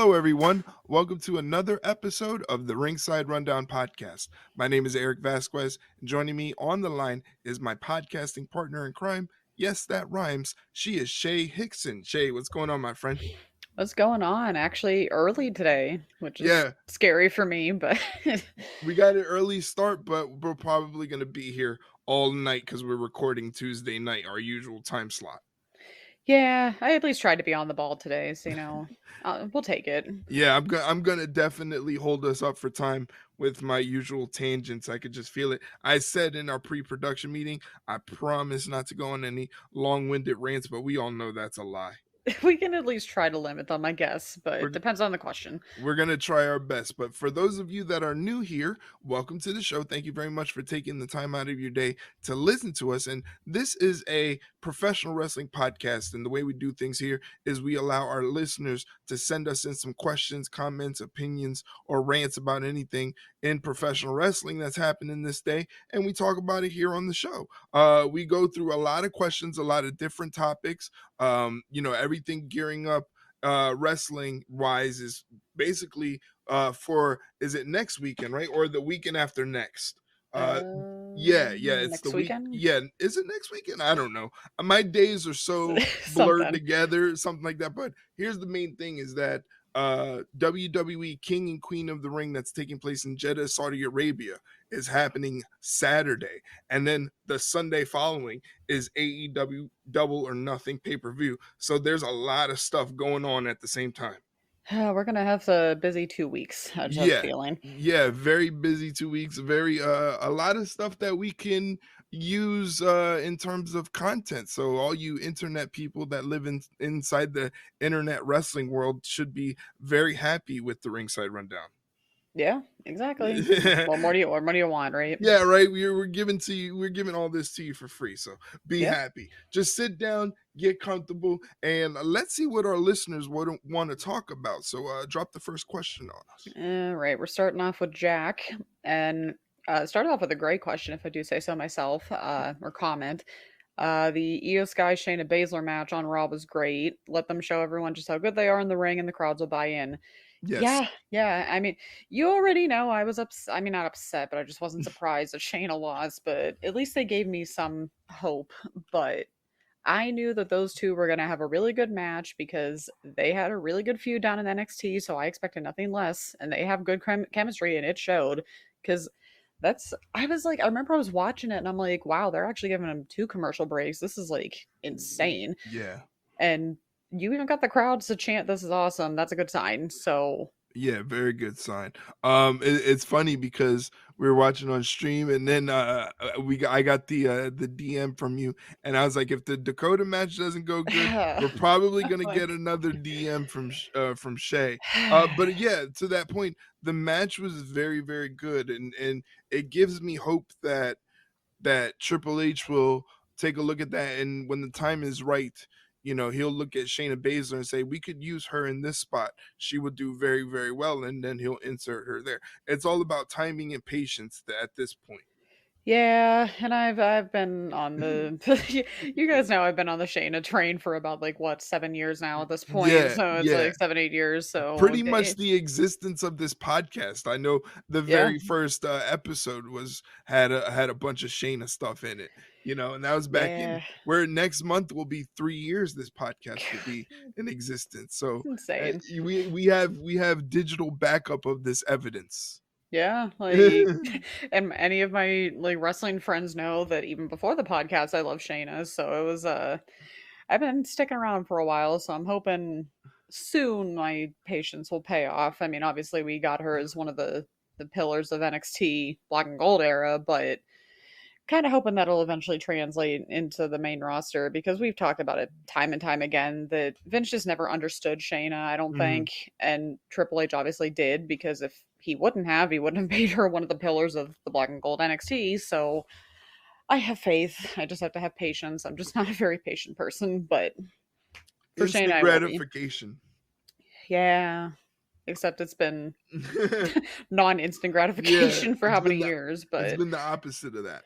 Hello, everyone. Welcome to another episode of the Ringside Rundown podcast. My name is Erik Vasquez, and joining me on the line is my podcasting partner in crime. Yes, that rhymes. She is Shay Hickson. Shay, what's going on, my friend? What's going on? Actually, early today, which is Yeah, scary for me, but we got an early start, but we're probably going to be here all night because we're recording Tuesday night, our usual time slot. yeah, I at least tried to be on the ball today, so we'll take it. Yeah, I'm gonna definitely hold us up for time with my usual tangents. I could just feel it. I said in our pre-production meeting, I promise not to go on any long-winded rants, but we all know that's a lie. We can at least try to limit them, I guess, but it We're depends on the question. we're going to try our best. But for those of you that are new here, welcome to the show. Thank you very much for taking the time out of your day to listen to us. And this is a professional wrestling podcast. And the way we do things here is we allow our listeners to send us in some questions, comments, opinions, or rants about anything in professional wrestling that's happening this day. And we talk about it here on the show. We go through a lot of questions, a lot of different topics, everything gearing up wrestling wise is basically for is it next weekend, right? Or the weekend after next? Yeah, it's the Next week. weekend? Yeah, is it next weekend? I don't know. My days are so blurred Something. together, something like that. But here's the main thing is that WWE King and Queen of the Ring that's taking place in Jeddah, Saudi Arabia is happening Saturday. And then the Sunday following is AEW Double or Nothing pay-per-view. So there's a lot of stuff going on at the same time. We're gonna have a busy 2 weeks, I just have a Yeah. feeling. Yeah, very busy 2 weeks. Very a lot of stuff that we can use in terms of content. So all you internet people that live inside the internet wrestling world should be very happy with the Ringside Rundown. Yeah, exactly. What more do you want, right? Yeah, right. We're giving to you. We're giving all this to you for free. So be Yeah. happy. Just sit down, get comfortable, and let's see what our listeners would want to talk about. So drop the first question on us. All right, we're starting off with Jack, and started off with a great question, if I do say so myself, or comment. The Io Sky Shayna Baszler match on Raw was great. Let them show everyone just how good they are in the ring, and the crowds will buy in. Yes. Yeah. I mean, you already know I was upset. I mean, not upset, but I just wasn't surprised that Shayna lost. But at least they gave me some hope. But I knew that those two were going to have a really good match because they had a really good feud down in NXT, so I expected nothing less. And they have good chemistry, and it showed. Because I remember I was watching it, and I'm like, wow, they're actually giving them 2 commercial breaks. This is like insane. Yeah. And you even got the crowds to chant, "This is awesome." That's a good sign. So, Yeah, very good sign. It's funny because we were watching on stream, and then I got the DM from you, and I was like, if the Dakota match doesn't go good, we're probably gonna get another DM from Shay. But yeah, to that point, the match was very very good, and it gives me hope that Triple H will take a look at that, and when the time is right, he'll look at Shayna Baszler and say, we could use her in this spot. She would do very, very well, and then he'll insert her there. It's all about timing and patience at this point. yeah, and I've been on the you guys know I've been on the Shayna train for about like what 7 years now at this point. Yeah, So it's yeah. like 7, 8 years. So Pretty much the existence of this podcast. I know the yeah, very first episode had a bunch of Shayna stuff in it, and that was back in yeah, where next month will be 3 years. This podcast will be in existence. So it's insane. we have digital backup of this evidence. Yeah, like, and any of my like wrestling friends know that even before the podcast, I love Shayna. So it was I've been sticking around for a while, so I'm hoping soon my patience will pay off. I mean, obviously we got her as one of the pillars of NXT Black and Gold era, but kind of hoping that'll eventually translate into the main roster because we've talked about it time and time again that Vince just never understood Shayna, I don't Mhm. think, and Triple H obviously did because if he wouldn't have made her one of the pillars of the Black and Gold NXT. So I have faith. I just have to have patience. I'm just not a very patient person, but for Shayna, Instant I will be. gratification. Yeah, except it's been non-instant Yeah, gratification for how many years, it's but been the opposite of that.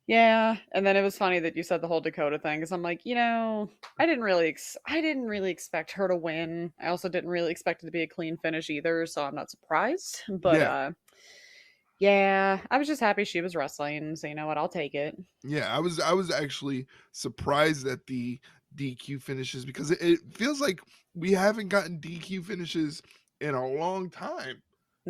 Yeah, and then it was funny that you said the whole Dakota thing because I'm like, I didn't really expect her to win. I also didn't really expect it to be a clean finish either, so I'm not surprised. But Yeah. yeah, I was just happy she was wrestling, so you know what, I'll take it. Yeah, I was actually surprised at the DQ finishes because it feels like we haven't gotten DQ finishes in a long time.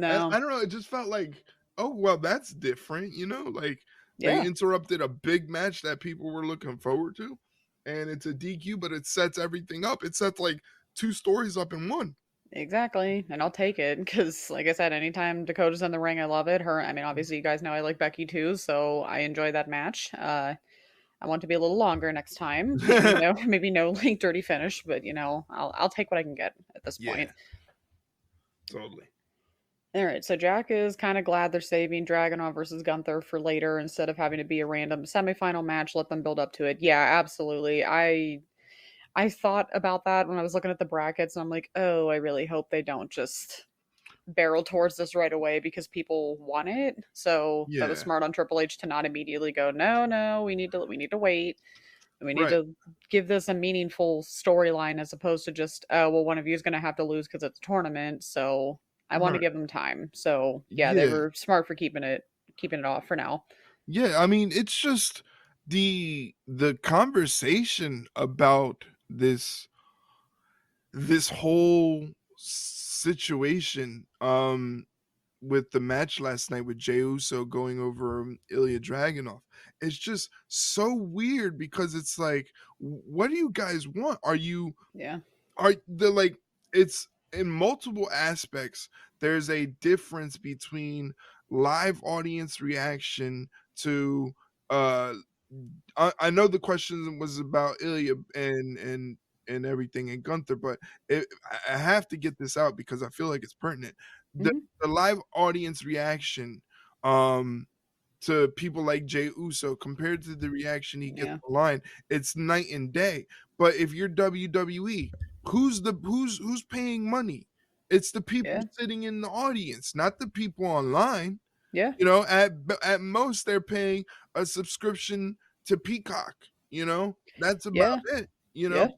And No, I don't know, it just felt like, "Oh, well, that's different," like, they yeah, interrupted a big match that people were looking forward to, and it's a DQ, but it sets everything up. It sets, like, 2 stories up in 1. exactly, and I'll take it because, like I said, anytime Dakota's in the ring, I love it. I mean, obviously, you guys know I like Becky too, so I enjoy that match. I want it to be a little longer next time. Maybe no, maybe no like dirty finish, but I'll take what I can get at this Yeah, point. totally. All right, so Jack is kind of glad they're saving Dragunov versus Gunther for later instead of having to be a random semifinal match. Let them build up to it. Yeah, absolutely. I thought about that when I was looking at the brackets, and I'm like, oh, I really hope they don't just barrel towards this right away because people want it. So that was Yeah, smart on Triple H to not immediately go, no, no, we need to wait. We need right, to give this a meaningful storyline as opposed to just, oh, well, one of you is going to have to lose because it's a tournament. So I want to right. give them time. So yeah, they Yeah. were smart for keeping it off for now. Yeah, I mean, it's just the conversation about this whole situation, with the match last night with Jey Uso going over Ilya Dragunov. It's just so weird because it's like, what do you guys want? Yeah. Are the like it's in multiple aspects. There's a difference between live audience reaction to uh I know the question was about Ilya and everything and Gunther, but I have to get this out because I feel like it's pertinent. The Hmm. the live audience reaction, um, to people like Jey Uso compared to the reaction he gets Yeah. online, it's night and day. But if you're WWE, who's paying money? It's the people Yeah. sitting in the audience, not the people online. Yeah. At most, they're paying a subscription to Peacock, That's about Yeah. it, Yeah. Um,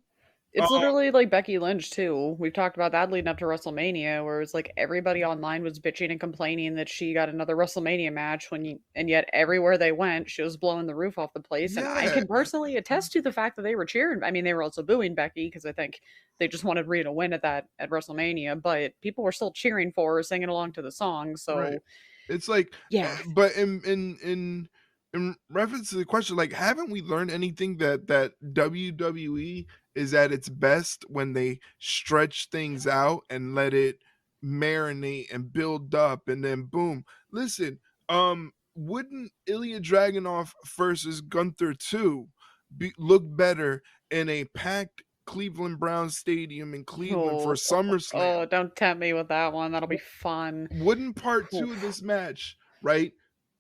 It's literally like Becky Lynch too. We've talked about that leading up to WrestleMania, where it's like everybody online was bitching and complaining that she got another WrestleMania match and yet everywhere they went, she was blowing the roof off the place. And I yeah, can personally attest to the fact that they were cheering. I mean, they were also booing Becky because I think they just wanted Rhea to win at WrestleMania, but people were still cheering for her, singing along to the song. right. So It's like, yeah, but in reference to the question, like, haven't we learned anything that WWE is at its best when they stretch things out and let it marinate and build up and then boom. Listen, wouldn't Ilya Dragunov versus Gunther 2 look better in a packed Cleveland Browns stadium in Cleveland for SummerSlam? don't tempt me with that one. That'll be fun. Wouldn't part 2 of Oof. this match, right?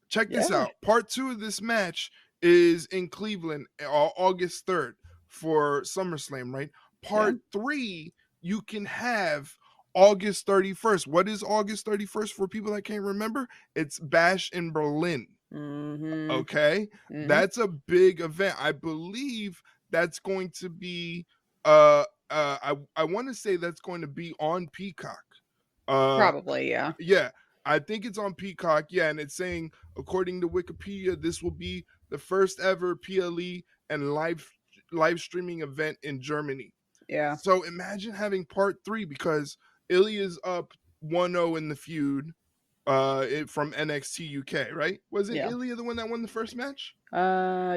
Check this Yeah, out. Part 2 of this match is in Cleveland, August 3rd for SummerSlam, right? yeah, Part 3, you can have August 31st. What is August 31st for people that can't remember? It's Bash in Berlin. mm-hmm, Okay? mm-hmm. That's a big event. I believe that's going to be I want to say that's going to be on Peacock. Uh Probably, yeah. yeah, I think it's on Peacock. Yeah, and it's saying, according to Wikipedia, this will be the first ever PLE and live streaming event in Germany. Yeah. So imagine having part 3 because Ilya's up 1-0 in the feud from NXT UK, right? Was it Yeah. Ilya the one that won the first match? Yeah.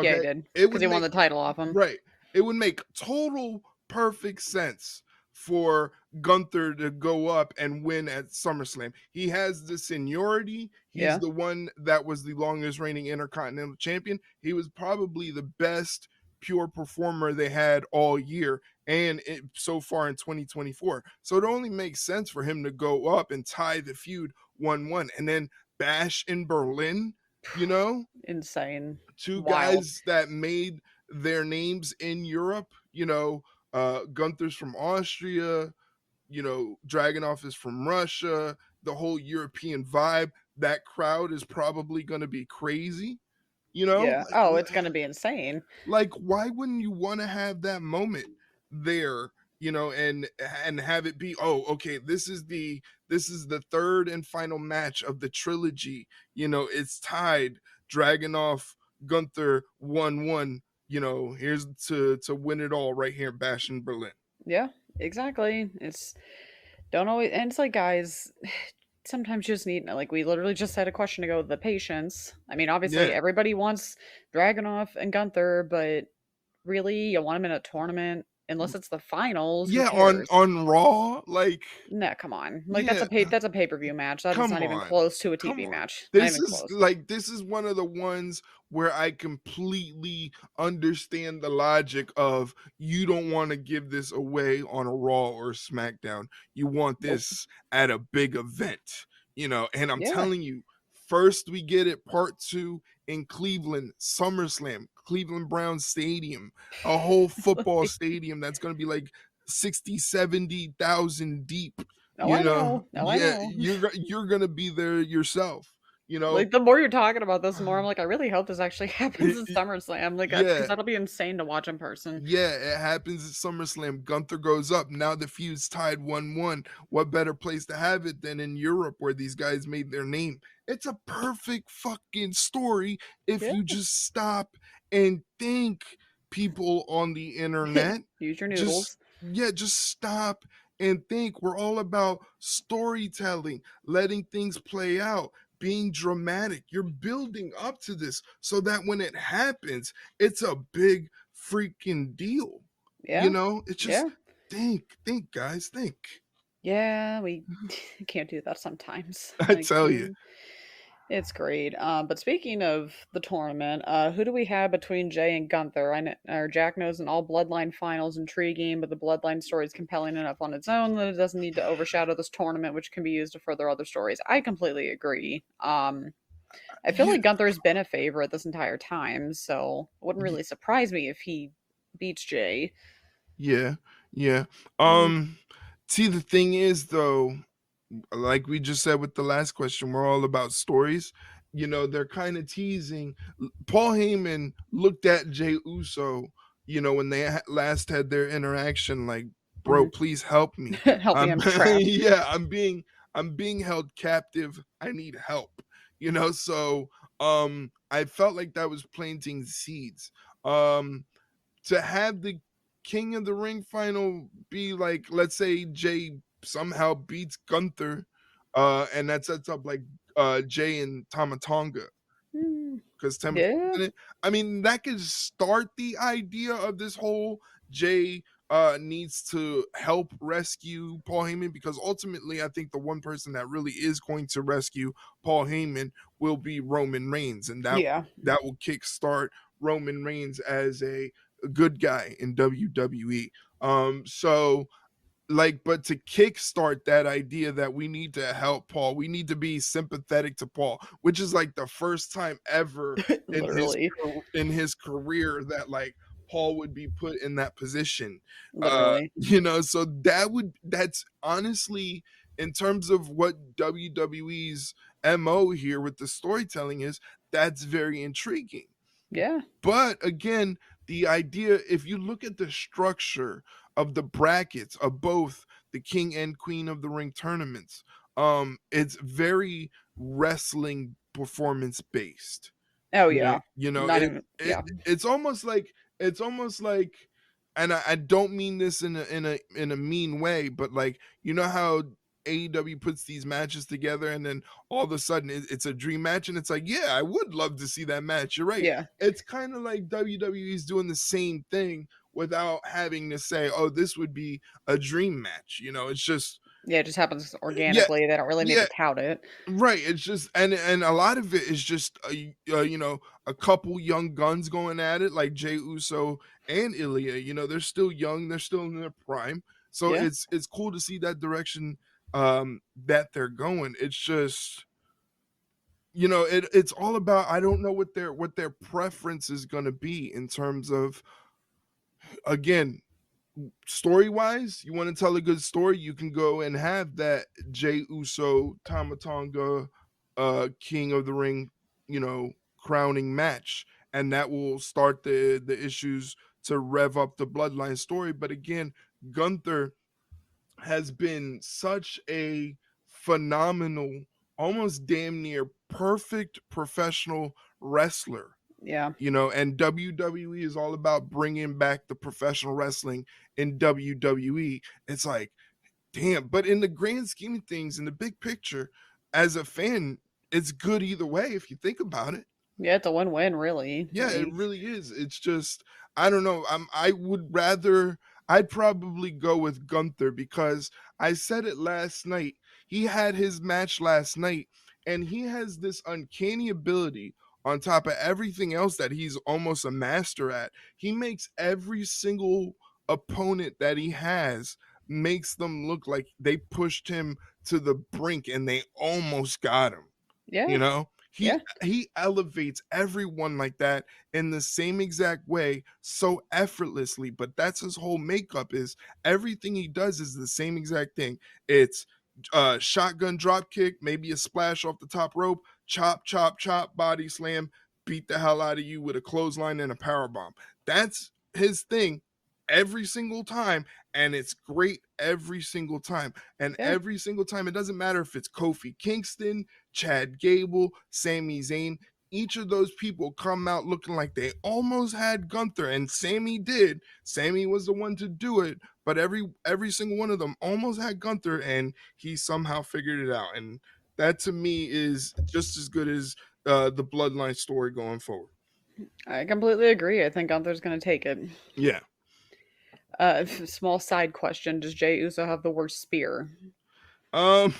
Yeah, he Okay. did. It Because would he won make the title off him. Right. It would make total perfect sense for Gunther to go up and win at SummerSlam. He has the seniority. He's Yeah. the one that was the longest reigning Intercontinental Champion. He was probably the best pure performer they had all year and so far in 2024. So it only makes sense for him to go up and tie the feud 1-1 and then Bash in Berlin, you know? Insane. Two Wild. guys that made their names in Europe, Gunther's from Austria, Dragunov is from Russia, the whole European vibe. That crowd is probably going to be crazy. You know, Yeah. Oh, it's gonna be insane. like why wouldn't you want to have that moment there, you know, and have it be, oh, okay, this is the third and final match of the trilogy, you know, it's tied, Dragunov, Gunther 1-1, you know, here's to win it all right here in Bash in Berlin. Yeah, exactly. It's don't always, and it's like, guys, sometimes you just need, like we literally just had a question ago, the patience. I mean, obviously Yeah. everybody wants Dragunov and Gunther, but really, you want them in a tournament? Unless it's the finals, who Yeah, on cares? on Raw, like, Nah, come on. Like yeah, that's a pay-per-view match. That is come not even on. close to a Come TV on. match. Not This even is close. like this is one of the ones where I completely understand the logic of you don't want to give this away on a Raw or SmackDown. You want Nope. this at a big event, you know. And I'm Yeah. telling you, first we get it part 2 in Cleveland, SummerSlam, Cleveland Browns Stadium, a whole football stadium that's going to be like 60, 70,000 deep, Oh, you I know. know. Oh, I Yeah, know. you're going to be there yourself, you know. Like, the more you're talking about this, the more I'm like, I really hope this actually happens in SummerSlam. Like, because Yeah, that'll be insane to watch in person. yeah, it happens at SummerSlam. Gunther goes up. Now the feud's tied 1-1. What better place to have it than in Europe where these guys made their name? It's a perfect fucking story if Yeah. you just stop and think, people on the internet. Use your Just, noodles. yeah, just stop and think. We're all about storytelling, letting things play out, being dramatic. You're building up to this so that when it happens, it's a big freaking deal. You Yeah. know, it's just Yeah. think, guys, think. Yeah, we can't do that sometimes. I Like, tell you. it's great. But speaking of the tournament, who do we have between Jay and Gunther? I know, or Jack knows an all bloodline finals intriguing, but the bloodline story is compelling enough on its own that it doesn't need to overshadow this tournament, which can be used to further other stories. I completely agree. I feel Yeah, like Gunther's been a favorite this entire time, so it wouldn't y- really surprise me if he beats Jay. yeah, yeah. Mm, See, the thing is though, like we just said with the last question, we're all about stories. You know, they're kind of teasing. Paul Heyman looked at Jay Uso, you know, when they last had their interaction, like, bro, mhm. please help me. Help me, I'm I'm trapped. yeah, I'm being held captive. I need help. You know, so I felt like that was planting seeds. Um to have the King of the Ring final be like, let's say Jay somehow beats Gunther, and that sets up like Jay and Tamatonga Mm, because Tamatonga's yeah, in it. I mean, that could start the idea of this whole Jay needs to help rescue Paul Heyman, because ultimately I think the one person that really is going to rescue Paul Heyman will be Roman Reigns, and that yeah, that will kickstart Roman Reigns as a good guy in WWE. So like, but to kickstart that idea that we need to help Paul, we need to be sympathetic to Paul, which is like the first time ever in his literally, in his career that like Paul would be put in that position. literally, You know, so that's honestly, in terms of what WWE's MO here with the storytelling is, that's very intriguing. yeah, But again, the idea, if you look at the structure of the brackets of both the King and Queen of the Ring tournaments, it's very wrestling performance based. oh You know, yeah, you know, not it even, it yeah, it's almost like, and I don't mean this in a mean way, but like, you know how AEW puts these matches together and then all of a sudden it's a dream match, and it's like, yeah, I would love to see that match. You're right. yeah, It's kind of like WWE's doing the same thing without having to say, oh, this would be a dream match. You know, it's just, yeah. It just happens yeah, organically. They don't really need yeah, to tout it. right. It's just, and a lot of it is just you know, a couple young guns going at it, like Jay Uso and Ilya. You know, they're still young, they're still in their prime, so Yeah, it's cool to see that direction that they're going. It's just, you know, it's all about, I don't know what their preference is going to be in terms of, again, story wise. You want to tell a good story, you can go and have that Jay Uso Tamatonga King of the Ring, you know, crowning match, and that will start the issues to rev up the bloodline story. But again, Gunther has been such a phenomenal, almost damn near perfect professional wrestler, Yeah. and WWE is all about bringing back the professional wrestling in WWE. It's like, damn, but in the grand scheme of things, in the big picture, as a fan, it's good either way if you think about it. Yeah, it's a win-win, really. Yeah, it really is. It's just, I don't know. I'd probably go with Gunther because I said it last night. He had his match last night, and he has this uncanny ability on top of everything else that he's almost a master at. He makes every single opponent that he has makes them look like they pushed him to the brink and they almost got him. Yeah. You know, Yeah. he elevates everyone like that in the same exact way so effortlessly, but that's his whole makeup. Is everything he does is the same exact thing. It's shotgun drop kick, maybe a splash off the top rope, chop chop chop, body slam, beat the hell out of you with a clothesline and a power bomb. That's his thing every single time, and it's great every single time. And Yeah. every single time, it doesn't matter if it's Kofi Kingston, Chad Gable, Sami Zayn. Each of those people come out looking like they almost had Gunther, and Sami did. Sami was the one to do it, but every single one of them almost had Gunther, and he somehow figured it out. And that to me is just as good as the Bloodline story going forward. I completely agree. I think Gunther's going to take it. Yeah. Small side question: does Jey Uso have the worst spear? Um,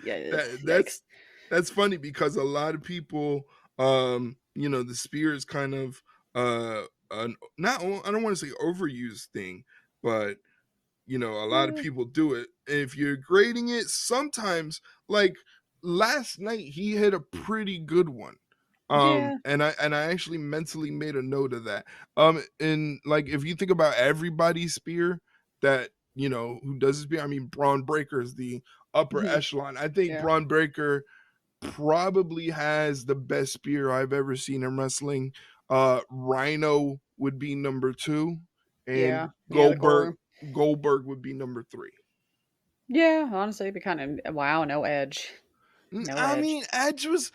Yeah. that Yikes. that's funny because a lot of people, the spear is kind of not, I don't want to say overused thing, but a lot of Yeah. people do it. If you're grading it, sometimes, like last night, he hit a pretty good one. Yeah. And I actually mentally made a note of that. And like if you think about everybody's spear that who does spear, I mean Braun Breaker is the upper echelon. I think Yeah. Braun Breaker probably has the best spear I've ever seen in wrestling. Rhino would be number 2, Yeah. and Yeah. The core. Goldberg would be number 3. Yeah. Honestly, it'd be kind of wow. No edge. No I edge. mean, Edge was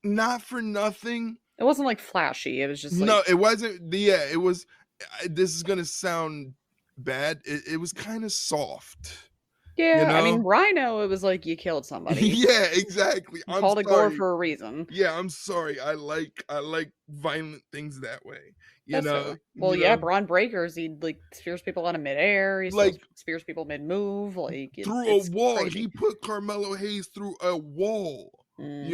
not for nothing. It wasn't like flashy. It was just No, like it wasn't. Yeah, it was. This is gonna sound bad. It was kind of soft, you yeah. I mean, know. Rhino. It was like you killed somebody. Yeah, exactly. You I'm called it gore sorry. for a reason. Yeah, I'm sorry. I like violent things that way. You That's know. fair. Well, You yeah, know, Braun Breakers, he like spears people out of midair. He still like spears people mid move. Like through a it's wall. crazy. He put Carmelo Hayes through a wall. Hmm.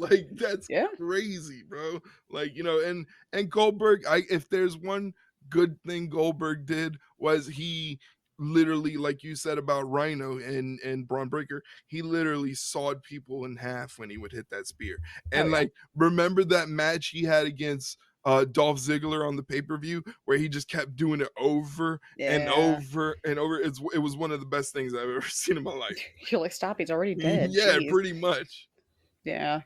Like that's Yeah. crazy, bro. Like, and Goldberg, if there's one good thing Goldberg did was he literally, like you said about Rhino and Braun Breaker, he literally sawed people in half when he would hit that spear. Oh And yeah. like, remember that match he had against Dolph Ziggler on the pay-per-view where he just kept doing it over and Yeah. over and over. It was one of the best things I've ever seen in my life. You're like, stop, he's already dead. Yeah, Jeez. pretty much. Yeah.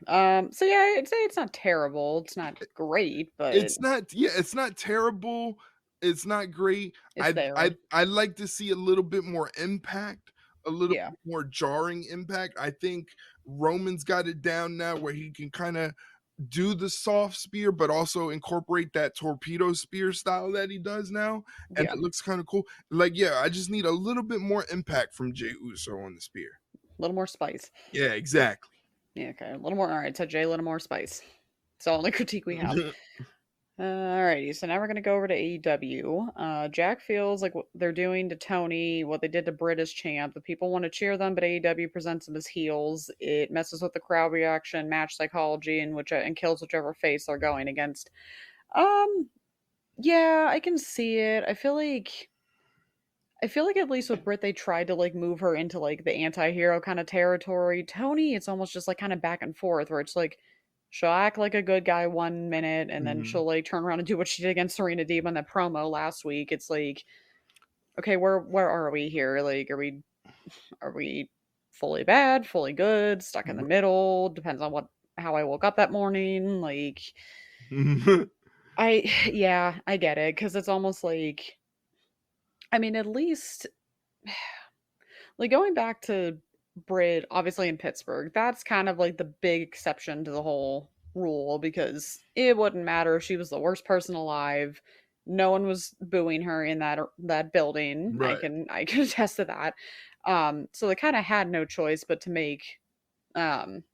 So yeah, I'd say it's not terrible. It's not great, but It's not terrible. It's not great. it's there. I'd like to see a little bit more impact, a little Yeah. bit more jarring impact. I think Roman's got it down now where he can kind of do the soft spear, but also incorporate that torpedo spear style that he does now. And Yeah. it looks kind of cool. Like, yeah, I just need a little bit more impact from Jey Uso on the spear. A little more spice. Yeah, exactly. Yeah, okay. A little more. All right, so Jay, a little more spice. It's the only critique we have. Alrighty, so now we're gonna go over to AEW. Jack feels like what they're doing to Tony, what they did to British champ. The people want to cheer them, but AEW presents them as heels. It messes with the crowd reaction, match psychology, and kills whichever face they're going against. Um, yeah, I can see it. I feel like at least with Britt, they tried to like move her into like the anti-hero kind of territory. Tony, it's almost just like kind of back and forth where it's like she'll act like a good guy 1 minute and then Mhm. she'll like turn around and do what she did against Serena Deeb on that promo last week. It's like, okay, where are we here? Like, are we fully bad, fully good, stuck in the middle? Depends on what how I woke up that morning. Like, yeah, I get it because it's almost like, I mean, at least like going back to Brit, obviously in Pittsburgh, that's kind of like the big exception to the whole rule because it wouldn't matter if she was the worst person alive. No one was booing her in that building. Right. I can attest to that. So they kind of had no choice but to make um,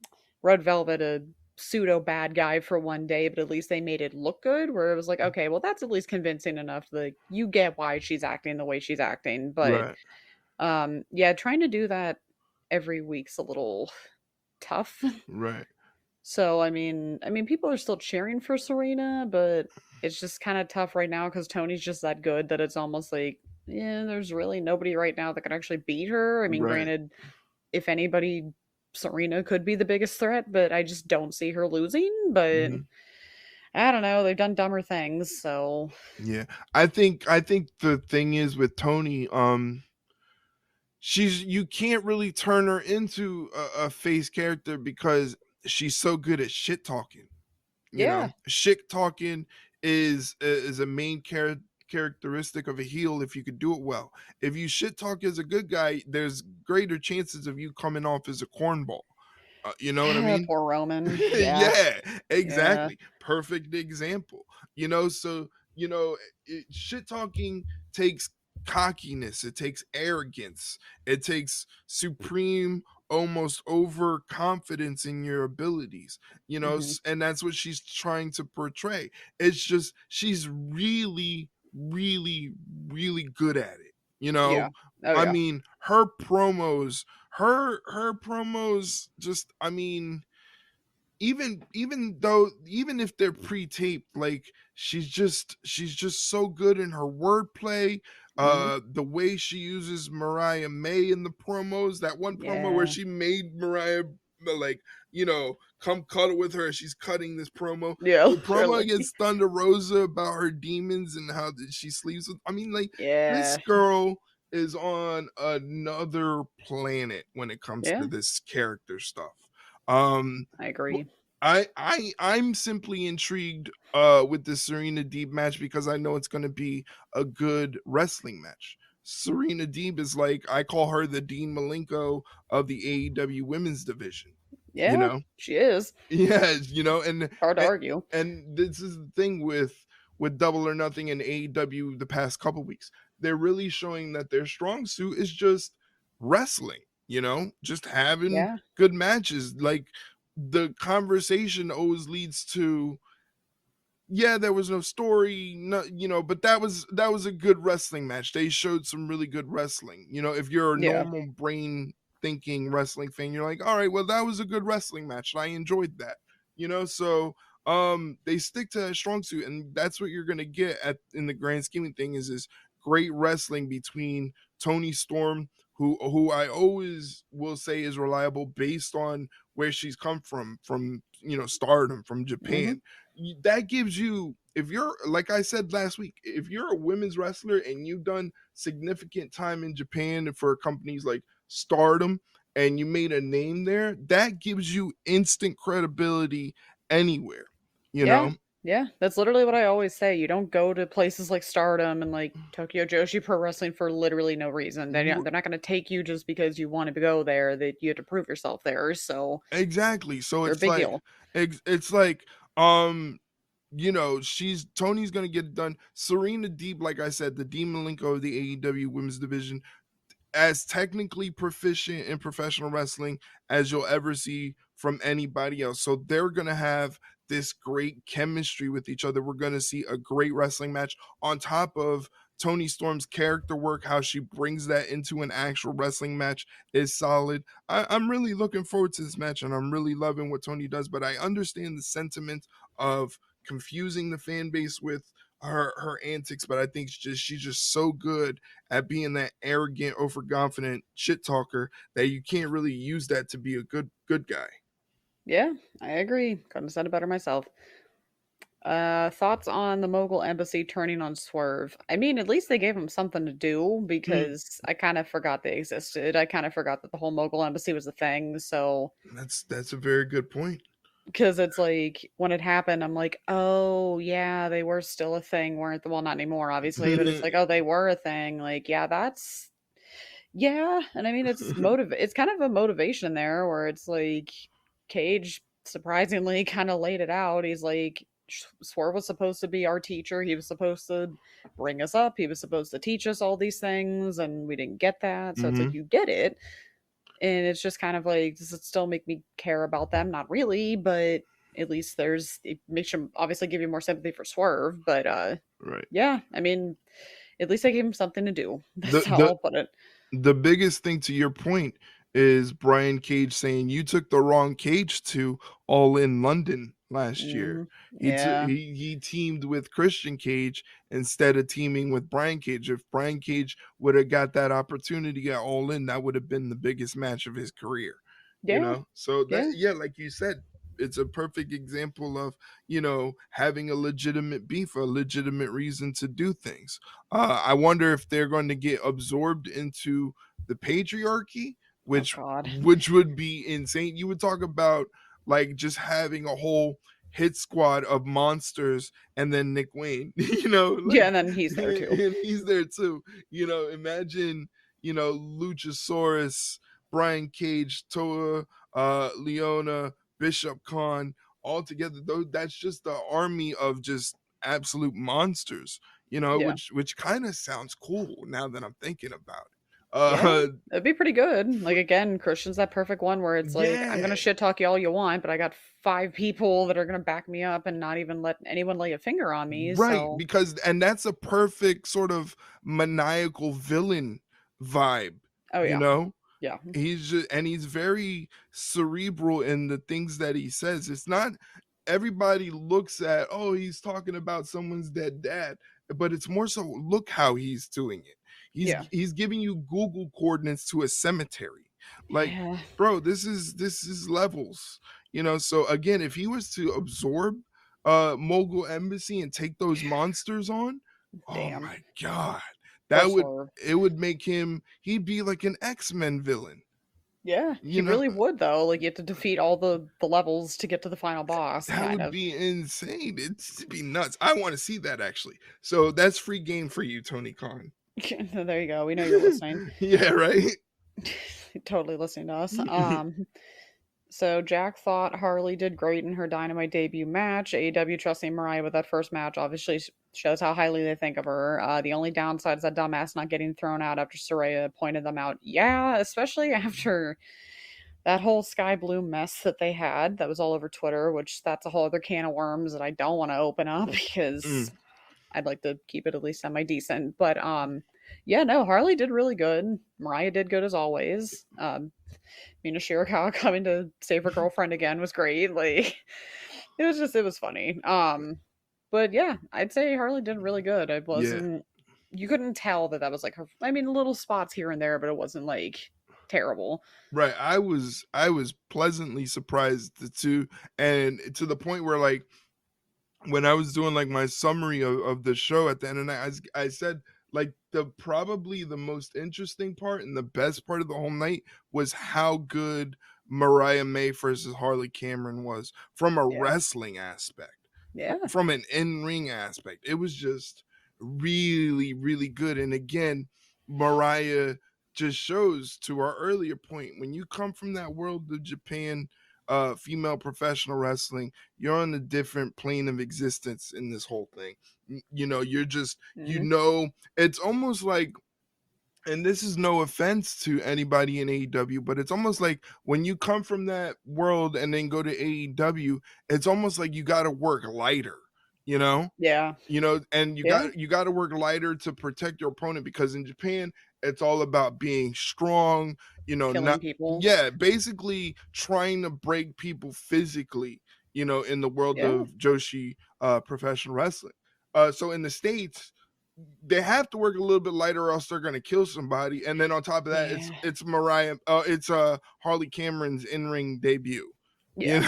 Red Velvet a pseudo bad guy for one day, but at least they made it look good. Where it was like, okay, well that's at least convincing enough that you get why she's acting the way she's acting. But Right. yeah, trying to do that every week's a little tough. Right. So I mean, people are still cheering for Serena, but it's just kind of tough right now because Tony's just that good that it's almost like, yeah, there's really nobody right now that can actually beat her. I mean, Right. granted, if anybody, Serena could be the biggest threat, but I just don't see her losing. But Mhm. I don't know, they've done dumber things, so Yeah. I think the thing is with Tony, she's you can't really turn her into a face character because she's so good at shit talking. You know, yeah. shit talking is a main characteristic of a heel if you could do it well. If you shit talk as a good guy, there's greater chances of you coming off as a cornball. You know what I mean? Poor Roman. Yeah. Yeah, Yeah. exactly. Perfect example. You know, so shit talking takes cockiness, it takes arrogance, it takes supreme, almost overconfidence in your abilities. Mhm. And that's what she's trying to portray. It's just she's really, really, really good at it. You Yeah. know, Oh I yeah. mean, her promos just, I mean, even though even if they're pre-taped, like she's just so good in her wordplay. Mhm. The way she uses Mariah May in the promos, that one promo where Yeah. she made Mariah like, come cuddle with her, she's cutting this promo. Yeah, The promo literally. against Thunder Rosa about her demons and how she sleeps with, I mean, like, this Yeah. girl is on another planet when it comes to Yeah, this character stuff. um I agree. I'm simply intrigued with the Serena Deeb match because I know it's going to be a good wrestling match. Serena Deeb is like, I call her the Dean Malenko of the AEW women's division. You Yeah, know, she is. yeah, Hard to and, argue. and this is the thing with Double or Nothing and AEW the past couple weeks. They're really showing that their strong suit is just wrestling. Just having Yeah. good matches. Like, the conversation always leads to, yeah, there was no story, no, but that was a good wrestling match. They showed some really good wrestling. If you're a Yeah. normal brain thinking wrestling fan, you're like, all right, well, that was a good wrestling match. I enjoyed that. So they stick to a strong suit, and that's what you're gonna get at in the grand scheme of thing is great wrestling between Tony Storm, who I always will say is reliable based on where she's come from Stardom, from Mhm. Japan. That gives you, if you're, like I said last week, if you're a women's wrestler and you've done significant time in Japan for companies like Stardom and you made a name there, that gives you instant credibility anywhere, you Yeah. know? Yeah, that's literally what I always say. You don't go to places like Stardom and like Tokyo Joshi Pro Wrestling for literally no reason. They're not going to take you just because you want to go there. That you have to prove yourself there. So Exactly. So they're a it's big like, deal. it's like, um she's Tony's gonna get it done. Serena Deep, like I said, the Demon Malenko of the AEW women's division, as technically proficient in professional wrestling as you'll ever see from anybody else. So they're going to have this great chemistry with each other. We're going to see a great wrestling match on top of Tony Storm's character work. How she brings that into an actual wrestling match is solid. I'm really looking forward to this match, and I'm really loving what Tony does. But I understand the sentiment of confusing the fan base with her antics, but I think she's just so good at being that arrogant, overconfident shit talker that you can't really use that to be a good guy. Yeah, I agree. Couldn't have said it better myself. Thoughts on the Mogul Embassy turning on Swerve? I mean, at least they gave him something to do Mm, because I kind of forgot they existed. I kind of forgot that the whole Mogul Embassy was a thing. So that's a very good point. because it's like when it happened, I'm like, oh yeah, they were still a thing, weren't they? Well, not anymore, obviously, but it's like, oh, they were a thing. Like, yeah, that's yeah, and I mean, it's kind of a motivation there where it's like Cage surprisingly kind of laid it out. He's like, Swerve was supposed to be our teacher. He was supposed to bring us up. He was supposed to teach us all these ththings, and we didn't get that. So it's like Hmm. you get it, and it's just kind of like, does it still make me care about them? Not really, but at least it makes you obviously give you more sympathy for Swerve. But Right. yeah, I mean, at least I gave him something to do. The That's how the I'll put it. the biggest thing to your point is Brian Cage saying you took the wrong Cage to All in London last year. Hmm. Yeah. He teamed with Christian Cage instead of teaming with Brian Cage. If Brian Cage would have got that opportunity at All In, that would have been the biggest match of his career. Yeah. So that, Yeah. yeah, like you said, it's a perfect example of having a legitimate beef, a legitimate reason to do things. I wonder if they're going to get absorbed into the patriarchy, Oh which God. which would be insane. You would talk about like just having a whole hit squad of monsters and then Nick Wayne, Yeah, like and then he's there too. and he's there too. Imagine, Luchasaurus, Brian Cage, Toa, Leona, Bishop Khan, all together. Though that's just the army of just absolute monsters, Yeah. which kind of sounds cool now that I'm thinking about it. Yeah. It'd be pretty good. Like again, Christian's that perfect one where it's like, I'm Yeah, gonna shit talk you all you want, but I got 5 people that are gonna back me up and not even let anyone lay a finger on me. right. So Because and that's a perfect sort of maniacal villain vibe, oh you yeah. know? Yeah. He's very cerebral in the things that he says. It's not everybody looks at, oh, he's talking about someone's dead dad, but it's more so look how he's doing it. Yeah. He's giving you Google coordinates to a cemetery. Like, Yeah. bro, this is levels. So again, if he was to absorb Mogul Embassy and take those monsters on, oh Damn. my god. Poor That would Swerve. it would make him he'd be like an X-Men villain. Yeah, he You know, really would though. Like you have to defeat all the levels to get to the final boss, that kind would of. be insane. It'd be nuts. I want to see that actually. So that's free game for you, Tony Khan. There you go. We know you're listening. Yeah, right. Totally listening to us. So Jack thought Harley did great in her Dynamite debut match. AEW trusting Mariah with that first match obviously shows how highly they think of her. The only downside is that dumbass not getting thrown out after Soraya pointed them out. Yeah, especially after that whole Sky Blue mess that they had that was all over Twitter, which that's a whole other can of worms that I don't want to open up because Mm, I'd like to keep it at least semi decent. But yeah, no, Harley did really good. Mariah did good as always. Mina Shirakawa coming to save her girlfriend again was great. Like it was funny. But yeah, I'd say Harley did really good. It yeah. wasn't you couldn't tell that was like her. I mean, little spots here and there, but it wasn't like terrible. Right. I was pleasantly surprised the two, and to the point where like when I was doing like my summary of the show at the end of the night, I said like the probably the most interesting part and the best part of the whole night was how good Mariah May versus Harley Cameron was from a Yeah, wrestling aspect, yeah, from an in-ring aspect. It was just really, really good. And again, Mariah just shows to our earlier point when you come from that world of Japan, female professional wrestling, you're on a different plane of existence in this whole thing. You're just, hmm it's almost like, and this is no offense to anybody in AEW, but it's almost like when you come from that world and then go to AEW, it's almost like you got to work lighter, you know? yeah, And you yeah. got to work lighter to protect your opponent because in Japan it's all about being strong, Killing not, people. yeah, basically trying to break people physically, in the world Yeah, of Joshi professional wrestling. So in the States they have to work a little bit lighter or else they're going to kill somebody, and then on top of that yeah, it's Harley Cameron's in-ring debut. yeah.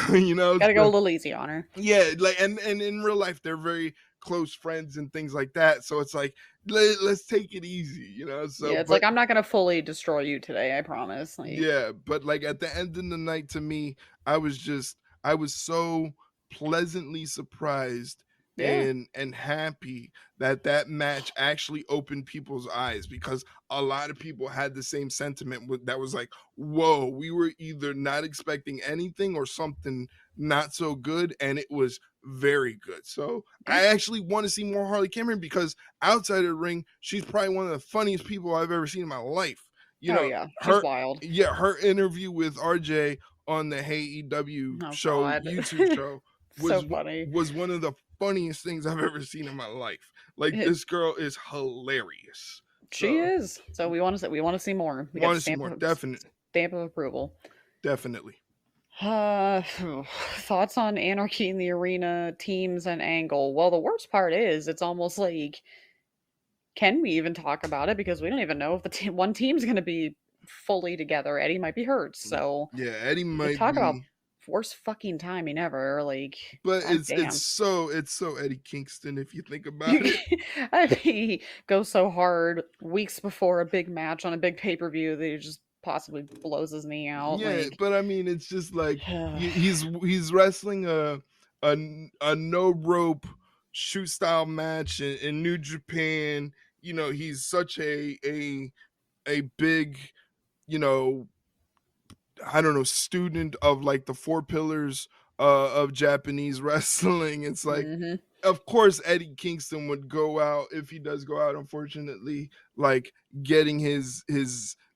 Got to go a So little easy on her. yeah, like and in real life they're very close friends and things like that, so it's like let's take it easy, so Yeah, it's but like I'm not gonna fully destroy you today. I promise. Like, yeah, but like at the end of the night to me, I was just I was so pleasantly surprised Yeah. and happy that that match actually opened people's eyes, because a lot of people had the same sentiment that was like, whoa, we were either not expecting anything or something not so good, and it was very good. So Yeah. I actually want to see more Harley Cameron, because outside of the ring, she's probably one of the funniest people I've ever seen in my life. You Oh know, yeah. She's her wild. yeah, her interview with RJ on the Hey EW Oh show, god. YouTube show, So funny. was one of the funniest things I've ever seen in my life. Like, It, this girl is hilarious. she So is. So we want to see more. We got want to see more. stamp of approval. Definitely. Uh, thoughts on Anarchy in the Arena teams and angle? Well, the worst part is it's almost like, can we even talk about it, because we don't even know if one team's going to be fully together. Eddie might be hurt, so Yeah, Eddie might talk about be, worst fucking timing ever. Like, but god it's damn. so Eddie Kingston if you think about it. I mean, he goes so hard weeks before a big match on a big pay per view that he just possibly blows his knee out. Yeah, Like, but I mean, it's just like he's wrestling a no rope shoot style match in New Japan. You know, he's such a big, you know, I don't know, student of like the four pillars of Japanese wrestling. It's like, hmm of course, Eddie Kingston would go out, if he does go out, unfortunately, like getting his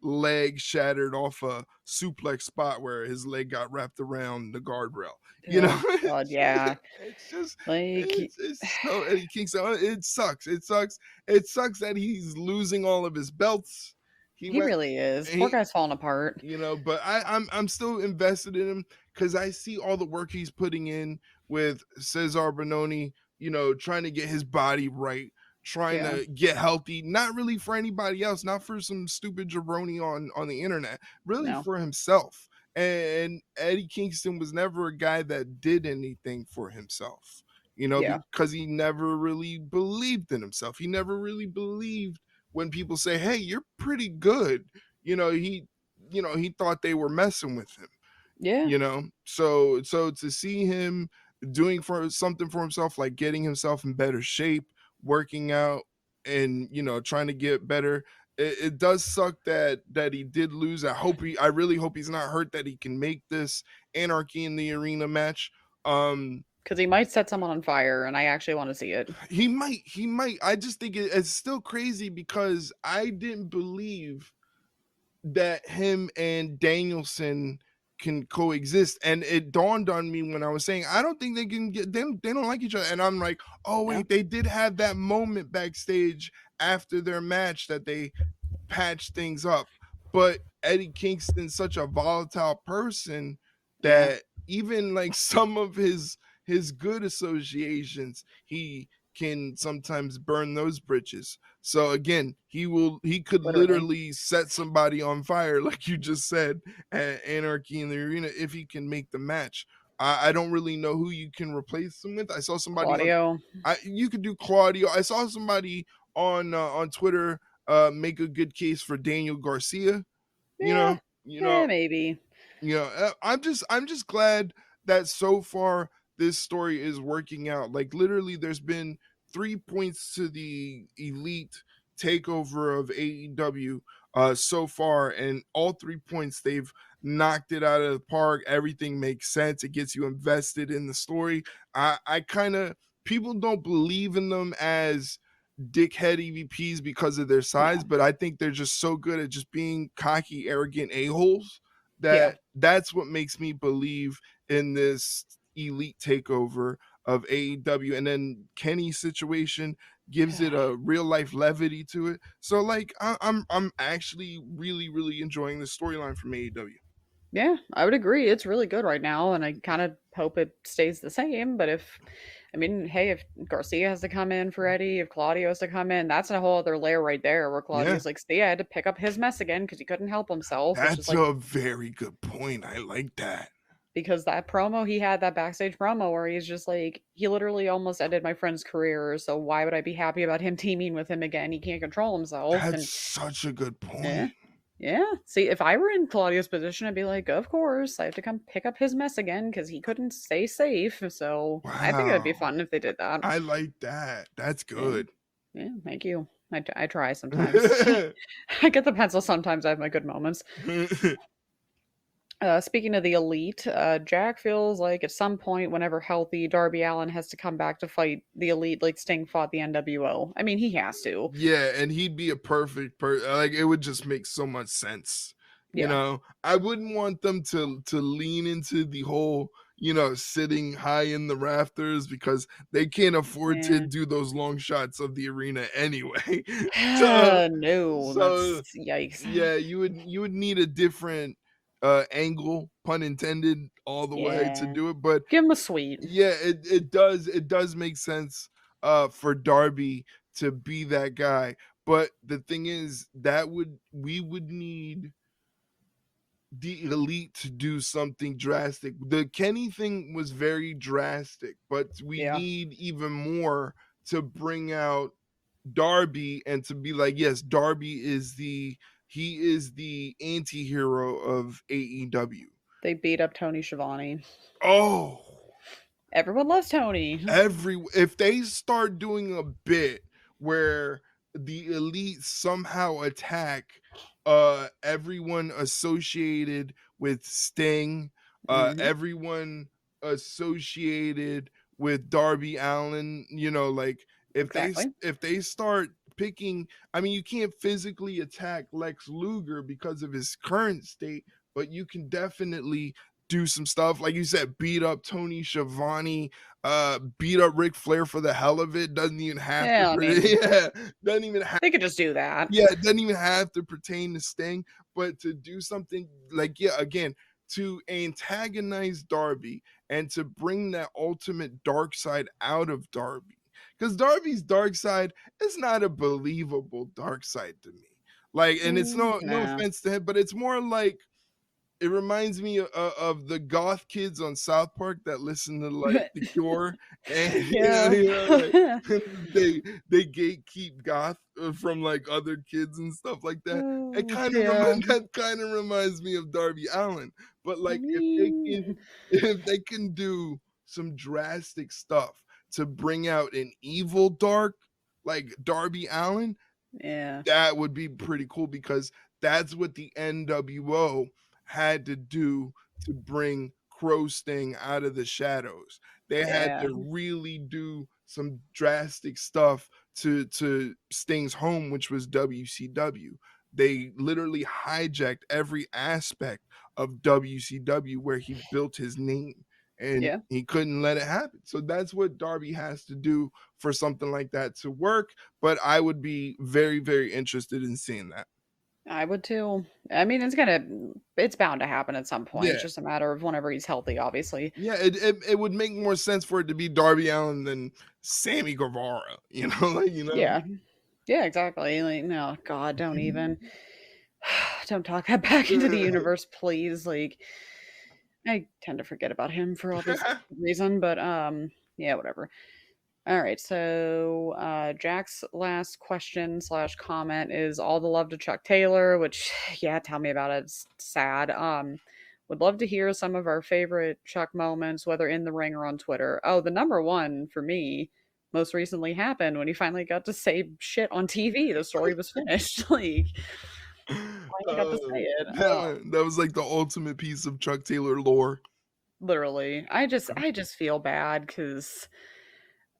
leg shattered off a suplex spot where his leg got wrapped around the guardrail. You know, oh god, yeah. it's just Like, it's so Eddie Kingston. It sucks. It sucks. It sucks that he's losing all of his belts. He he went really is. Poor he guy's falling apart. you know, but I'm still invested in him, because I see all the work he's putting in with Cesar Bononi, you know, trying to get his body right, trying Yeah. to get healthy, not really for anybody else, not for some stupid jabroni on the internet, really No. for himself. And Eddie Kingston was never a guy that did anything for himself, you know, Yeah. because he never really believed in himself. He never really believed when people say, "Hey, you're pretty good." You know, he thought they were messing with him, Yeah. so to see him doing for something for himself, like getting himself in better shape, working out, and trying to get better. It does suck that he did lose. I really hope he's not hurt, that he can make this Anarchy in the Arena match. Because he might set someone on fire, and I actually want to see it. He might. I just think it's still crazy, because I didn't believe that him and Danielson can coexist. And it dawned on me when I was saying, I don't think they can get them, they don't like each other. And I'm like, oh No. wait, they did have that moment backstage after their match that they patch things up. But Eddie Kingston's such a volatile person Yeah. that even like some of his good associations, he can sometimes burn those bridges. So again, he could Literally. literally set somebody on fire, like you just said, at Anarchy in the Arena, if he can make the match. I don't really know who you can replace him with. I saw somebody on Claudio. you could do Claudio. I saw somebody on Twitter make a good case for Daniel Garcia. You Yeah. know, you know, Maybe. I'm just glad that so far this story is working out. Like, literally, there's been 3 points to the elite takeover of AEW so far, and all 3 points they've knocked it out of the park. Everything makes sense. It gets you invested in the story. I kind of People don't believe in them as dickhead EVPs because of their size, No. but I think they're just so good at just being cocky, arrogant a-holes Yeah. that's what makes me believe in this elite takeover of AEW. And then Kenny's situation gives it a real life levity to it. So like I'm actually really, really enjoying the storyline from AEW. Yeah, I would agree. It's really good right now, and I kind of hope it stays the same. But I mean, hey, if Garcia has to come in for Eddie, if Claudio has to come in, that's a whole other layer right there where Yeah, Claudio's like, see, I had to pick up his mess again because he couldn't help himself, which is that's like, a very good point. I like that. because that promo he had, that backstage promo where he's just like, he literally almost ended my friend's career. So why would I be happy about him teaming with him again? He can't control himself. That's And such a good yeah, point. Yeah. See, if I were in Claudio's position, I'd be like, of course, I have to come pick up his mess again because he couldn't stay safe. So I think it'd be Wow. fun if they did that. I like that. That's Yeah. good. Yeah. Thank you. I try sometimes. I get the pencil sometimes. I have my good moments. Speaking of the elite, Jack feels like at some point, whenever healthy, Darby Allin has to come back to fight the elite, like Sting fought the NWO. I mean, he has to. Yeah, and he'd be a perfect like it would just make so much sense. You Yeah. know, I wouldn't want them to lean into the whole, sitting high in the rafters because they can't afford to Yeah. do those long shots of the arena anyway. so No, so that's yikes. yeah, you would need a different angle, pun intended, all the way to Yeah. do it. But Give him a sweet. yeah, it does make sense for Darby to be that guy. But the thing is that we would need the elite to do something drastic. The Kenny thing was very drastic, but we Yeah. need even more to bring out Darby and to be like, yes, Darby is the anti-hero of AEW. They beat up Tony Schiavone. Oh, Everyone loves Tony. if they start doing a bit where the elite somehow attack everyone associated with Sting, Hmm. everyone associated with Darby Allin, like Exactly. if they start picking, I mean, you can't physically attack Lex Luger because of his current state, but you can definitely do some stuff like you said, beat up Tony Schiavone, beat up Ric Flair for the hell of it. Doesn't even have to Yeah, I mean, yeah, doesn't even have they could just do that. yeah, it doesn't even have to pertain to Sting, but to do something like, yeah, again, to antagonize Darby and to bring that ultimate dark side out of Darby. Because Darby's dark side is not a believable dark side to me. Like, and it's no Nah. offense to him, but it's more like it reminds me of the goth kids on South Park that listen to like The Cure, and Yeah. like they gatekeep goth from like other kids and stuff like that. It Oh, kind of yeah. that kind of reminds me of Darby Allin. But I like mean, if they can do some drastic stuff to bring out an evil dark like Darby Allin, yeah. that would be pretty cool because that's what the NWO had to do to bring Crow Sting out of the shadows. They had Yeah. to really do some drastic stuff to Sting's home, which was WCW. They literally hijacked every aspect of WCW where he built his name and Yeah. he couldn't let it happen. So that's what Darby has to do for something like that to work, but I would be very, very interested in seeing that. I would too. I mean, it's bound to happen at some point. It's Yeah. just a matter of whenever he's healthy, obviously. Yeah, it would make more sense for it to be Darby Allin than Sammy Guevara, Yeah. Yeah, exactly. Like, no, God, don't even. Don't talk that back into the universe, please. Like, I tend to forget about him for obvious reason, but yeah, whatever. All right, so Jack's last question slash comment is all the love to Chuck Taylor, which yeah, tell me about it. It's sad. Would love to hear some of our favorite Chuck moments, whether in the ring or on Twitter. Oh, the number one for me most recently happened when he finally got to say shit on TV. The story was finished. Like finally got to say it. Oh, That was like the ultimate piece of Chuck Taylor lore. literally. I just feel bad because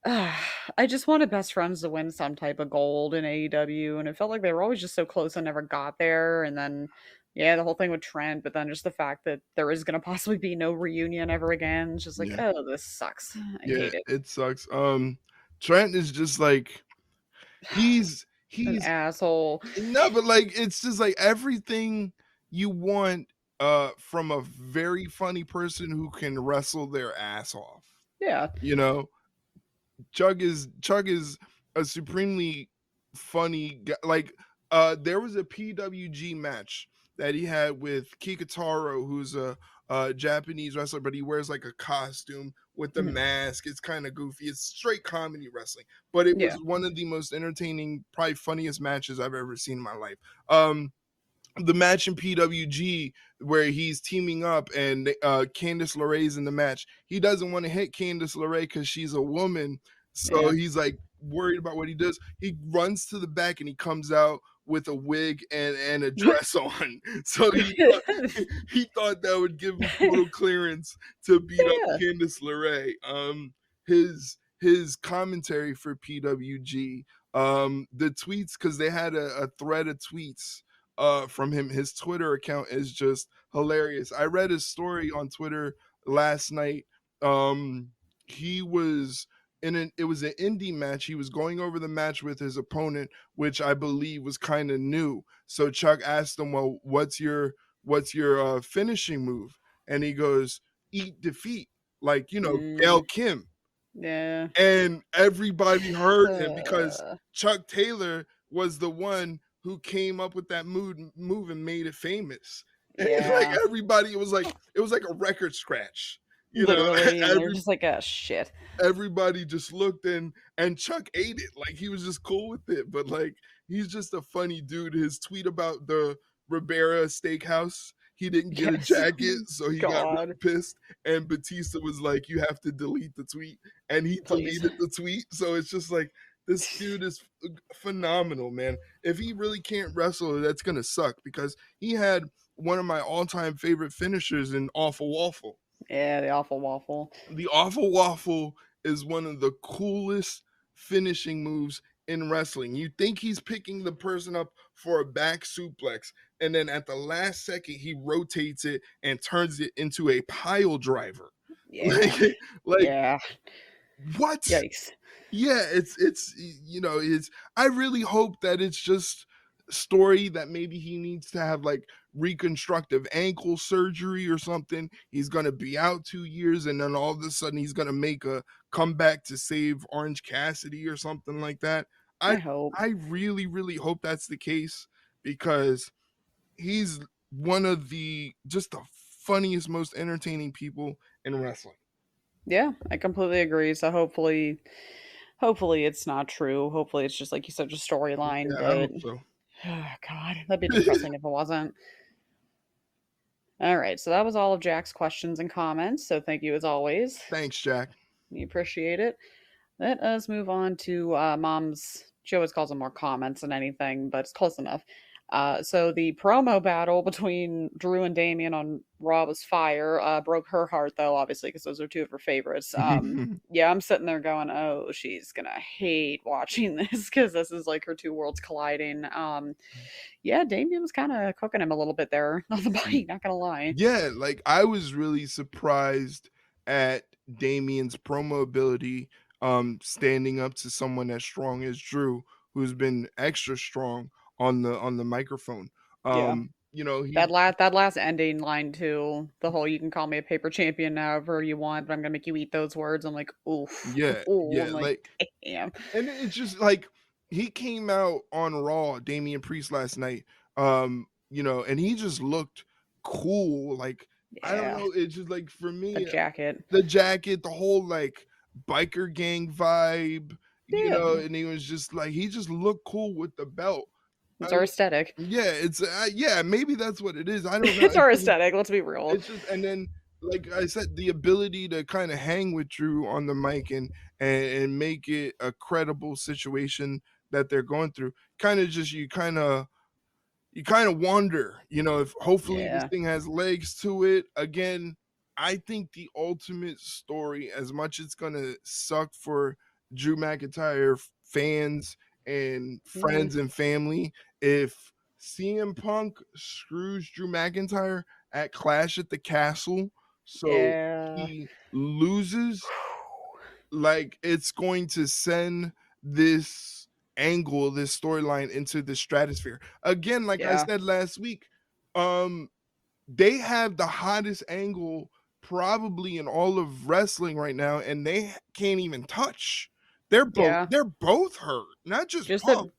I just wanted best friends to win some type of gold in AEW, and it felt like they were always just so close and never got there. And then, yeah, the whole thing with Trent, but then just the fact that there is going to possibly be no reunion ever again. It's just like, Yeah. oh, this sucks. I Yeah, hate it. it sucks. Trent is just like An he's asshole. no, but like it's just like everything you want from a very funny person who can wrestle their ass off. Yeah. You know, Chuck is a supremely funny guy. Like there was a PWG match that he had with Kikutaro, who's a Japanese wrestler, but he wears like a costume with the Mhm. mask. It's kind of goofy. It's straight comedy wrestling, but it Yeah. was one of the most entertaining, probably funniest matches I've ever seen in my life. Um, the match in PWG where he's teaming up and Candice LeRae's in the match. He doesn't want to hit Candice LeRae because she's a woman. So Yeah. he's like worried about what he does. He runs to the back and he comes out with a wig and a dress on. So he thought that would give him total clearance to beat up Yeah. Candice LeRae. His commentary for PWG, the tweets, because they had a thread of tweets from him. His Twitter account is just hilarious. I read his story on Twitter last night. He was it was an indie match. He was going over the match with his opponent, which I believe was kind of new. So Chuck asked him, "Well, what's your finishing move?" And he goes, "Eat defeat, like Gail Kim." Yeah. And everybody heard him because Chuck Taylor was the one who came up with that move and made it famous. Like Yeah. everybody, it was like a record scratch. Literally, and they're Every just like, "Oh, shit." everybody just looked and Chuck ate it. Like he was just cool with it. But like he's just a funny dude. His tweet about the Ribera Steakhouse, he didn't get a Yes. jacket, so he got really God. pissed. And Batista was like, "You have to delete the tweet," and he Please. deleted the tweet. So it's just like this dude is phenomenal, man. If he really can't wrestle, that's gonna suck because he had one of my all-time favorite finishers in Awful Waffle. Yeah, the awful waffle. The Awful Waffle is one of the coolest finishing moves in wrestling. You think he's picking the person up for a back suplex, and then at the last second, he rotates it and turns it into a pile driver. Yeah. Like Yeah. what? Yikes. Yeah, it's I really hope that it's just story that maybe he needs to have like reconstructive ankle surgery or something. He's gonna be out 2 years and then all of a sudden he's gonna make a comeback to save Orange Cassidy or something like that. I I hope. I really, really hope that's the case because he's one of the just the funniest, most entertaining people in wrestling. Yeah, I completely agree. So hopefully it's not true. Hopefully it's just like you said, just storyline. Yeah, I But hope so. oh, God, that'd be depressing if it wasn't. All right, so that was all of Jack's questions and comments. So thank you as always. Thanks, Jack. We appreciate it. Let us move on to Mom's. She always calls them more comments than anything, but it's close enough. So the promo battle between Drew and Damien on Raw was fire. Broke her heart though, obviously, because those are two of her favorites. Yeah, I'm sitting there going, "Oh, she's gonna hate watching this because this is like her two worlds colliding." Yeah, Damien was kind of cooking him a little bit there on the bike. Not gonna lie. Yeah, like I was really surprised at Damien's promo ability, standing up to someone as strong as Drew, who's been extra strong on the microphone. Yeah. He That last ending line too, the whole "you can call me a paper champion now however you want, but I'm gonna make you eat those words." I'm like, oof. yeah, Ooh, yeah, I'm like, like damn. and it's just like he came out on Raw, Damian Priest last night, and he just looked cool. Like I don't Yeah. know, it's just like for The me, jacket. the jacket, the whole like biker gang vibe, Yeah. and he was just like he just looked cool with the belt. It's I our mean, aesthetic. yeah, it's yeah, maybe that's what it is. I don't know. It's our aesthetic, let's be real. It's just and then like I said, the ability to kind of hang with Drew on the mic and make it a credible situation that they're going through. Kind of just you kind of wonder, if hopefully this Yeah. thing has legs to it. Again, I think the ultimate story, as much it's gonna suck for Drew McIntyre fans and Yeah. friends and family, if CM Punk screws Drew McIntyre at Clash at the Castle, so Yeah. he loses, like it's going to send this angle, this storyline into the stratosphere. Again, like I Yeah. said last week, they have the hottest angle probably in all of wrestling right now, and they can't even touch. Yeah. They're both hurt, not just Just Punk.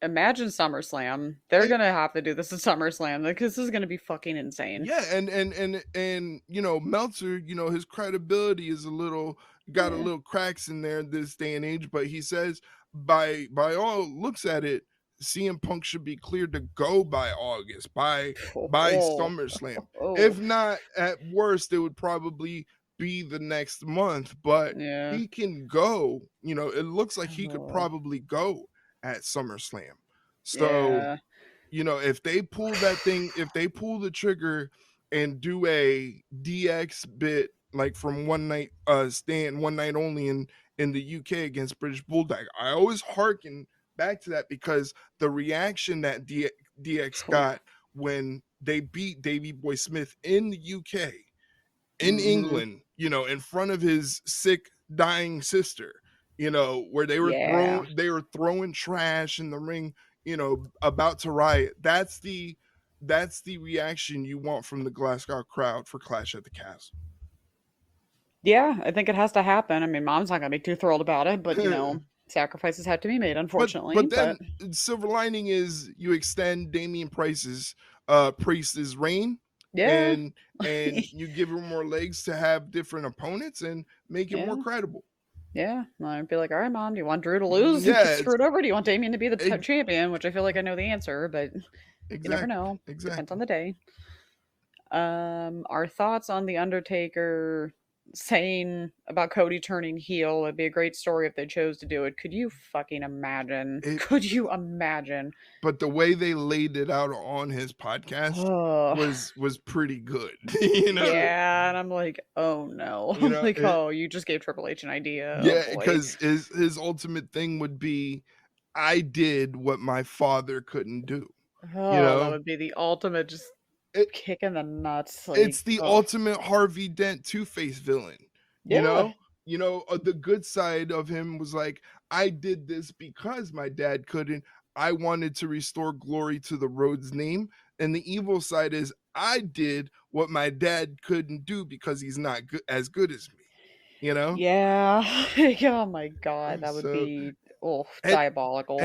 imagine SummerSlam. They're Like, gonna have to do this at SummerSlam because this is gonna be fucking insane. yeah, and Meltzer, his credibility is got a Yeah. little cracks in there this day and age, but he says by all looks at it, CM Punk should be cleared to go by August, by Oh, SummerSlam. oh, If not, at worst, it would probably be the next month, but yeah. he can go. It looks like he could Oh, probably go at SummerSlam. So, yeah. if they pull the trigger and do a DX bit like from one night stand, one night only in the UK against British Bulldog, I always hearken back to that because the reaction that DX got when they beat Davey Boy Smith in the UK, in Mm-hmm. England, in front of his sick, dying sister, where Yeah. they were throwing trash in the ring, about to riot. That's the reaction you want from the Glasgow crowd for Clash at the Castle. Yeah, I think it has to happen. I mean, mom's not gonna be too thrilled about it, but sacrifices have to be made, unfortunately. but But then silver lining is you extend Damian Priest's reign, yeah, and you give him more legs to have different opponents and make it more yeah, credible. yeah. I'd be like, all right, mom, do you want Drew to lose and get Yeah, screwed over? Do you want Damien to be the ex- champion? Which I feel like I know the answer, but you never exactly, know. Depends on exactly. the day. Our thoughts on the Undertaker saying about Cody turning heel. It'd be a great story if they chose to do it. Could you fucking imagine? It, Could you imagine? but the way they laid it out on his podcast Oh, was pretty good. yeah. And I'm like, oh no. I'm like, It, oh, you just gave Triple H an idea. Oh yeah, boy. because his ultimate thing would be, I did what my father couldn't do. You Oh, that know, would be the ultimate just it, kick in the nuts. Like, it's the oh, ultimate Harvey Dent Two-Face villain. You yeah, know, the good side of him was like, I did this because my dad couldn't. I wanted to restore glory to the Rhodes name, and the evil side is I did what my dad couldn't do because he's not as good as me. You know, yeah. Oh my god, that would so be oh and diabolical.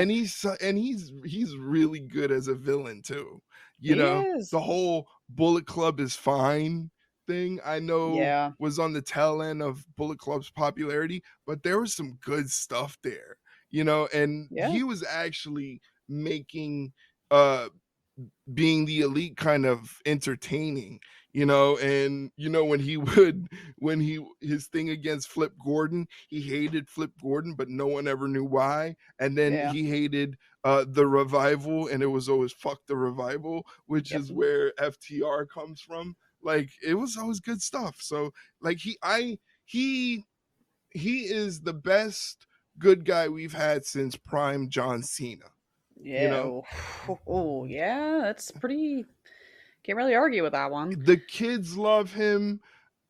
he's really good as a villain too. He is. The whole Bullet Club is fine thing, I know, Yeah, was on the tail end of Bullet Club's popularity, but there was some good stuff there, and yeah, he was actually making uh being the elite kind of entertaining, and when he would when he his thing against Flip Gordon, he hated Flip Gordon, but no one ever knew why. And then yeah, he hated the Revival, and it was always fuck the Revival, which yep, is where FTR comes from. Like, it was always good stuff. So like he he is the best good guy we've had since prime John Cena, you yeah. know Oh, oh, yeah. That's pretty. Can't really argue with that one. the kids love him,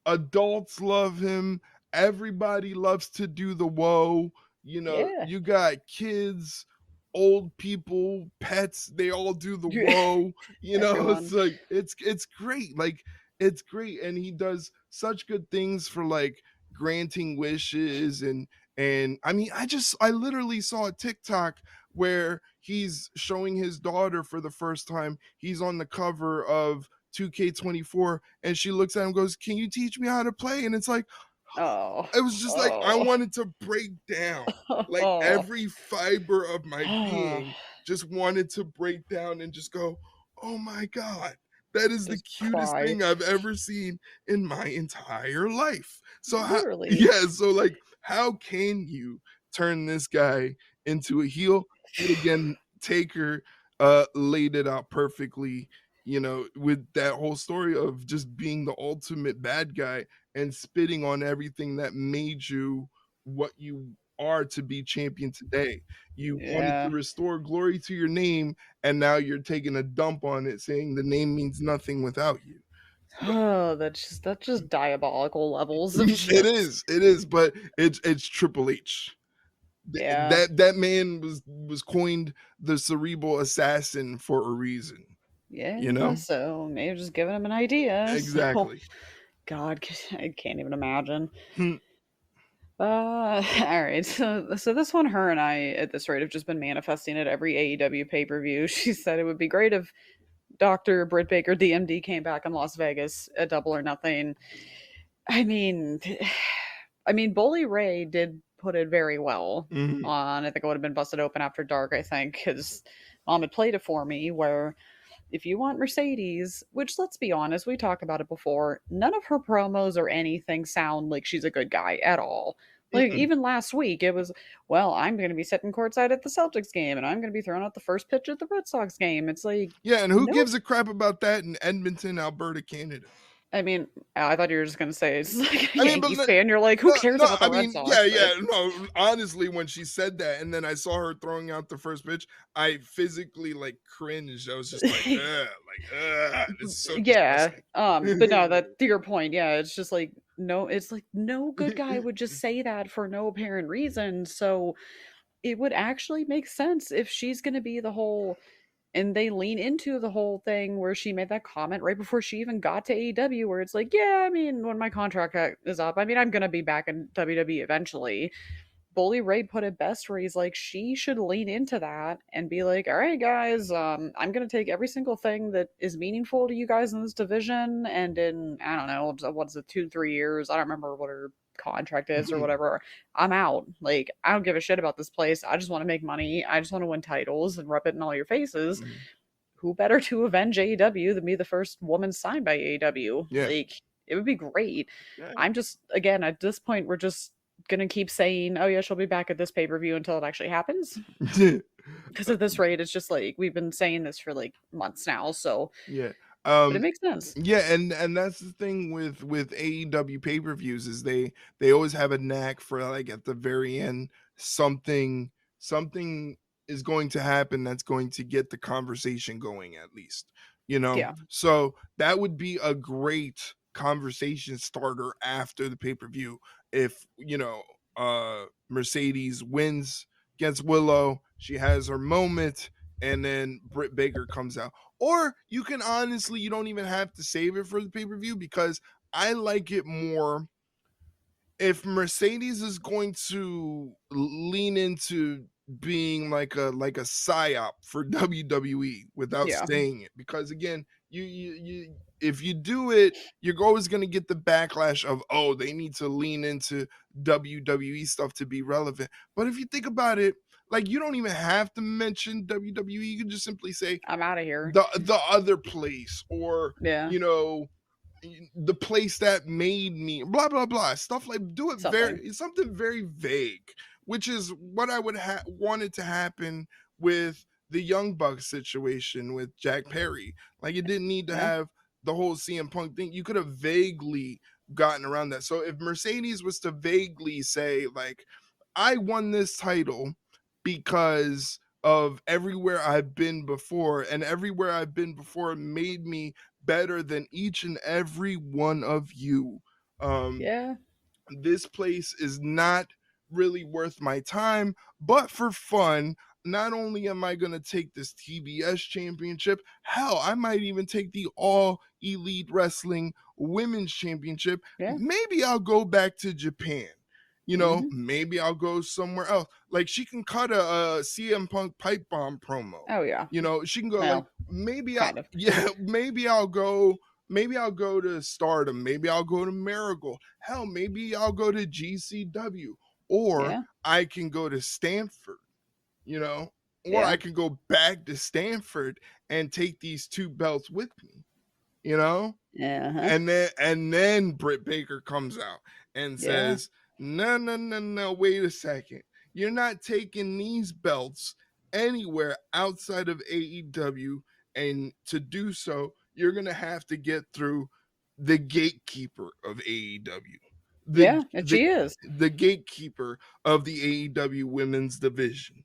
adults love him, everybody loves to do the whoa. Yeah, You got kids, old people, pets, they all do the whoa. It's everyone. like it's great. Like, it's great, and he does such good things for like granting wishes. And I mean, I literally saw a TikTok where he's showing his daughter for the first time. He's on the cover of 2K24, and she looks at him and goes, "Can you teach me how to play?" And it's like, Oh, it was just like I oh, wanted to break down. Like, oh. every fiber of my being just wanted to break down and just go, "Oh my god, that is the Just cutest cry. thing I've ever seen in my entire life." So Literally. yeah, so like, how can you turn this guy into a heel? Yet again, Taker laid it out perfectly, with that whole story of just being the ultimate bad guy and spitting on everything that made you what you are to be champion today. You wanted to Yeah. restore glory to your name, and now you're taking a dump on it, saying the name means nothing without you. So, Oh, that's just diabolical levels of just it is, but it's Triple H. yeah. That man was coined the cerebral assassin for a reason. You Yeah, know so maybe just giving him an idea. So exactly. God, I can't even imagine. Hmm. All right. So this one, her and I, at this rate, have just been manifesting at every AEW pay per view. She said it would be great if Doctor Britt Baker, DMD, came back in Las Vegas at Double or Nothing. I mean, Bully Ray did put it very well Mhm. on. I think it would have been busted open after dark. I think because Mom had played it for me where if you want Mercedes, which let's be honest, we talked about it before, none of her promos or anything sound like she's a good guy at all. Like Mm-mm. even last week, it was, well, I'm going to be sitting courtside at the Celtics game, and I'm going to be throwing out the first pitch at the Red Sox game. It's like, Yeah, and who no. gives a crap about that in Edmonton, Alberta, Canada? I mean, I thought you were just going to say it's like a I mean, but Yankees fan. You're like, who cares no, about the I Red mean, yeah, Sox? But yeah, no. Honestly, when she said that, and then I saw her throwing out the first pitch, I physically like cringed. I was just like, this is so yeah. disgusting. But no, that to your point, yeah, it's just like no, it's like no good guy would just say that for no apparent reason. So it would actually make sense if she's going to be the whole, and they lean into the whole thing where she made that comment right before she even got to AEW where it's like, yeah, I mean, when my contract is up, I mean, I'm going to be back in WWE eventually. Bully Ray put it best where he's like, she should lean into that and be like, all right, guys, I'm going to take every single thing that is meaningful to you guys in this division. And in, I don't know, what's it, 2, 3 years? I don't remember what her contract is or whatever. I'm out. Like, I don't give a shit about this place. I just want to make money. I just want to win titles and rub it in all your faces. Who better to avenge AEW than be the first woman signed by AEW? Yeah. Like, it would be great. Yeah. I'm just, again, at this point, we're just gonna keep saying, "Oh yeah, she'll be back at this pay-per-view" until it actually happens. Because at this rate, it's just like we've been saying this for like months now. So Yeah. but it makes sense. Yeah, and that's the thing with AEW pay-per-views is they always have a knack for like at the very end something is going to happen that's going to get the conversation going at least, you know. Yeah. So that would be a great conversation starter after the pay-per-view if, you know, Mercedes wins against Willow, she has her moment, and then Britt Baker comes out. Or you can honestly, you don't even have to save it for the pay-per-view because I like it more if Mercedes is going to lean into being like a psyop for WWE without Yeah. saying it. Because again, you if you do it, you're always going to get the backlash of, oh, they need to lean into WWE stuff to be relevant. But if you think about it, like you don't even have to mention WWE. You can just simply say I'm out of here. the other place, or Yeah. you know, the place that made me, blah blah blah, stuff like, do it something very vague, which is what I would wanted to happen with the Young Bucks situation with Jack Perry. Like it didn't need to have the whole CM Punk thing. You could have vaguely gotten around that. So if Mercedes was to vaguely say like, I won this title because of everywhere I've been before, and everywhere I've been before made me better than each and every one of you. Yeah. This place is not really worth my time, but for fun, not only am I going to take this TBS championship, hell, I might even take the All Elite Wrestling Women's Championship. Yeah. Maybe I'll go back to Japan. You know, maybe I'll go somewhere else. Like she can cut a CM Punk pipe bomb promo. Oh yeah. You know, she can go like maybe maybe I'll go to Stardom, maybe I'll go to Marigold. Hell, maybe I'll go to GCW, or I can go to Stanford, you know, or I can go back to Stanford and take these 2 belts with me, you know? And then Britt Baker comes out and says, no, wait a second. You're not taking these belts anywhere outside of AEW, and to do so, you're going to have to get through the gatekeeper of AEW. She is. The gatekeeper of the AEW women's division.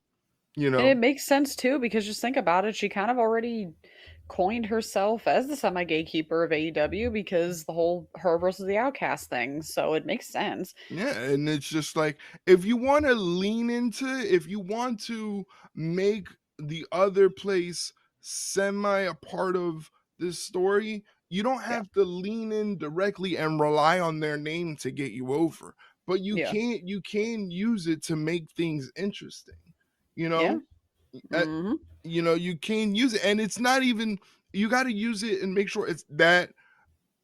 You know? And it makes sense too, because just think about it, she kind of already coined herself as the semi gatekeeper of AEW because the whole her versus the outcast thing. So it makes sense. Yeah, and it's just like, if you want to lean into it, if you want to make the other place semi a part of this story, you don't have to lean in directly and rely on their name to get you over. But you can use it to make things interesting. You know? You know, you can use it, and it's not even, you got to use it and make sure it's that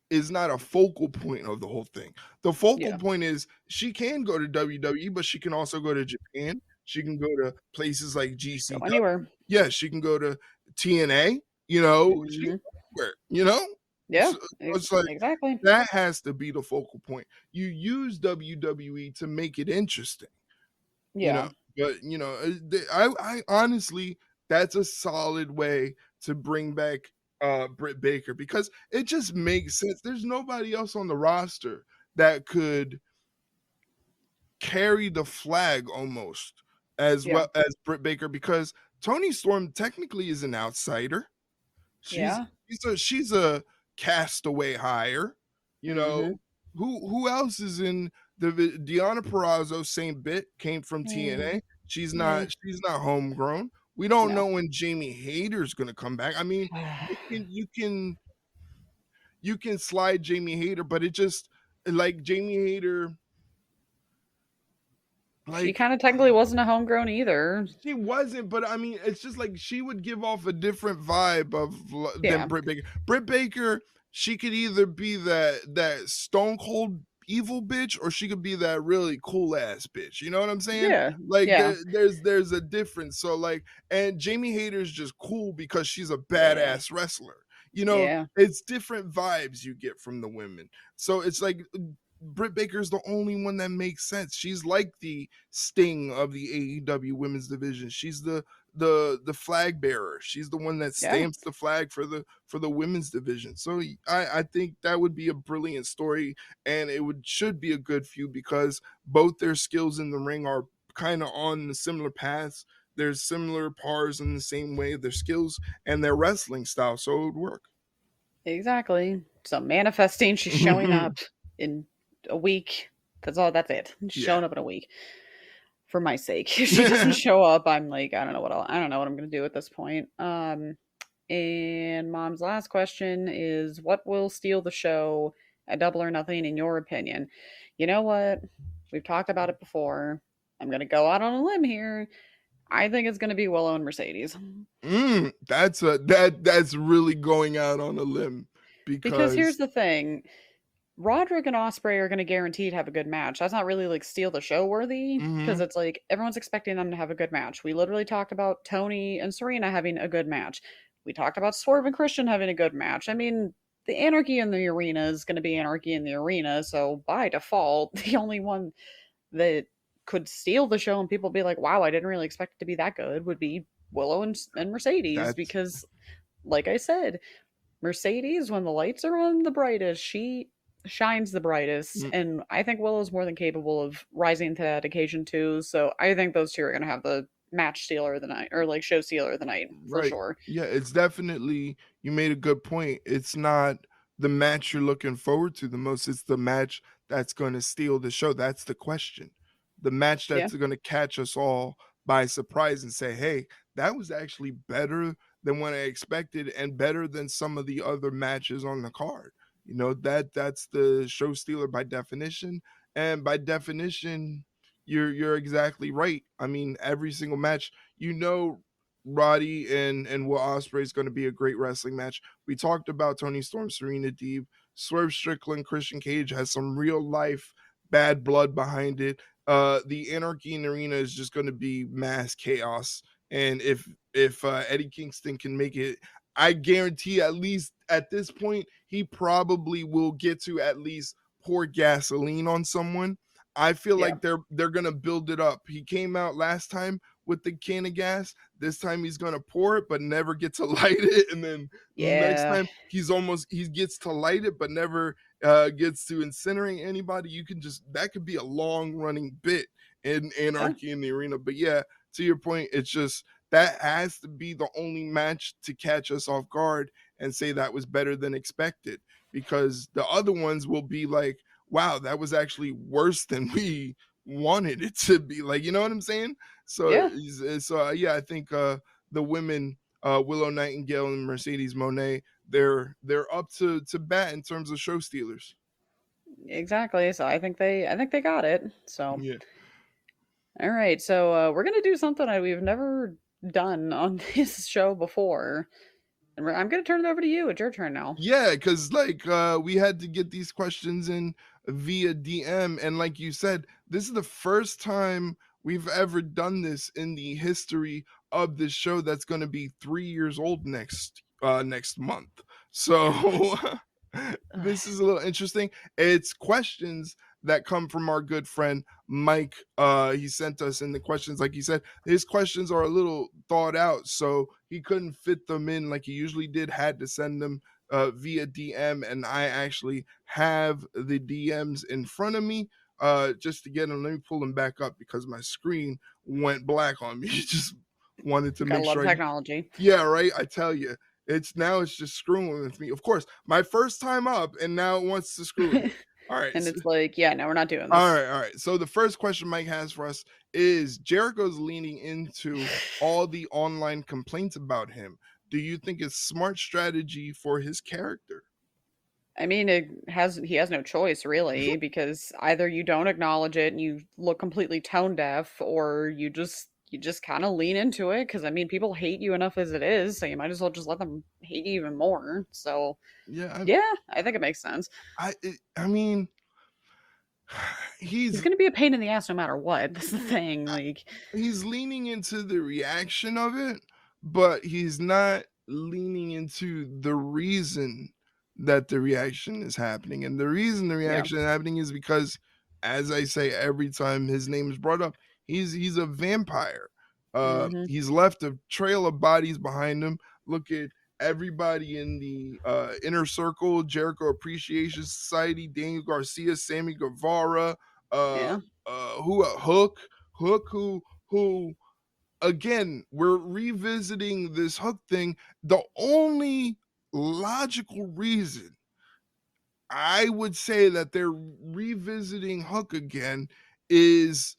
is not a focal point of the whole thing. The focal point is she can go to WWE, but she can also go to Japan. She can go to places like Go GCW. anywhere. Yeah, she can go to TNA. You know, she can Mhm. go anywhere. You know, Yeah, so it's like exactly. that has to be the focal point. You use WWE to make it interesting. You know, Yeah, but I honestly, that's a solid way to bring back Britt Baker because it just makes sense. There's nobody else on the roster that could carry the flag almost as yeah, well as Britt Baker because Tony Storm technically is an outsider. She's yeah. she's a castaway hire. You know, Mhm. who else is in the Deonna Purrazzo, same bit, came from Mm, TNA. She's yeah. not homegrown. We don't No. know when Jamie Hayter's gonna come back. I mean, you can slide Jamie Hayter, but it just like Jamie Hayter, She like kinda technically wasn't a homegrown either. she wasn't, but I mean, it's just like she would give off a different vibe than Yeah, Britt Baker. Britt Baker, she could either be that stone cold evil bitch, or she could be that really cool ass bitch. You know what I'm saying? yeah, Like yeah, there's a difference. So like, and Jamie Hayter's just cool because she's a yeah, badass wrestler. You know, yeah, it's different vibes you get from the women. So it's like Britt Baker's the only one that makes sense. She's like the Sting of the AEW women's division. She's the flag bearer. She's the one that yeah. stamps the flag for the women's division. So I think that would be a brilliant story, and it should be a good feud because both their skills in the ring are kind of on the similar paths. There's similar pars in the same way, their skills and their wrestling style, so it would work. Exactly. So manifesting, she's showing up in a week. That's it. She's Yeah. showing up in a week. For my sake. If she doesn't show up, I'm like, I don't know what I'm gonna do at this point. And mom's last question is what will steal the show at Double or Nothing in your opinion? You know what? We've talked about it before. I'm gonna go out on a limb here. I think it's gonna be Willow and Mercedes. That's really going out on a limb Because here's because the thing. Roderick and Osprey are going to guaranteed have a good match. That's not really like steal the show worthy because mhm, it's like everyone's expecting them to have a good match. We literally talked about Tony and Serena having a good match. We talked about Swerve and Christian having a good match. I mean, the anarchy in the arena is going to be anarchy in the arena. So by default, the only one that could steal the show and people be like, wow, I didn't really expect it to be that good would be Willow and Mercedes that's because, like I said, Mercedes, when the lights are on the brightest, she shines the brightest. mm, And I think Willow's more than capable of rising to that occasion too. So I think those two are going to have the match stealer of the night or like show stealer of the night for right. sure. Yeah, it's definitely, you made a good point. It's not the match you're looking forward to the most, it's the match that's gonna steal the show. That's the question. The match Yeah. that's gonna catch us all by surprise and say, "Hey, that was actually better than what I expected and better than some of the other matches on the card." You know, that's the show stealer by definition, and by definition, you're exactly right. I mean, every single match, you know, Roddy and Will Ospreay is going to be a great wrestling match. We talked about Tony Storm, Serena Deeb, Swerve Strickland, Christian Cage has some real life bad blood behind it. The Anarchy in the Arena is just going to be mass chaos, and if Eddie Kingston can make it, I guarantee at least at this point he probably will get to at least pour gasoline on someone. I feel Yeah. like they're gonna build it up. He came out last time with the can of gas. This time he's gonna pour it, but never get to light it. And then next Yeah. time he gets to light it, but never gets to incinerate anybody. You can just that could be a long running bit in Yeah. Anarchy in the Arena. But yeah, to your point, it's just that has to be the only match to catch us off guard and say that was better than expected because the other ones will be like, wow, that was actually worse than we wanted it to be. Like, you know what I'm saying? So, Yeah. yeah, I think the women, Willow Nightingale and Mercedes Monet, they're up to bat in terms of show stealers. Exactly. So I think they got it. So Yeah. all right. So we're gonna do something that we've never done on this show before. And I'm gonna turn it over to you. It's your turn now. Yeah, because like we had to get these questions in via DM, and like you said, this is the first time we've ever done this in the history of this show that's going to be 3 years old next month. So this is a little interesting. It's questions that come from our good friend Mike. He sent us in the questions, like he said, his questions are a little thought out, so he couldn't fit them in like he usually did, had to send them via DM, and I actually have the DMs in front of me just to get them. Let me pull them back up because my screen went black on me. Just wanted to Gotta make love sure. technology. Yeah, right. I tell you, it's just screwing with me. Of course, my first time up, and now it wants to screw with me. All right. And it's like, yeah, no, we're not doing All this. right, all right. So the first question Mike has for us is Jericho's leaning into all the online complaints about him. Do you think it's smart strategy for his character? I mean, he has no choice really, because either you don't acknowledge it and you look completely tone deaf, or you just kind of lean into it, because I mean, people hate you enough as it is, so you might as well just let them hate you even more. So, Yeah, yeah, I think it makes sense. I mean, He's he's going to be a pain in the ass no matter what. That's the thing. Like, he's leaning into the reaction of it, but he's not leaning into the reason that the reaction is happening. And the reason the yeah, reaction is happening is because, as I say every time his name is brought up, he's a vampire. hmm, He's left a trail of bodies behind him. Look at everybody in the inner circle, Jericho Appreciation Society, Daniel Garcia, Sammy Guevara, uh, yeah. Hook, who again, we're revisiting this Hook thing. The only logical reason I would say that they're revisiting Hook again is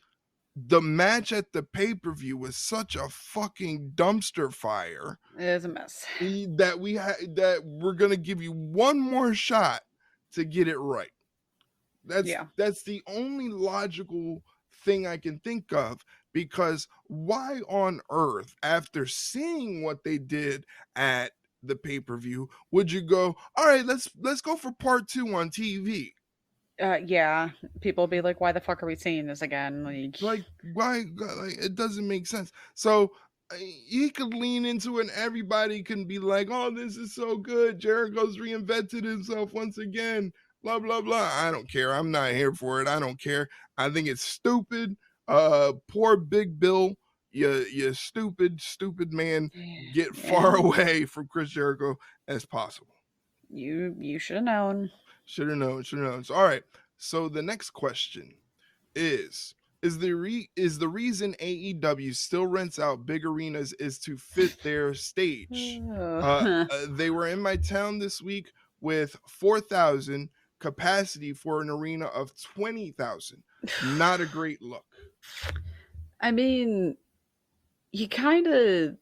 the match at the pay-per-view was such a fucking dumpster fire It is a mess. that we're gonna give you one more shot to get it right. Yeah. That's the only logical thing I can think of, because why on earth, after seeing what they did at the pay-per-view, would you go, all right, let's go for part 2 on TV? Yeah. People be like, why the fuck are we seeing this again? Like, Like, why? Like, it doesn't make sense. So he could lean into it, and everybody can be like, "Oh, this is so good. Jericho's reinvented himself once again." Blah blah blah. I don't care. I'm not here for it. I don't care. I think it's stupid. Poor Big Bill. You stupid man. Get far yeah, away from Chris Jericho as possible. you should have known. Should have known. Should have known. So, all right. So the next question is is the reason AEW still rents out big arenas is to fit their stage. They were in my town this week with 4,000 capacity for an arena of 20,000. Not a great look. I mean, you kind of,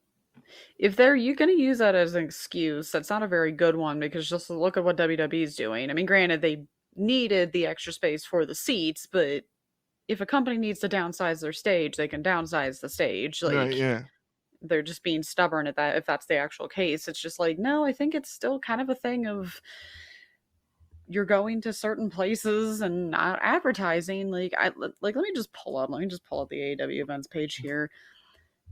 if they're you going to use that as an excuse, that's not a very good one, because just look at what WWE's doing. I mean, granted, they needed the extra space for the seats, but if a company needs to downsize their stage, they can downsize the stage. Right, Like, yeah. they're just being stubborn at that, if that's the actual case. It's just like, no, I think it's still kind of a thing of, you're going to certain places and not advertising. Like, let me just pull up. Let me just pull up the AEW events page here,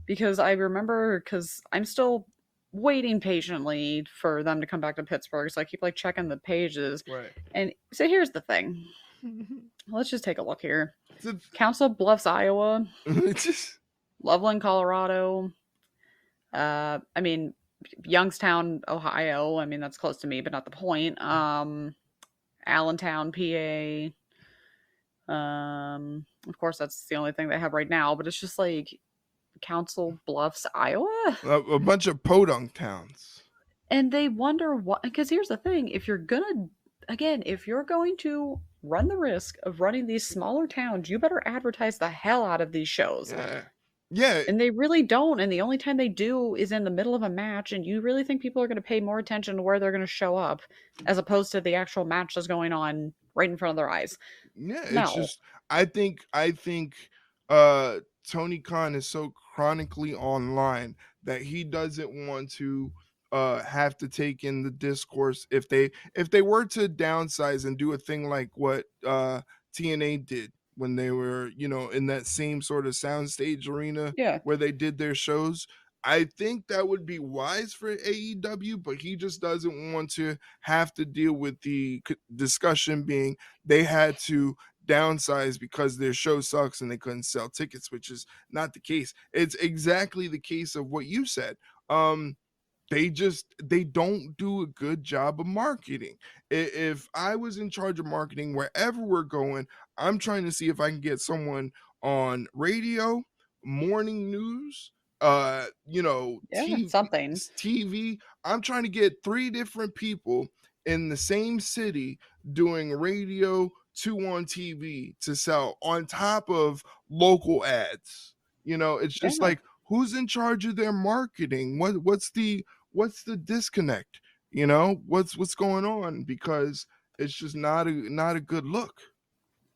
because I remember, because I'm still waiting patiently for them to come back to Pittsburgh. So I keep like checking the pages. Right. And so here's the thing. Let's just take a look here. So, Council Bluffs, Iowa. it's just Loveland, Colorado. I mean, Youngstown, Ohio. I mean, that's close to me, but not the point. Allentown, PA. Of course, that's the only thing they have right now. But it's just like Council Bluffs, Iowa, a bunch of podunk towns. and they wonder what. Because here's the thing: if you're gonna, again, if you're going to run the risk of running these smaller towns, you better advertise the hell out of these shows. Yeah. Yeah. And they really don't. And the only time they do is in the middle of a match. And you really think people are going to pay more attention to where they're going to show up, as opposed to the actual match that's going on right in front of their eyes? Yeah, it's No. just I think Tony Khan is so chronically online that he doesn't want to have to take in the discourse. If they were to downsize and do a thing like what TNA did when they were, in that same sort of soundstage arena Yeah. where they did their shows. I think that would be wise for AEW, but he just doesn't want to have to deal with the discussion being they had to downsize because their show sucks and they couldn't sell tickets, which is not the case. It's exactly the case of what you said. They don't do a good job of marketing. If I was in charge of marketing wherever we're going, I'm trying to see if I can get someone on radio, morning news, Yeah, something. TV. I'm trying to get three different people in the same city doing radio, two on TV to sell on top of local ads. It's just Yeah. like, who's in charge of their marketing? What's the disconnect? What's going on? Because it's just not a good look.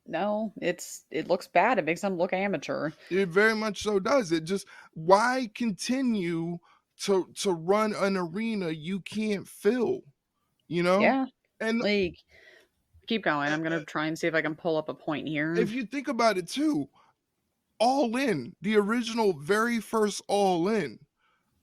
No, it looks bad. It makes them look amateur. It very much so does. It just, why continue to run an arena you can't fill, you know? Yeah. And Like, keep going. uh, I'm gonna try and see if I can pull up a point here. if you think about it too, All In, the original very first All In,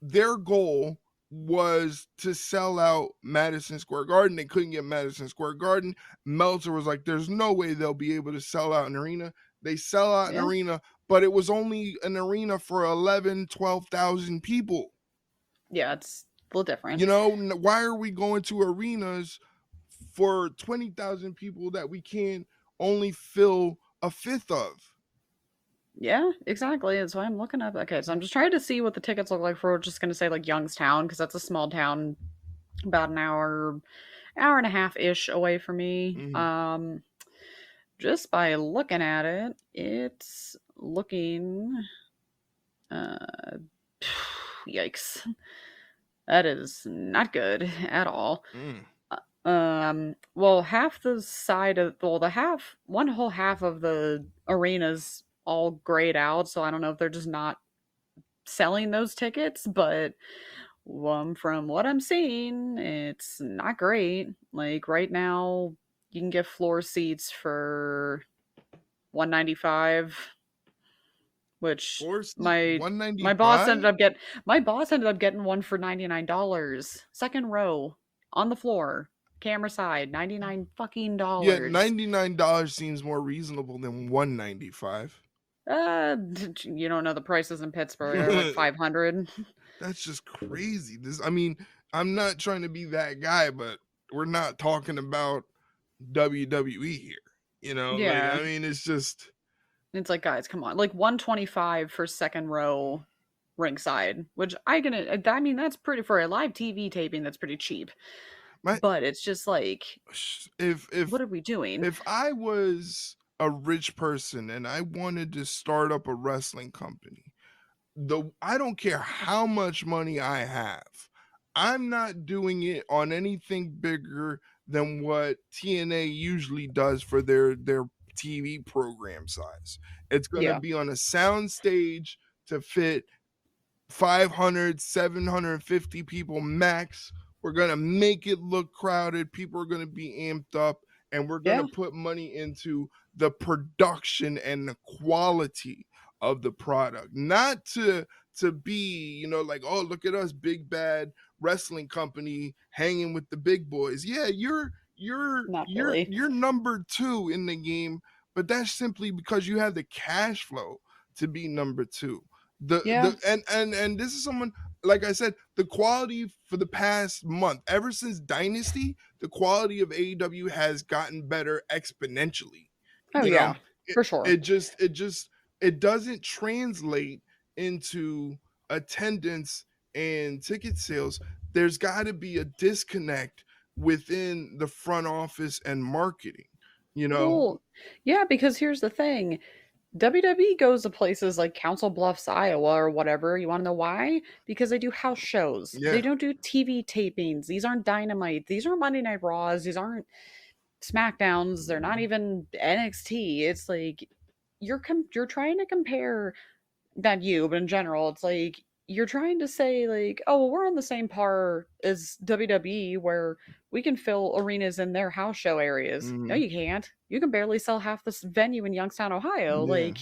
their goal was to sell out Madison Square Garden. They couldn't get Madison Square Garden. Meltzer was like, there's no way they'll be able to sell out an arena. They sell out an Yeah. arena, but it was only an arena for 11, 12,000 people. Yeah, it's a little different. Why are we going to arenas for 20,000 people that we can only fill a fifth of? Yeah, exactly. That's why I'm looking up. Okay, so I'm just trying to see what the tickets look like for. We're just gonna say like Youngstown because that's a small town, about an hour and a half ish away from me. Mhm. Just by looking at it, it's looking. Uh, yikes, that is not good at all. Mm. Well, half the side of well, the half, one whole half of the arena's all grayed out, so I don't know if they're just not selling those tickets, but from what I'm seeing, it's not great. Like right now, you can get floor seats for 195, which Floor seat my boss ended 195. up getting one for $99. Second row on the floor, camera side, 99 fucking Yeah, dollars. $99 seems more reasonable than 195. You don't know the prices in Pittsburgh. They're like 500. That's just crazy. I mean, I'm not trying to be that guy, but we're not talking about WWE here. Like, Yeah. I mean, it's just It's like, guys, come on. Like 125 for second row ringside, which I mean, that's pretty for a live TV taping, that's pretty cheap. my But it's just like, if what are we doing? if I was a rich person and I wanted to start up a wrestling company, I don't care how much money I have. I'm not doing it on anything bigger than what TNA usually does for their TV program size. It's going to Yeah. be on a sound stage to fit 500, 750 people max. We're going to make it look crowded. People are going to be amped up, and we're going to Yeah. put money into the production and the quality of the product, not to be, like, oh, look at us, big bad wrestling company hanging with the big boys. Yeah, Not really. you're number 2 in the game, but that's simply because you have the cash flow to be number 2. Yeah. And this is someone, like I said, the quality for the past month, ever since Dynasty, the quality of AEW has gotten better exponentially. Oh, You know, yeah. it, For sure. it doesn't translate into attendance and ticket sales. There's got to be a disconnect within the front office and marketing. You know, Well, yeah, because here's the thing. WWE goes to places like Council Bluffs, Iowa, or whatever. You want to know why? Because they do house shows. They yeah. don't do TV tapings. These aren't Dynamite. These aren't Monday Night Raws. These aren't SmackDowns. They're not even NXT. It's like you're trying to compare, not you, but in general, it's like you're trying to say like, oh, well, we're on the same par as WWE where we can fill arenas in their house show areas. No, Mhm. you can't. You can barely sell half this venue in Youngstown, Ohio. Yeah. Like,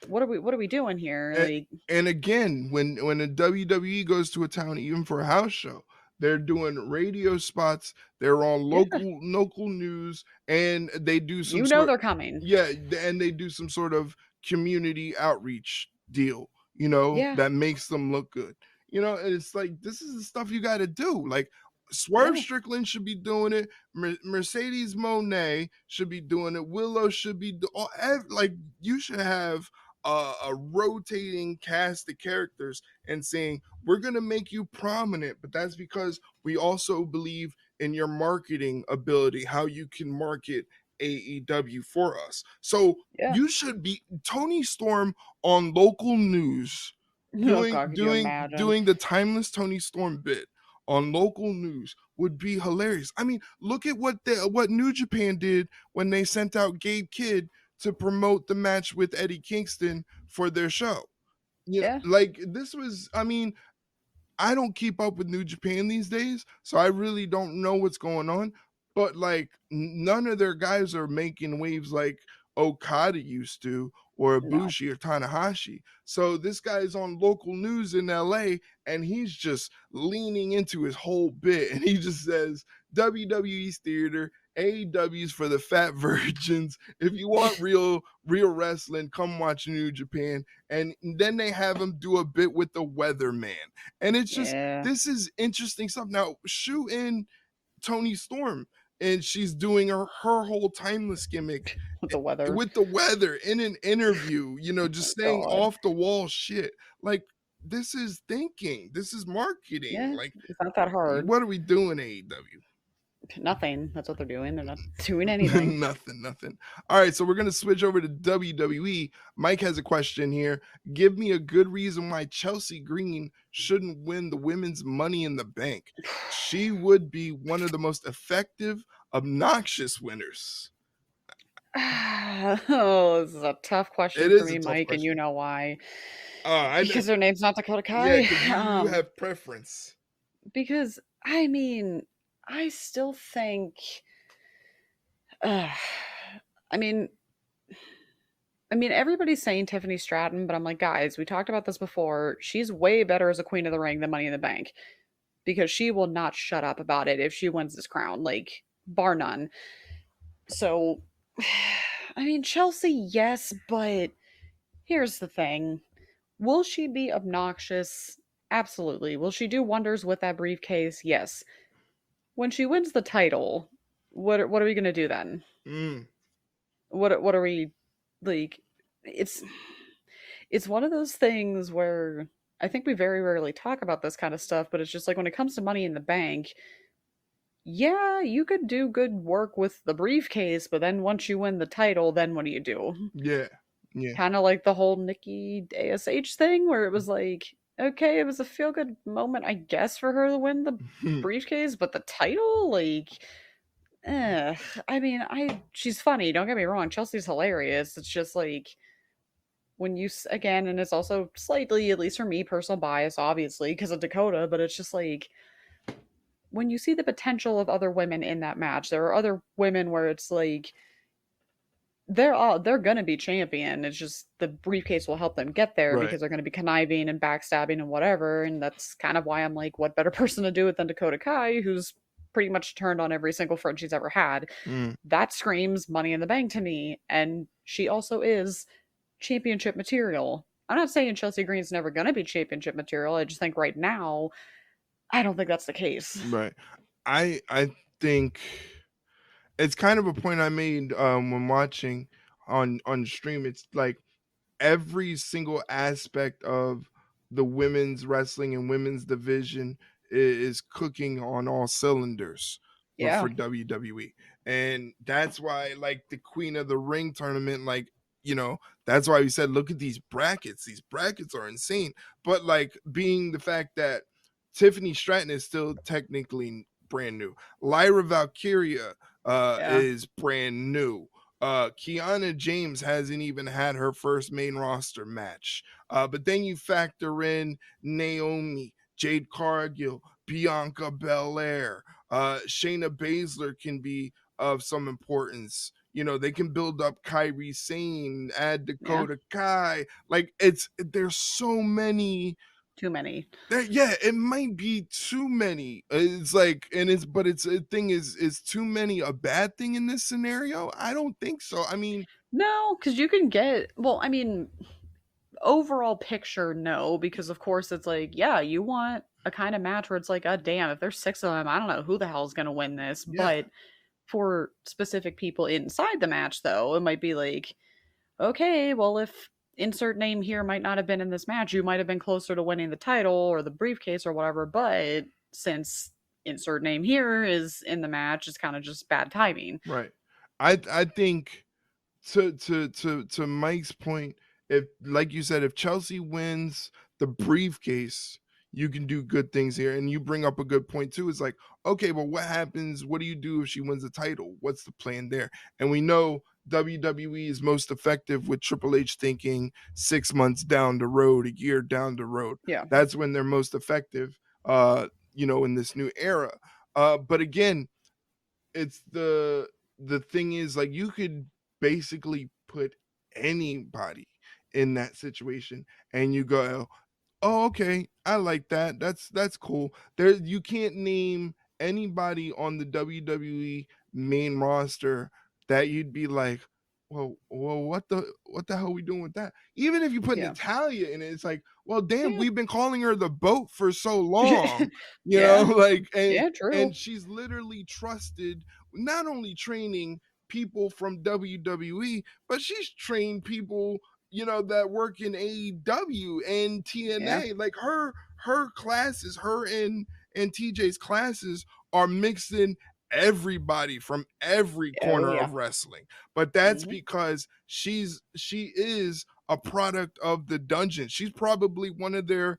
what are we doing here? And, Like, and again, when a WWE goes to a town, even for a house show, they're doing radio spots. They're on yeah, local news, and they do some you know sort. they're coming. Yeah, and they do some sort of community outreach deal. Yeah, That makes them look good. And it's like this is the stuff you got to do. Like Swerve yeah, Strickland should be doing it. Mercedes Monet should be doing it. Willow should be like you should have a rotating cast of characters and saying we're going to make you prominent, but that's because we also believe in your marketing ability, how you can market AEW for us. So yeah. you should be Tony Storm on local news Oh doing God, could you doing imagine? doing the timeless Tony Storm bit on local news would be hilarious. I mean, look at what New Japan did when they sent out Gabe Kidd to promote the match with Eddie Kingston for their show. Yeah, Like this was, I mean, I don't keep up with New Japan these days, so I really don't know what's going on. But like, none of their guys are making waves like Okada used to, or no, Ibushi or Tanahashi. So this guy's on local news in LA, and he's just leaning into his whole bit, and he just says WWE's theater. AEW's for the fat virgins. If you want real wrestling, come watch New Japan. And then they have him do a bit with the weatherman. And it's just yeah, this is interesting stuff. Now, shoe in Tony Storm, and she's doing her whole timeless gimmick with the weather. with the weather in an interview, Oh just saying God, off the wall shit. Like this is thinking, this is marketing. yeah, Like, it's not that hard. what are we doing, AEW? Nothing. That's what they're doing. They're not doing anything. Nothing. All right, so we're gonna switch over to WWE. Mike has a question here. Give me a good reason why Chelsea Green shouldn't win the women's Money in the Bank. She would be one of the most effective, obnoxious winners. Oh, this is a tough question It for is a me, tough Mike, and you question. know why. I know, Because her name's not Dakota yeah, Kai. because you have preference. Because I mean, I still think. Uh, I mean, everybody's saying Tiffany Stratton, but I'm like, guys, we talked about this before. She's way better as a Queen of the Ring than Money in the Bank because she will not shut up about it if she wins this crown, like bar none. So, Chelsea, yes, but here's the thing. Will she be obnoxious? Absolutely. Will she do wonders with that briefcase? Yes. When she wins the title, what are we gonna do then? Mm, What are we like? It's it's one of those things where I think we very rarely talk about this kind of stuff, but it's just like when it comes to Money in the Bank, yeah, you could do good work with the briefcase, but then once you win the title, then what do you do? yeah, yeah. Kind of like the whole Nikki ASH thing, where it was like, okay, it was a feel good moment, I guess, for her to win the briefcase, but the title, like, eh. She's funny. Don't get me wrong. Chelsea's hilarious. It's just like when again, and it's also slightly, at least for me, personal bias, obviously, because of Dakota, but it's just like when you see the potential of other women in that match, there are other women where it's like they're gonna be champion. It's just the briefcase will help them get there Right. because they're gonna be conniving and backstabbing and whatever. And that's kind of why I'm like, what better person to do it than Dakota Kai, who's pretty much turned on every single friend she's ever had. Mm, That screams Money in the Bank to me. And she also is championship material. I'm not saying Chelsea Green's never gonna be championship material. I just think right now, I don't think that's the case. right. I think it's kind of a point I made when watching on stream. It's like every single aspect of the women's wrestling and women's division is cooking on all cylinders for Yeah. WWE. And that's why like the Queen of the Ring tournament, like, that's why we said look at these brackets. These brackets are insane. But like being the fact that Tiffany Stratton is still technically brand new. Lyra Valkyria Yeah. is brand new. Kiana James hasn't even had her first main roster match. But then you factor in Naomi, Jade Cargill, Bianca Belair, Shayna Baszler can be of some importance. You know, they can build up Kyrie Sane, add Yeah. Dakota Kai. Like there's so many. Too many. Yeah, it might be too many. It's like, and it's, but it's a thing is too many a bad thing in this scenario? I don't think so. I mean, No, because you can get, well, I mean, overall picture, no, because of course it's like, yeah, you want a kind of match where it's like, God damn, if there's six of them, I don't know who the hell's going to win this. yeah, But for specific people inside the match, though, it might be like, okay, well, if insert name here might not have been in this match, you might have been closer to winning the title or the briefcase or whatever. But since insert name here is in the match, it's kind of just bad timing. right. I think to Mike's point, if like you said, if Chelsea wins the briefcase, you can do good things here. And you bring up a good point too. It's like, okay, but what happens? What do you do if she wins the title? What's the plan there? And we know WWE is most effective with Triple H thinking 6 months down the road, a year down the road. Yeah. That's when they're most effective, in this new era. But again, it's the thing is, like, you could basically put anybody in that situation and you go, oh, okay, I like that. That's cool. There, you can't name anybody on the WWE main roster that you'd be like, well, what the hell are we doing with that? Even if you put Yeah. Natalia in it, it's like, well, damn, Yeah. we've been calling her the boat for so long, Yeah. like, Yeah, true. and she's literally trusted, not only training people from WWE, but she's trained people, that work in AEW and Yeah. TNA. Like her classes, her and TJ's classes are mixing everybody from every Oh, corner yeah. of wrestling. But that's Hmm. because she is a product of the dungeon. She's probably one of their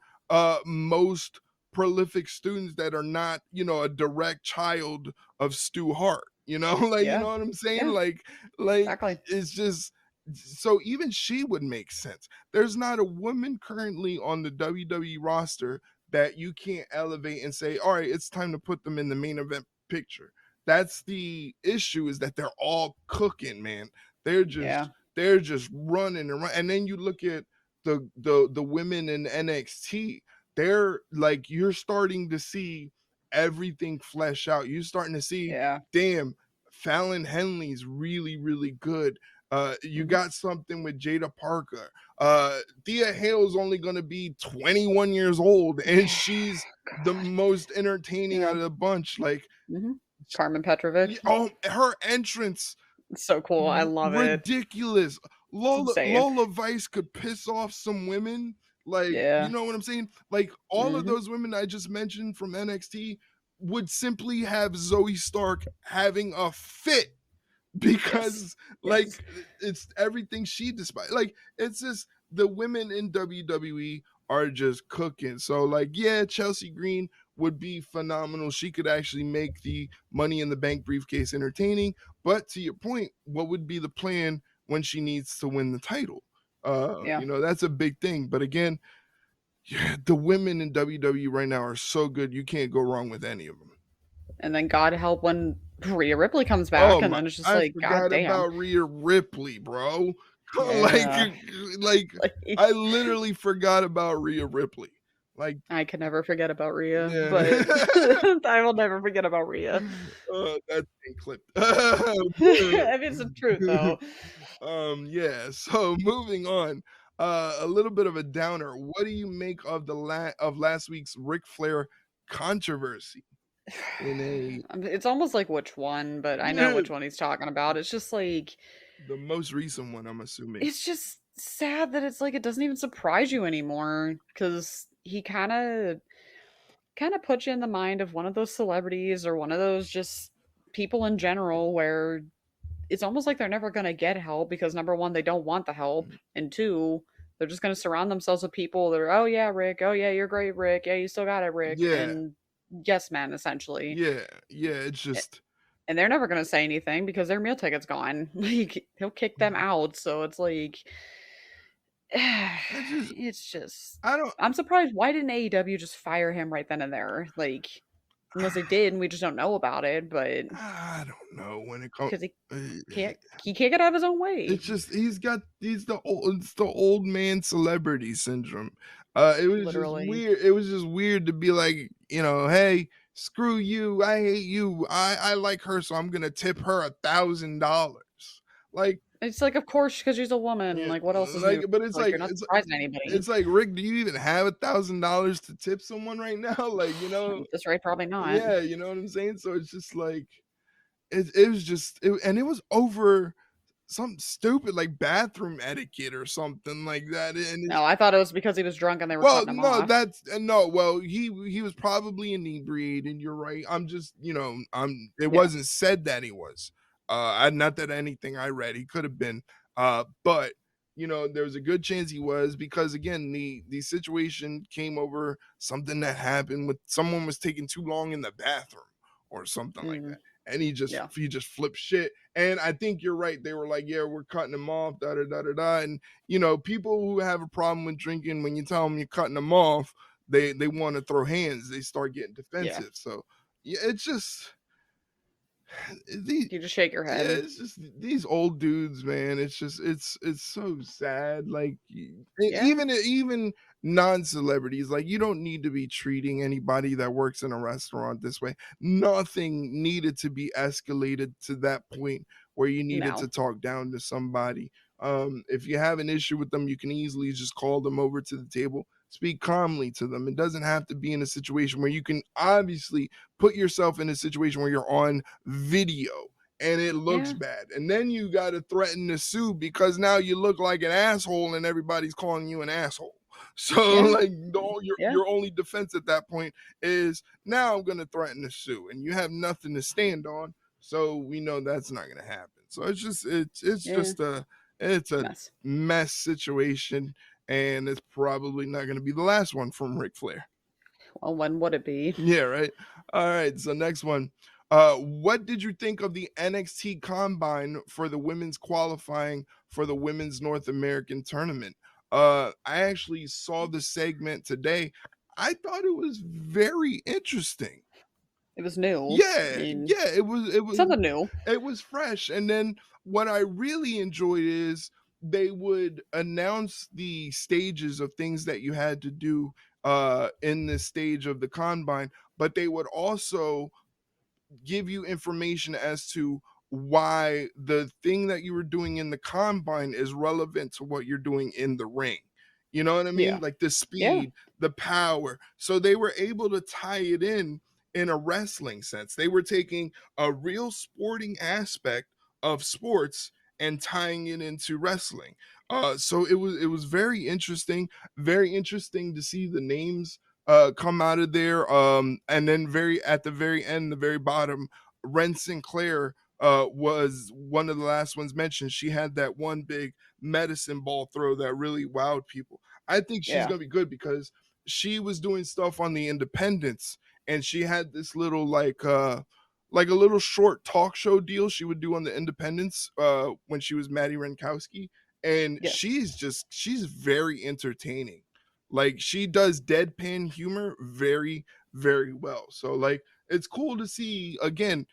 most prolific students that are not, a direct child of Stu Hart. Like, you Yeah. know what I'm saying? Yeah. Like Exactly. it's just, so even she would make sense. There's not a woman currently on the WWE roster that you can't elevate and say, all right, it's time to put them in the main event picture. That's the issue, is that they're all cooking, man. They're Yeah. just running around. And then you look at the women in NXT, they're like, you're starting to see everything flesh out. You're starting to see, Yeah. damn, Fallon Henley's really, really good. You Hmm. got something with Jada Parker. Thea Hale's only going to be 21 years old, and she's the God. most entertaining Yeah. out of the bunch. Like, Hmm. Carmen Petrovic. oh, her entrance, It's so cool. I love it. ridiculous. It's insane. Lola Vice could piss off some women. Like, you Yeah. know what I'm saying? Like, all of Hmm. those women I just mentioned from NXT would simply have Zoe Stark having a fit Yes. because, Yes. like, it's everything she despises. Like, it's just the women in WWE are just cooking. So, like, yeah, Chelsea Green would be phenomenal. She could actually make the Money in the Bank briefcase entertaining. But to your point, what would be the plan when she needs to win the title? Yeah. That's a big thing. But again, yeah, the women in WWE right now are so good. You can't go wrong with any of them. And then God help when Rhea Ripley comes Oh back, and my! then it's just I like, God forgot damn. about Rhea Ripley, bro. Like, Yeah. like Like, I literally forgot about Rhea Ripley. Like, I can never forget about Rhea, yeah, but I will never forget about Rhea. that's being clipped. I mean, it's the truth, though. Yeah. So moving on, a little bit of a downer. What do you make of of last week's Ric Flair controversy in a It's almost like which one, but I know which one he's talking about. It's just like, the most recent one, I'm assuming. it's just sad that it's like it doesn't even surprise you anymore because he kind of puts you in the mind of one of those celebrities or one of those just people in general where it's almost like they're never going to get help because number one, they don't want the help, and two, they're just going to surround themselves with people that are, oh yeah, Rick, oh yeah, you're great, Rick, yeah, you still got it, Rick, Yeah, and yes, man, essentially. yeah. It's just And they're never going to say anything because their meal ticket's gone. Like, he'll kick them out. So it's like, It's just I don't I'm surprised why didn't AEW just fire him right then and there? Like, unless they did and we just don't know about it, but I don't know when it comes. because he can't get out of his own way. It's just he's the old it's the old man celebrity syndrome. It was just Literally. weird. It was just weird to be like, hey, screw you. I hate you. I like her, so I'm gonna tip her $1,000. Like, It's like, of course, because she's a woman. yeah, Like, what else is like, new? but it's Like, like you're not surprising anybody. it's like, Rick, do you even have $1,000 to tip someone right now? Like, At this rate, probably not. yeah, you know what I'm saying? So it's just like it was just and it was over something stupid like bathroom etiquette or something like that, and No, I thought it was because he was drunk and they were well, cutting him no, off. that's no, well, he was probably inebriated, you're right. I'm just, it Yeah. wasn't said that he was. Not that anything I read, he could have been. But there was a good chance he was because again, the situation came over something that happened with someone was taking too long in the bathroom or something like Mm, that. And yeah. he just flipped shit. And I think you're right. They were like, yeah, we're cutting him off, da da da da da. And people who have a problem with drinking, when you tell them you're cutting them off, they want to throw hands. They start getting Yeah. defensive. So yeah, it's just the You just shake your yeah, head. it's just these old dudes, man. It's just it's so sad. Like Yeah. even non-celebrities, like you don't need to be treating anybody that works in a restaurant this way. Nothing needed to be escalated to that point where you needed to No. talk down to somebody. If you have an issue with them, you can easily just call them over to the table, speak calmly to them. It doesn't have to be in a situation where you can obviously put yourself in a situation where you're on video and it looks Yeah. bad. And then you got to threaten to sue because now you look like an asshole and everybody's calling you an asshole. So Yeah. like Yeah. your only defense at that point is now I'm going to threaten to sue and you have nothing to stand on. So we know that's not going to happen. So it's Yeah. just it's a Mess. mess situation and it's probably not going to be the last one from Ric Flair. Well, when would it be? Yeah, right. All right. So next one. What did you think of the NXT Combine for the women's qualifying for the women's North American tournament? I actually saw the segment today. I thought it was very interesting. It was new. I Yeah, mean, yeah, something new. it was fresh. And then what I really enjoyed is they would announce the stages of things that you had to do in this stage of the combine, but they would also give you information as to why the thing that you were doing in the combine is relevant to what you're doing in the ring. You know what I mean? Yeah. Like the Yeah. speed, the power. So they were able to tie it in a wrestling sense. They were taking a real sporting aspect of sports and tying it into wrestling. So it was very interesting to see the names come out of there. And then very at the very end, the very bottom, Ren Sinclair was one of the last ones mentioned. She had that one big medicine ball throw that really wowed people. I think she's Yeah. gonna be good because she was doing stuff on the independents and she had this little like a little short talk show deal she would do on the independents when she was Maddie Renkowski. And Yes. she's very entertaining, like she does deadpan humor very, very well. So like it's cool to see again,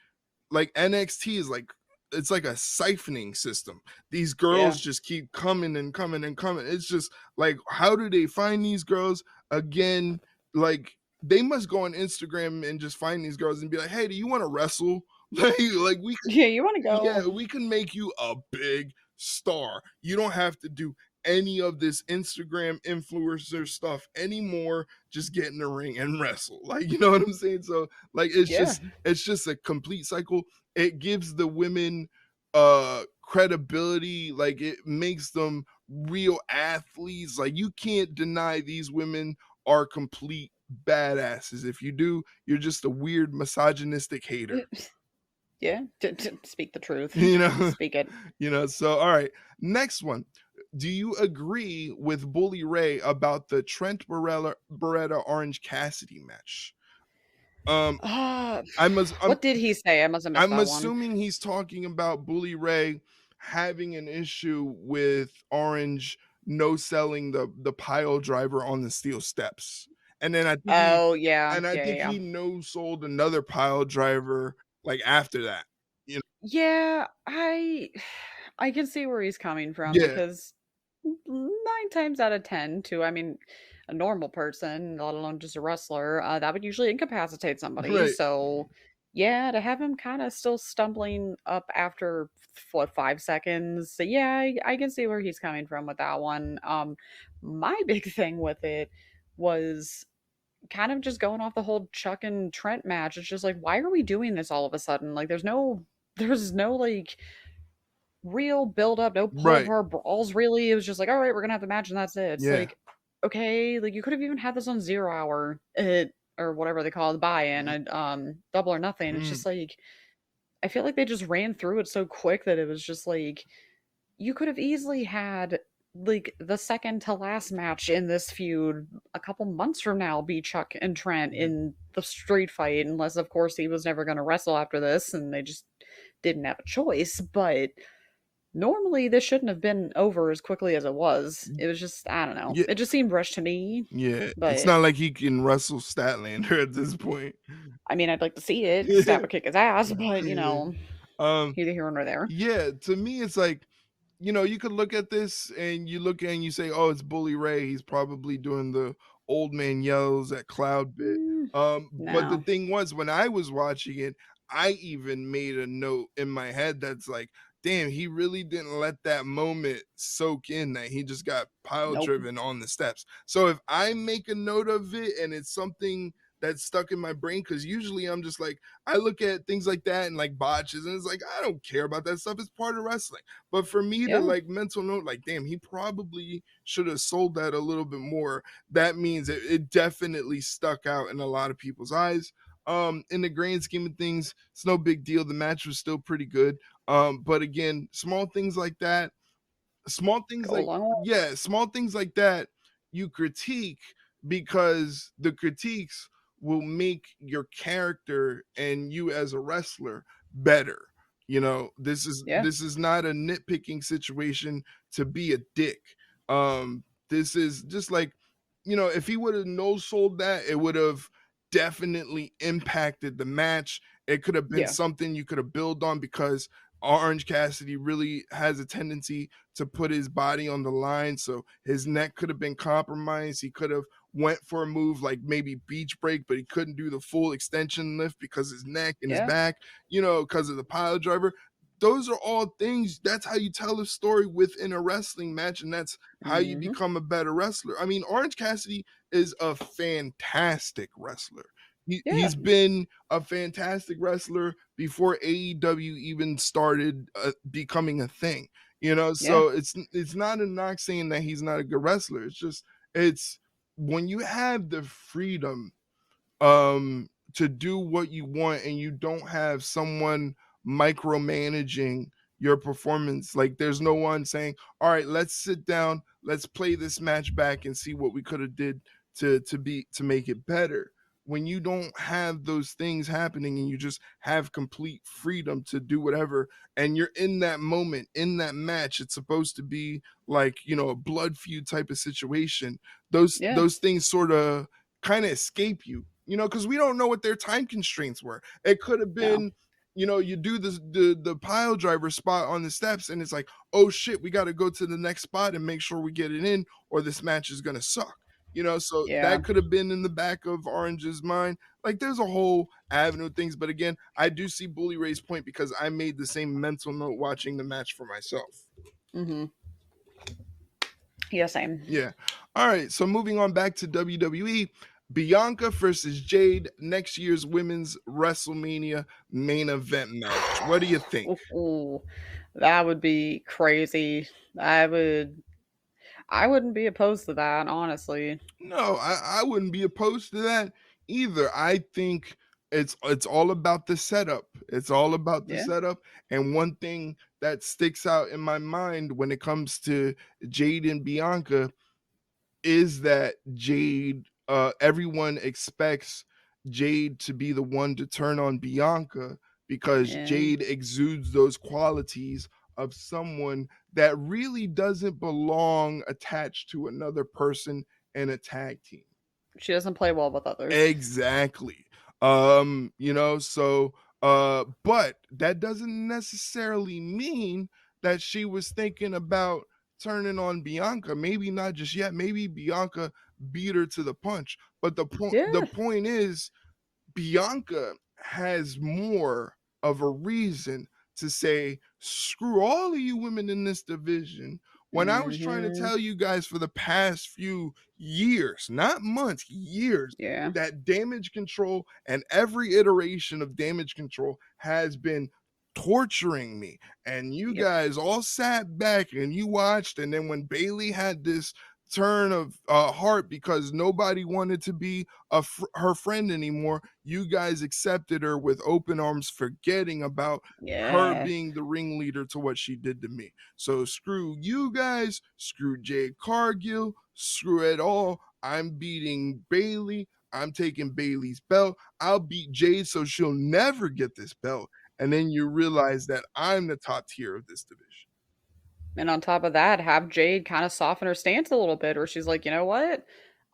like NXT is like it's like a siphoning system. These Yeah. girls just keep coming and coming and coming. It's just like how do they find these girls? Again, like they must go on Instagram and just find these girls and be like, "Hey, do you want to wrestle?" Like we Yeah. You want to go? yeah, we can make you a big star. You don't have to do any of this Instagram influencer stuff anymore. Just get in the ring and wrestle. Like, you know what I'm saying? So, like, Yeah. it's just a complete cycle. It gives the women credibility, like it makes them real athletes. Like, you can't deny these women are complete badasses. If you do, you're just a weird misogynistic hater. Yeah. To speak the truth. You know, Speak it. so all right, next one. Do you agree with Bully Ray about the Trent Beretta Orange Cassidy match? Um, Uh, I must what did he say? I must have missed I'm that one. assuming he's talking about Bully Ray having an issue with Orange no selling the pile driver on the steel steps. And then Oh, yeah. I Yeah, yeah, think yeah. he no sold another pile driver like after that. You know? Yeah, I can see where he's coming from Yeah, because 9 times out of 10 to I mean, a normal person, let alone just a wrestler, that would usually incapacitate somebody, right. so, yeah, to have him kinda still stumbling up after, what, 5 seconds, so yeah, I can see where he's coming from with that one. My big thing with it was kind of just going off the whole Chuck and Trent match. It's just like, why are we doing this all of a sudden? Like, there's no like real build up, no pull Right. apart brawls really. It was just like, all right, we're gonna have the match and that's it. It's Yeah. like, okay, like you could have even had this on 0 hour, or whatever they call it, the buy-in, Mm, and double or nothing. It's mm, just like I feel like they just ran through it so quick that it was just like you could have easily had like the second to last match in this feud a couple months from now be Chuck and Trent mm. in the street fight, unless of course he was never going to wrestle after this and they just didn't have a choice. But normally this shouldn't have been over as quickly as it was. It was just, I don't know. Yeah, It just seemed rushed to me. yeah. It's But not like he can wrestle Statlander at this point. I mean, I'd like to see it because that would kick his ass. But Yeah. Um, neither here nor there. yeah, to me, it's like, you could look at this and you look and you say, "Oh, it's Bully Ray. He's probably doing the old man yells at Cloud bit." Mm, But the no. thing was, when I was watching it, I even made a note in my head that's like, "Damn, he really didn't let that moment soak in that he just got pile Nope. driven on the steps." So if I make a note of it and it's something that's stuck in my brain, because usually I'm just like, I look at things like that and like botches, and it's like I don't care about that stuff. It's part of wrestling. But for me to Yeah. like mental note, like, damn, he probably should have sold that a little bit more. That means it definitely stuck out in a lot of people's eyes. In the grand scheme of things, it's no big deal. The match was still pretty good. But again, small things Go like along. yeah, small things like that you critique because the critiques will make your character and you as a wrestler better. Yeah. This is not a nitpicking situation to be a dick. This is just like, if he would have no sold that, it would have definitely impacted the match. It could have been Yeah. something you could have built on, because Orange Cassidy really has a tendency to put his body on the line, so his neck could have been compromised. He could have went for a move like maybe beach break, but he couldn't do the full extension lift because his neck and his Yeah. back, because of the pile driver. Those are all things. That's how you tell a story within a wrestling match, and that's how you Mhm. become a better wrestler. I mean, Orange Cassidy is a fantastic wrestler. Yeah. He's been a fantastic wrestler before AEW even started becoming a thing. Yeah. So it's not a knock saying that he's not a good wrestler. It's just, it's when you have the freedom to do what you want and you don't have someone micromanaging your performance. Like, there's no one saying, all right, let's sit down, let's play this match back and see what we could have did to make it better. When you don't have those things happening and you just have complete freedom to do whatever, and you're in that moment, in that match, it's supposed to be like, a blood feud type of situation. Yeah. Those things sort of kind of escape you, because we don't know what their time constraints were. It could have No. been, you do the pile driver spot on the steps, and it's like, oh shit, we got to go to the next spot and make sure we get it in, or this match is gonna suck. So Yeah. that could have been in the back of Orange's mind. Like, there's a whole avenue of things. But again, I do see Bully Ray's point, because I made the same mental note watching the match for myself. Mhm. Yeah, same. Yeah. All right. So moving on back to WWE, Bianca versus Jade, next year's women's WrestleMania main event match. What do you think? Ooh, that would be crazy. I would I wouldn't be opposed to that, honestly. No, I wouldn't be opposed to that either. I think it's all about the setup. It's all about the Yeah. setup. And one thing that sticks out in my mind when it comes to Jade and Bianca is that Jade, everyone expects Jade to be the one to turn on Bianca, because And Jade exudes those qualities of someone that really doesn't belong attached to another person in a tag team. She doesn't play well with others. Exactly. So but that doesn't necessarily mean that she was thinking about turning on Bianca. Maybe not just yet. Maybe Bianca beat her to the punch. But the Yeah. point is Bianca has more of a reason to say, screw all of you women in this division. When I was trying to Mhm. tell you guys for the past few years, not months, years, Yeah. that damage control and every iteration of damage control has been torturing me. And you Yep. guys all sat back and you watched. And then when Bailey had this turn of heart because nobody wanted to be her friend anymore, you guys accepted her with open arms, forgetting about her Yeah. being the ringleader to what she did to me. So screw you guys, screw Jade Cargill, screw it all. I'm beating Bailey. I'm taking Bailey's belt. I'll beat Jade so she'll never get this belt. And then you realize that I'm the top tier of this division. And on top of that, have Jade kind of soften her stance a little bit, where she's like, you know what?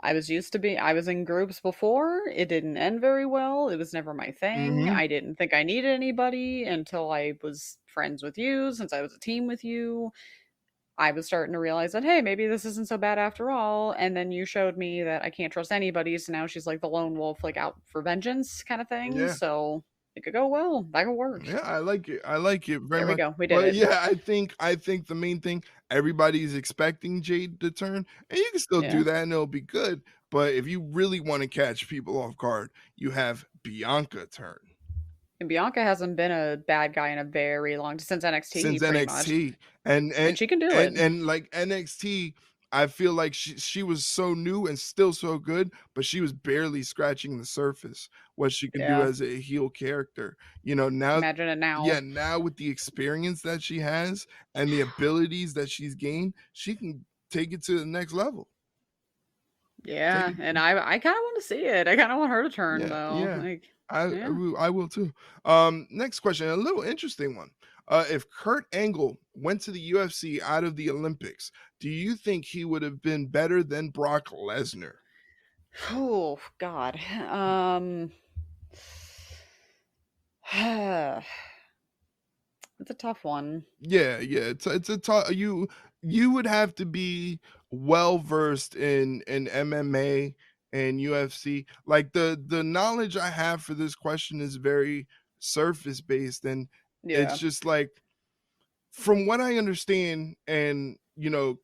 I was in groups before. It didn't end very well. It was never my thing. Mm-hmm. I didn't think I needed anybody until I was friends with you, since I was a team with you. I was starting to realize that, hey, maybe this isn't so bad after all. And then you showed me that I can't trust anybody. So now she's like the lone wolf, like out for vengeance kind of thing. Yeah. So it could go well. That could work. Yeah, I like it. I like it very There we much. go. We did But it. yeah, I think the main thing, everybody's expecting Jade to turn, and you can still do Yeah. that and it'll be good. But if you really want to catch people off guard, you have Bianca turn And Bianca hasn't been a bad guy in a very long since since NXT, pretty much, NXT. And and and she can do it. and like NXT, I feel like she was so new and still so good, but she was barely scratching the surface what she can do Yeah, as a heel character. Now, imagine it yeah, now. now with the experience that she has and the abilities that she's gained, she can take it to the next level. Take Yeah, it. and I kind of want to see it. I kind of want her to turn Yeah, though. yeah. Like, I yeah. will, I will too. Next question, a little interesting one. If Kurt Angle went to the UFC out of the Olympics, do you think he would have been better than Brock Lesnar? Oh God. It's a tough one. Yeah, yeah. It's a tough. You would have to be well versed in MMA and UFC. Like the knowledge I have for this question is very surface based, and it's Yeah. just like, from what I understand, and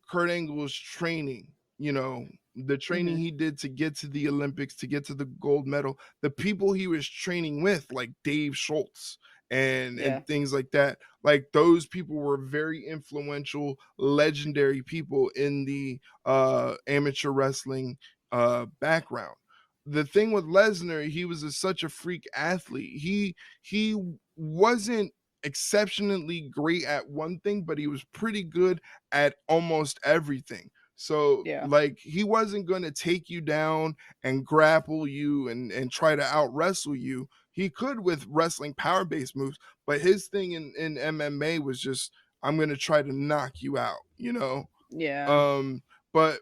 Kurt Angle's training, the training Hmm. he did to get to the Olympics, to get to the gold medal, the people he was training with, like Dave Schultz and Yeah. things like that, like those people were very influential, legendary people in the amateur wrestling background. The thing with Lesnar, he was such a freak athlete. He wasn't exceptionally great at one thing, but he was pretty good at almost everything. So Yeah. like he wasn't going to take you down and grapple you and try to out wrestle you. He could with wrestling power based moves, but his thing in MMA was just, I'm going to try to knock you out. Yeah. um, but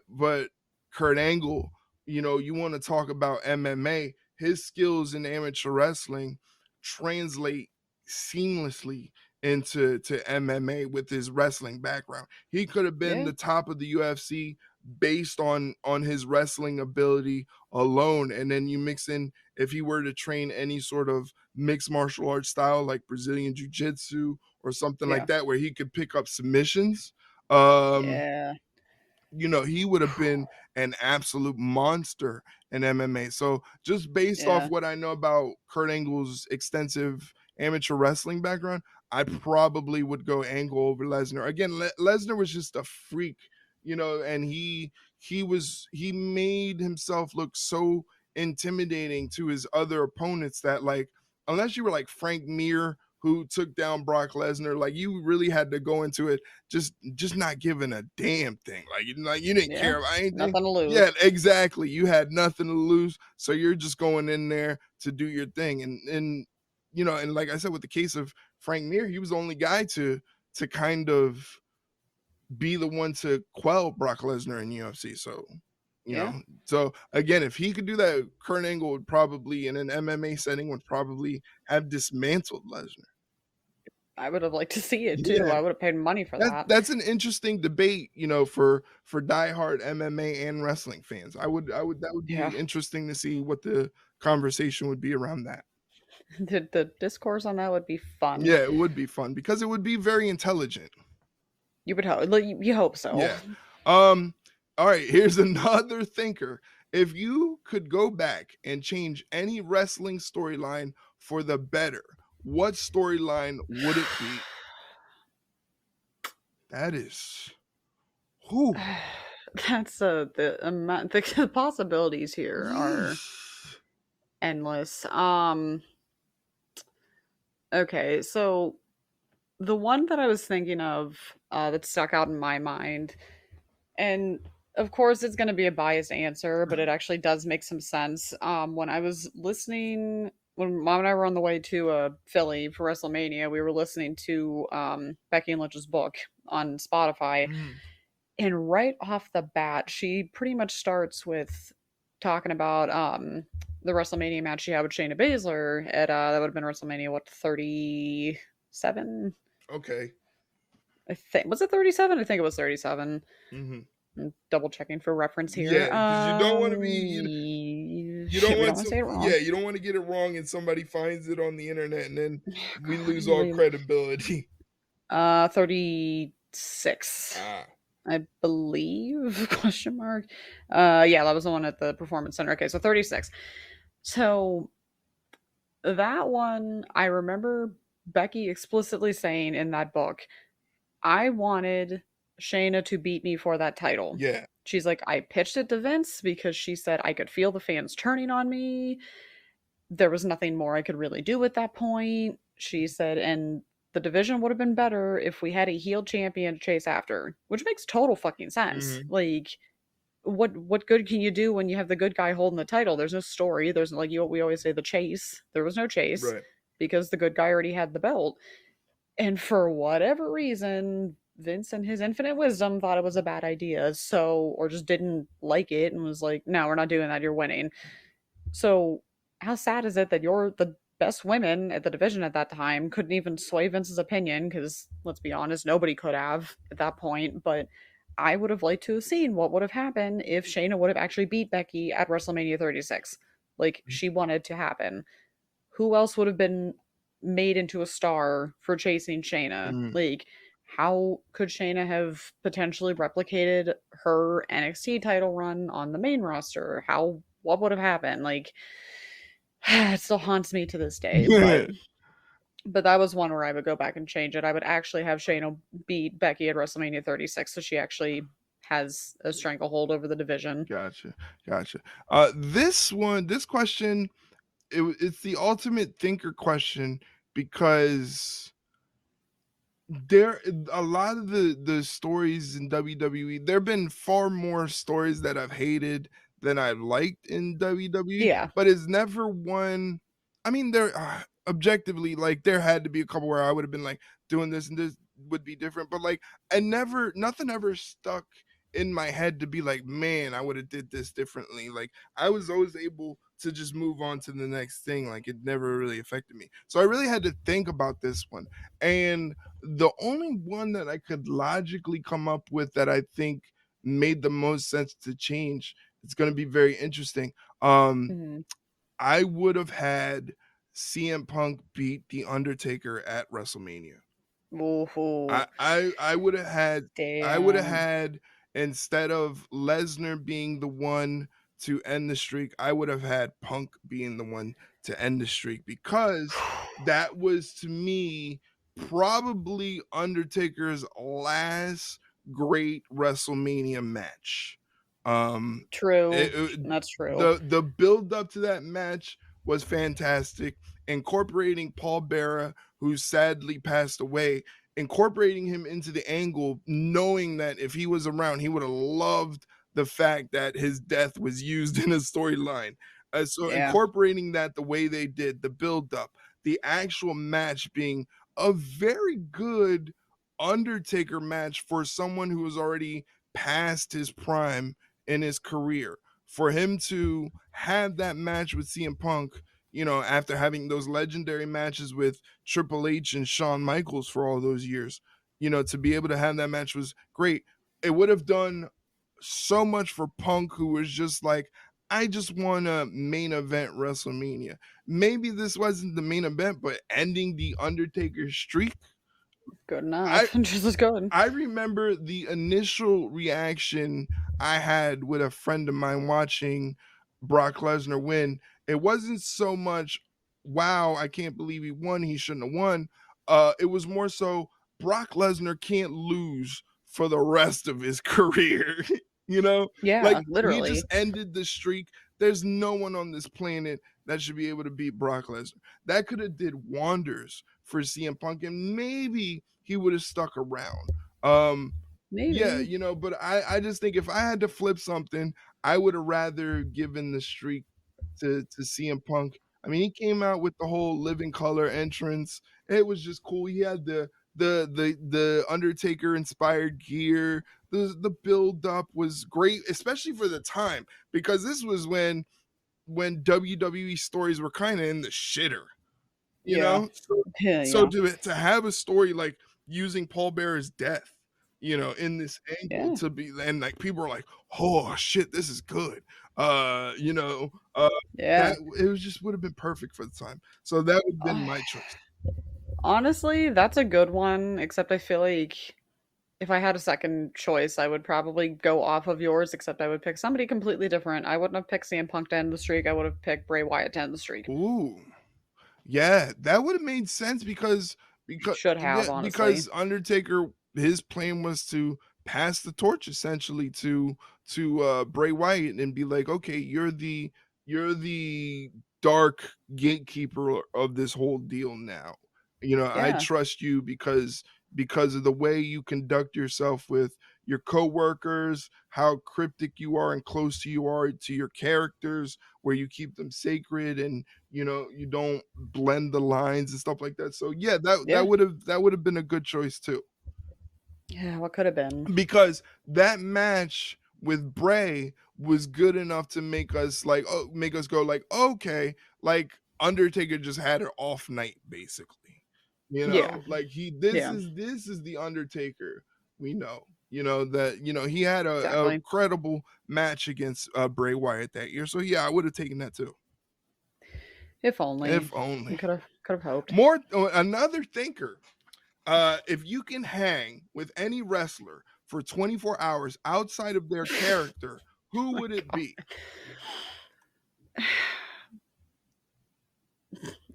Kurt Angle, you want to talk about MMA, his skills in amateur wrestling translate seamlessly into MMA with his wrestling background. He could have been Yeah. the top of the UFC based on his wrestling ability alone. And then you mix in, if he were to train any sort of mixed martial arts style like Brazilian jiu-jitsu or something like Yeah. that, where he could pick up submissions, um Yeah. he would have been an absolute monster in MMA. So just based off Yeah. what I know about Kurt Angle's extensive amateur wrestling background, I probably would go Angle over Lesnar. Again, Lesnar was just a freak, and he made himself look so intimidating to his other opponents that, like, unless you were like Frank Mir, who took down Brock Lesnar, like, you really had to go into it just not giving a damn thing. Like you didn't Yeah. care about anything. Nothing to Yeah, lose. exactly. You had nothing to lose, so you're just going in there to do your thing. And like I said, with the case of Frank Mir, he was the only guy to kind of be the one to quell Brock Lesnar in UFC. So, Yeah. so again, if he could do that, Kurt Angle would probably, in an MMA setting, would probably have dismantled Lesnar. I would have liked to see it too. Yeah, I would have paid money for that. that's an interesting debate, for diehard MMA and wrestling fans. That would Yeah. be interesting to see what the conversation would be around that. The discourse on that would be fun. Yeah, it would be fun because it would be very intelligent. You would hope. You hope so. Yeah. All right, here's another thinker. If you could go back and change any wrestling storyline for the better, what storyline would it be? That is whew. That's the amount. The possibilities here are endless. Okay, so the one that I was thinking of that stuck out in my mind, and of course it's going to be a biased answer, but it actually does make some sense. When I was listening, when Mom and I were on the way to Philly for WrestleMania, we were listening to Becky Lynch's book on Spotify, and right off the bat, she pretty much starts with talking about the WrestleMania match she had with Shayna Baszler at that would have been WrestleMania, what, 37? Okay. I think, was it 37? I think it was 37. Mm-hmm. I'm double checking for reference here. Yeah, because you don't want to be you don't want to say it wrong. Yeah, you don't want to get it wrong and somebody finds it on the internet and then we lose all credibility. 36. I believe, question mark. Yeah, that was the one at the Performance Center. Okay, so 36. So that one, I remember Becky explicitly saying in that book, I wanted Shayna to beat me for that title. Yeah. She's like, I pitched it to Vince because she said I could feel the fans turning on me. There was nothing more I could really do at that point. She said, and the division would have been better if we had a heel champion to chase after, which makes total fucking sense. Like, what good can you do when you have the good guy holding the title? There's no story. There's like we always say the chase. There was no chase because the good guy already had the belt. And for whatever reason, Vince and his infinite wisdom thought it was a bad idea. So, or just didn't like it and was like, no, we're not doing that. You're winning. So, how sad is it that you're the best women at the division at that time couldn't even sway Vince's opinion? Because let's be honest, nobody could have at that point. But I would have liked to have seen what would have happened if Shayna would have actually beat Becky at WrestleMania 36. Like she wanted to happen. Who else would have been made into a star for chasing Shayna? Like, how could Shayna have potentially replicated her NXT title run on the main roster? What would have happened? Like, it still haunts me to this day. But that was one where I would go back and change it. I would actually have Shayna beat Becky at WrestleMania 36, so she actually has a stranglehold over the division. Gotcha. This question, it's the ultimate thinker question because there a lot of the stories in WWE, there have been far more stories that I've hated than I've liked in WWE. Yeah. But it's never one. I mean, there objectively, like there had to be a couple where I would have been like doing this and this would be different, but like nothing ever stuck in my head to be like, man, I would have did this differently. Like I was always able to just move on to the next thing. Like it never really affected me. So I really had to think about this one. And the only one that I could logically come up with that I think made the most sense to change, it's going to be very interesting. I would have had CM Punk beat The Undertaker at WrestleMania. I would have had, instead of Lesnar being the one to end the streak, I would have had Punk being the one to end the streak because that was, to me, probably Undertaker's last great WrestleMania match. True. That's true. The build up to that match was fantastic. Incorporating Paul Bearer, who sadly passed away, incorporating him into the angle, knowing that if he was around, he would have loved the fact that his death was used in a storyline. Incorporating that the way they did, the build up, the actual match being a very good Undertaker match for someone who was already past his prime in his career. For him to have that match with CM Punk, you know, after having those legendary matches with Triple H and Shawn Michaels for all those years, you know, to be able to have that match was great. It would have done so much for Punk, who was just like, I just want a main event WrestleMania. Maybe this wasn't the main event, but ending the Undertaker streak. Good I enough. Just as good. I remember the initial reaction I had with a friend of mine watching Brock Lesnar win. It wasn't so much, wow, I can't believe he won. He shouldn't have won. It was more so, Brock Lesnar can't lose for the rest of his career. You know, like Yeah, he just literally. ended the streak. There's no one on this planet that should be able to beat Brock Lesnar. That could have did wonders for CM Punk, and maybe he would have stuck around. Um, yeah, Maybe. you know, but I just think if I had to flip something, I would have rather given the streak to CM Punk. I mean, he came out with the whole Living Color entrance. It was just cool. He had the Undertaker inspired gear. The build up was great, especially for the time, because this was when WWE stories were kind of in the shitter, you Yeah. know? So Yeah, so yeah. to have a story like using Paul Bearer's death, you know, in this angle Yeah. to be, and like people are like, "Oh shit, this is good." You know, that Yeah. it was just would have been perfect for the time. So that would have been my choice. Honestly, that's a good one, except I feel like if I had a second choice, I would probably go off of yours, except I would pick somebody completely different. I wouldn't have picked CM Punk to end the streak. I would have picked Bray Wyatt to end the streak. Ooh. Yeah, that would have made sense because Should yeah, have, honestly. because Undertaker, his plan was to pass the torch essentially to Bray Wyatt and be like, okay, you're the dark gatekeeper of this whole deal now. You know, I Yeah. trust you because of the way you conduct yourself with your coworkers, how cryptic you are and close to you are to your characters, where you keep them sacred and you know you don't blend the lines and stuff like that. So yeah, Yeah. that would have been a good choice too, Yeah, what could have been? because that match with Bray was good enough to make us like, oh, make us go like, okay, like Undertaker just had an off night basically, you Yeah. know, like he Yeah. this is the Undertaker we know, you know, that you know he had a Exactly. credible match against Bray Wyatt that year. So yeah, I would have taken that too, If only. if only. We could have hoped. More another thinker. If you can hang with any wrestler for 24 hours outside of their character, who My would it God. be?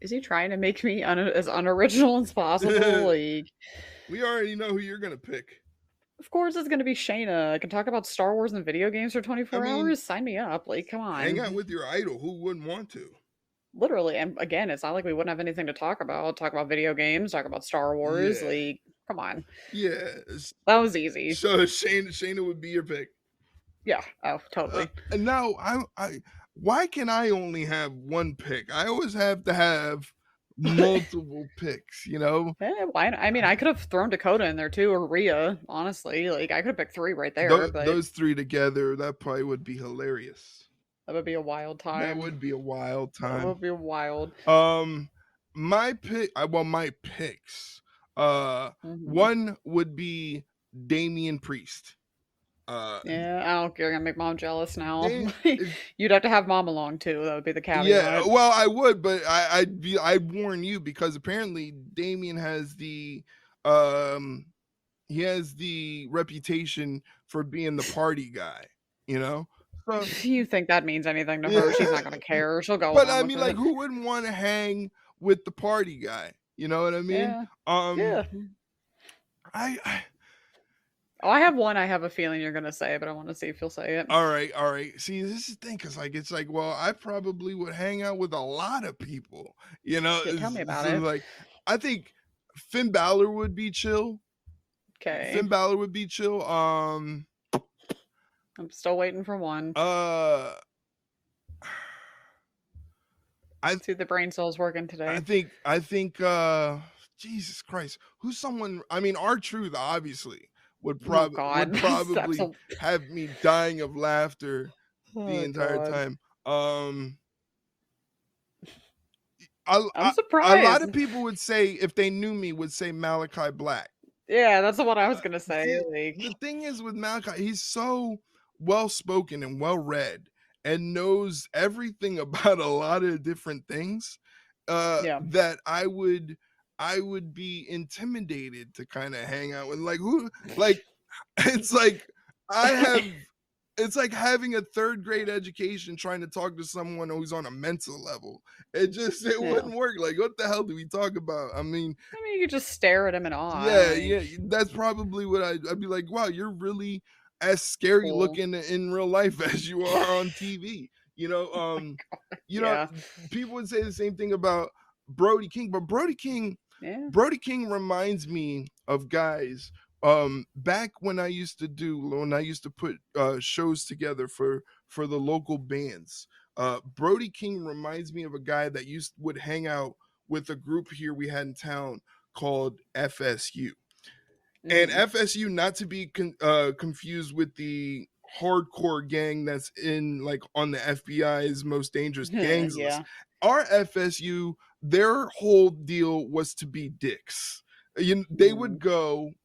Is he trying to make me as unoriginal as possible? Like, We already know who you're gonna pick. of course it's gonna be Shayna. I can talk about Star Wars and video games for I 24 mean, hours. Sign me up. Like, come hang out on. with your idol. Who wouldn't want to? Literally. And again, it's not like we wouldn't have anything to talk about. Talk about video games, talk about Star Wars. Yeah, Like, come on. yeah. That was easy. So Shayna would be your pick. Yeah. Oh, totally. And now why can I only have one pick? I always have to have multiple picks. You know, Why not? I mean, I could have thrown Dakota in there too, or Rhea, honestly. Like, I could have picked three right there, but those three together, that probably would be hilarious. that would be a wild That time. would be a wild That time. would be wild. Um, my pick, well, my picks. Hmm. One would be Damian Priest. Uh, Yeah, I don't care. I'm gonna make mom jealous now. Dame, You'd have to have mom along too. That would be the yeah, caveat. well, I would, but I'd warn you because apparently Damian has um he has the reputation for being the party guy. You know, so If you think that means anything to yeah. her, she's not gonna care. She'll go But along I with mean, like, it. who wouldn't want to hang with the party guy? You know what I mean? Yeah. Um, Yeah. I Oh, I have one I have a feeling you're gonna say, but I want to see if you'll say it. all right, all right. See, this is the thing, cause like it's like, well, I probably would hang out with a lot of people. You know, Yeah, tell me about so it. like I think Finn Balor would be chill. Okay. Finn Balor would be chill. I'm still waiting for one. Uh, I See the brain cells working I today. think I think Jesus Christ, who's someone? I mean, R-Truth obviously would Oh God, that's probably a have me dying of laughter the oh entire God. time. A, I'm a, a lot surprised. of people would say, if they knew me, would say Malachi Black. Yeah, that's the one I was gonna say. See, Like, the thing is with Malachi, he's so well spoken and well read and knows everything about a lot of different things, yeah, that I would be intimidated to kind of hang out with, like, who, like, it's like I have it's like having a third grade education trying to talk to someone who's on a mental level. It yeah. wouldn't work. Like, what the hell do we talk about? I mean, I mean, you could just stare at him in awe. yeah, Like, yeah, that's probably what I'd be like, wow, you're really as scary cool. looking in real life as you are on TV. You know, you know, Yeah, people would say the same thing about Brody King, but yeah. Brody King reminds me of guys back when I used to put shows together for the local bands. Brody King reminds me of a guy that would hang out with a group here we had in town called FSU. And Mm. FSU, not to be confused with the hardcore gang that's in, like, on the FBI's most dangerous gangs list. Yeah. Our FSU, their whole deal was to be dicks. Mm.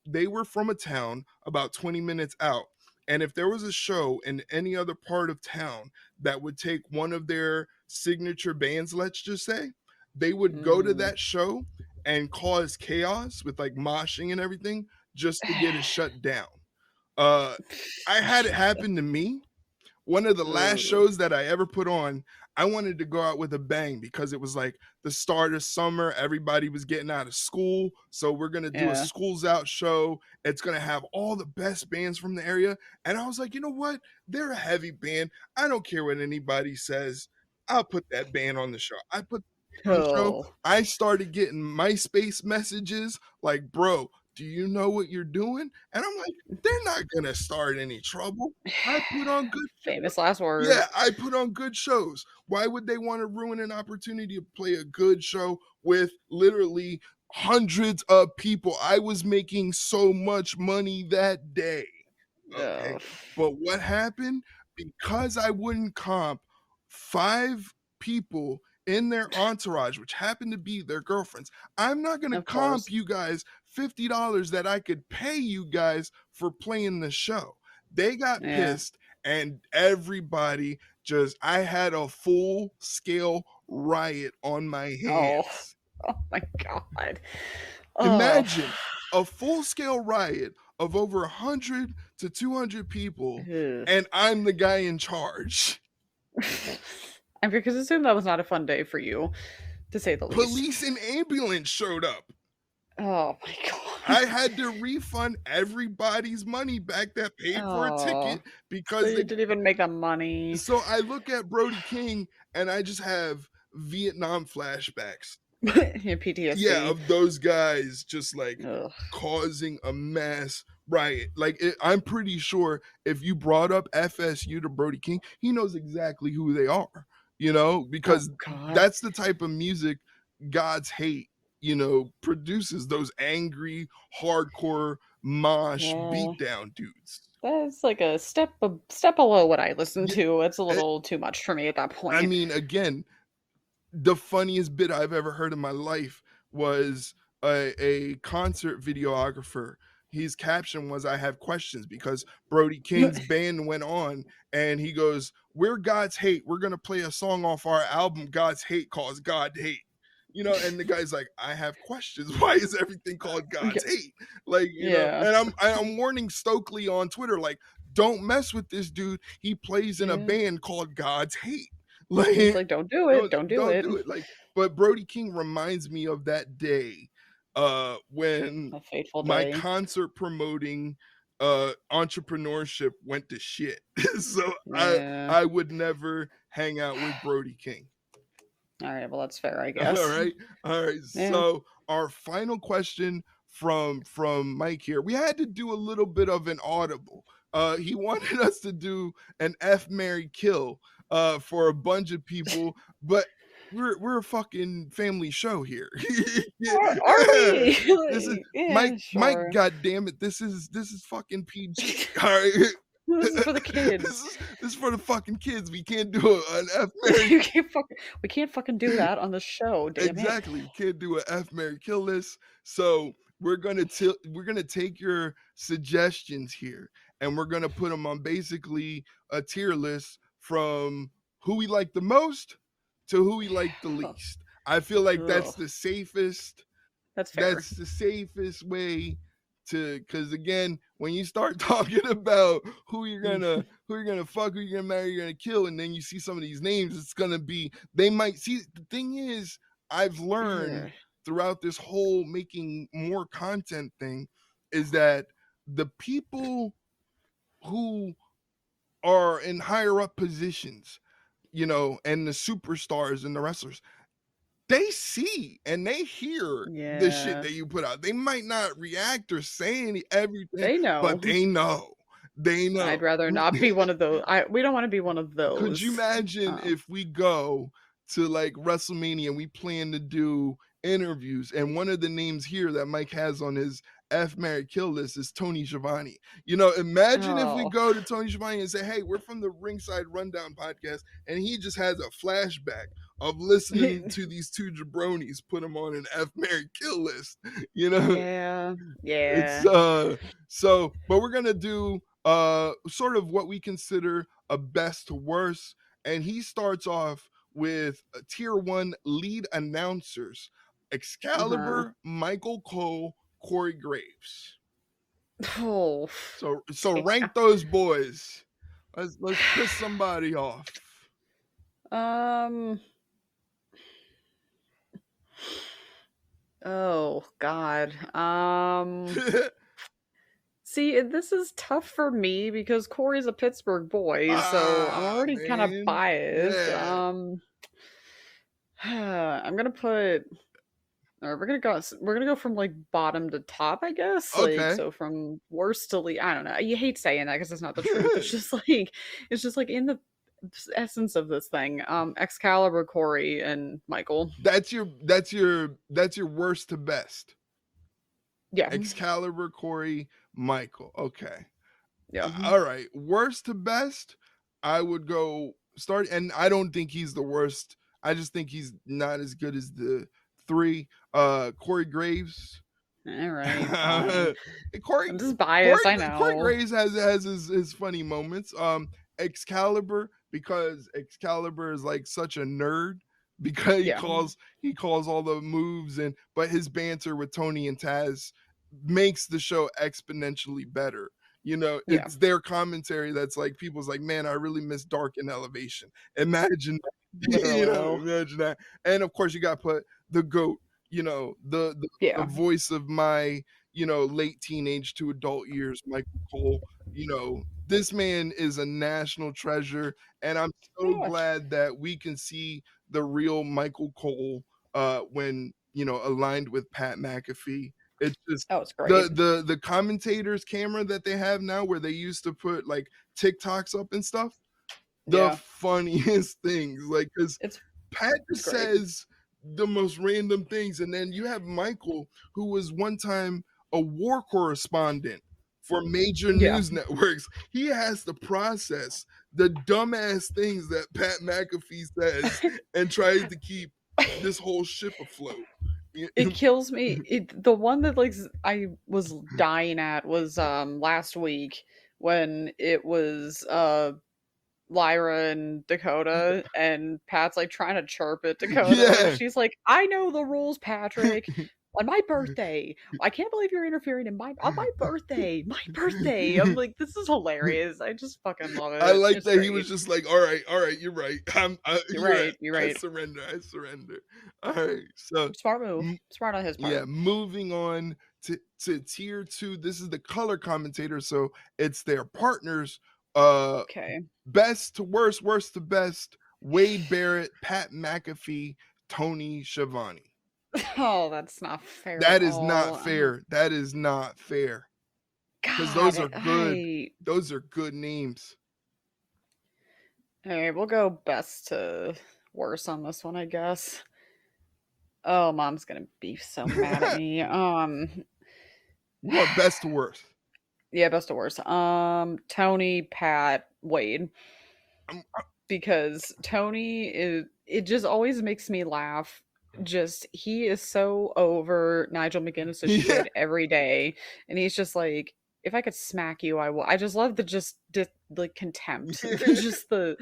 They were from a town about 20 minutes out. And if there was a show in any other part of town that would take one of their signature bands, let's just say, they would go to Mm. that show and cause chaos with, like, moshing and everything just to get it shut down. Uh, I had it happen to me. One of the last Ugh. shows that I ever put on, I wanted to go out with a bang because it was like the start of summer. Everybody was getting out of school. So we're going to do a Yeah. schools out show. It's going to have all the best bands from the area. And I was like, you know what? They're a heavy band. I don't care what anybody says. I'll put that band on the show. I put on the show. Oh. I started getting MySpace messages like, bro, do you know what you're doing? And I'm like, they're not going to start any trouble. I put on good shows. Famous last Yeah, words. I put on good shows. Why would they want to ruin an opportunity to play a good show with literally hundreds of people? I was making so much money that day. Okay. Ugh. But what happened? Because I wouldn't comp 5 people in their entourage, which happened to be their girlfriends, I'm not going to Of comp course. you guys $50 that I could pay you guys for playing the show. They got Yeah. pissed, and everybody I had a full scale riot on my Oh. hands. Oh my God. Oh. Imagine a full scale riot of over 100 to 200 people, Ugh. and I'm the guy in charge. And because I assume that was not a fun day for you, to say the least. Police and ambulance showed up. Oh my I God. had to refund everybody's money back that paid for a Oh. ticket So because you didn't even make the money. so I look at Brody King and I just have Vietnam flashbacks. Yeah, Yeah, PTSD. of those guys just, like, Ugh. causing a mass riot. Like, I'm pretty sure if you brought up FSU to Brody King, he knows exactly who they are, Oh because God. that's the type of music God's Hate, produces, those angry, hardcore, mosh, Yeah. beatdown dudes. That's like a step below what I listen Yeah, to. It's a eh, little too much for me at that I point. mean, again, the funniest bit I've ever heard in my life was a concert videographer. His caption was, "I have questions," because Brody King's band went on and he goes, "We're God's Hate. We're going to play a song off our album, God's Hate, called God Hate." And the guy's like, "I have questions. Why is everything called God's Hate?" Like, Yeah. and I'm warning Stokely on Twitter, like, don't mess with this dude. He plays in a Yeah. band called God's Hate. It's Like, like, don't do it. Don't do don't it. do it. Like, but Brody King reminds me of that day when A fateful my day. concert promoting entrepreneurship went to shit. So I Yeah. I would never hang out with Brody King. All right. Well, that's fair, I All guess. right. All right. Yeah. So our final question from Mike here. We had to do a little bit of an audible. He wanted us to do an F Mary kill for a bunch of people, but we're a fucking family show here. Are we? This is Yeah, Mike, sure. god damn it. This is fucking PG. All right. This is for the kids. This is for the fucking kids. We can't do an F Mary. We can't fucking do that on the show, damn it. Exactly. We can't do an F Mary kill list. So we're gonna take your suggestions here, and we're gonna put them on basically a tier list from who we like the most to who we like the least. I feel like that's Ugh, the safest. that's fair. That's the safest way to, because again, when you start talking about who you're gonna fuck, who you're gonna marry, you're gonna kill, and then you see some of these names, it's gonna be, they might see. The thing is, I've learned Ugh. throughout this whole making more content thing is that the people who are in higher up positions, and the superstars and the wrestlers, they see and they hear the shit Yeah. that you put out. They might not react or say everything, They know. but they know. They know. I'd rather not be one of those. We don't want to be one of those. Could you imagine if we go to like WrestleMania and we plan to do interviews, and one of the names here that Mike has on his F Marry Kill list is Tony Schiavone? Imagine if we Oh. go to Tony Schiavone and say, hey, we're from the Ringside Rundown podcast, and he just has a flashback of listening to these two jabronis put him on an F Marry Kill list. Yeah. It's but we're gonna do sort of what we consider a best to worst, and he starts off with tier 1 lead announcers: Excalibur, Michael Cole, Corey Graves. Oh. So Yeah. rank those boys. Let's piss somebody off. Oh God. See, this is tough for me because Corey's a Pittsburgh boy, so I'm already kind of Man. biased. Yeah. I'm gonna put. Or we're gonna go from like bottom to top, I guess. Like, Okay. so from worst to least. I don't know. You hate saying that because it's not the truth. It's just like in the essence of this thing. Excalibur, Corey, and Michael. That's your worst to best. Yeah. Excalibur, Corey, Michael. Okay. Yeah. All right. Worst to best, I would go start, and I don't think he's the worst. I just think he's not as good as the 3. Corey Graves. All right. Fine. Corey, I'm just biased. I know. Corey Graves has his funny moments. Excalibur, because Excalibur is like such a nerd, because he calls all the moves, but his banter with Tony and Taz makes the show exponentially better. It's their commentary that's like, people's like, man, I really miss Dark and Elevation. Imagine Literally. imagine that. And of course you got to put the GOAT, the voice of my late teenage to adult years, Michael Cole. This man is a national treasure, and I'm so glad that we can see the real Michael Cole when aligned with Pat McAfee. It's just, it's great. The commentators camera that they have now, where they used to put like TikToks up and stuff, the funniest things, like, because Pat says the most random things, and then you have Michael, who was one time a war correspondent for major news networks. He has to process the dumbass things that Pat McAfee says and tries to keep this whole ship afloat. It kills me. The one that like I was dying at was last week when it was Lyra and Dakota, and Pat's like trying to chirp at Dakota. She's like, I know the rules, Patrick. On my birthday. I can't believe you're interfering on my birthday. My birthday. I'm like, this is hilarious. I just fucking love it. I like that he was just like, all right, you're right. You're right. I surrender. All right. So smart move. Smart on his part. Yeah, moving on to tier 2. This is the color commentator, so it's their partners. Okay. Best to worst, worst to best: Wade Barrett, Pat McAfee, Tony Schiavone. Oh, that's not fair. That is not fair. That is not fair. Because those are good. Those are good names. All right, we'll go best to worse on this one, I guess. Oh, mom's gonna be so mad at me. We're going best to worst. Yeah, best of worst. Tony, Pat, Wade. I'm, Because Tony is it just always makes me laugh. Just he is so over Nigel McGuinness's yeah, shit every day, and he's just like, if I could smack you, I will. I just love the like contempt, just the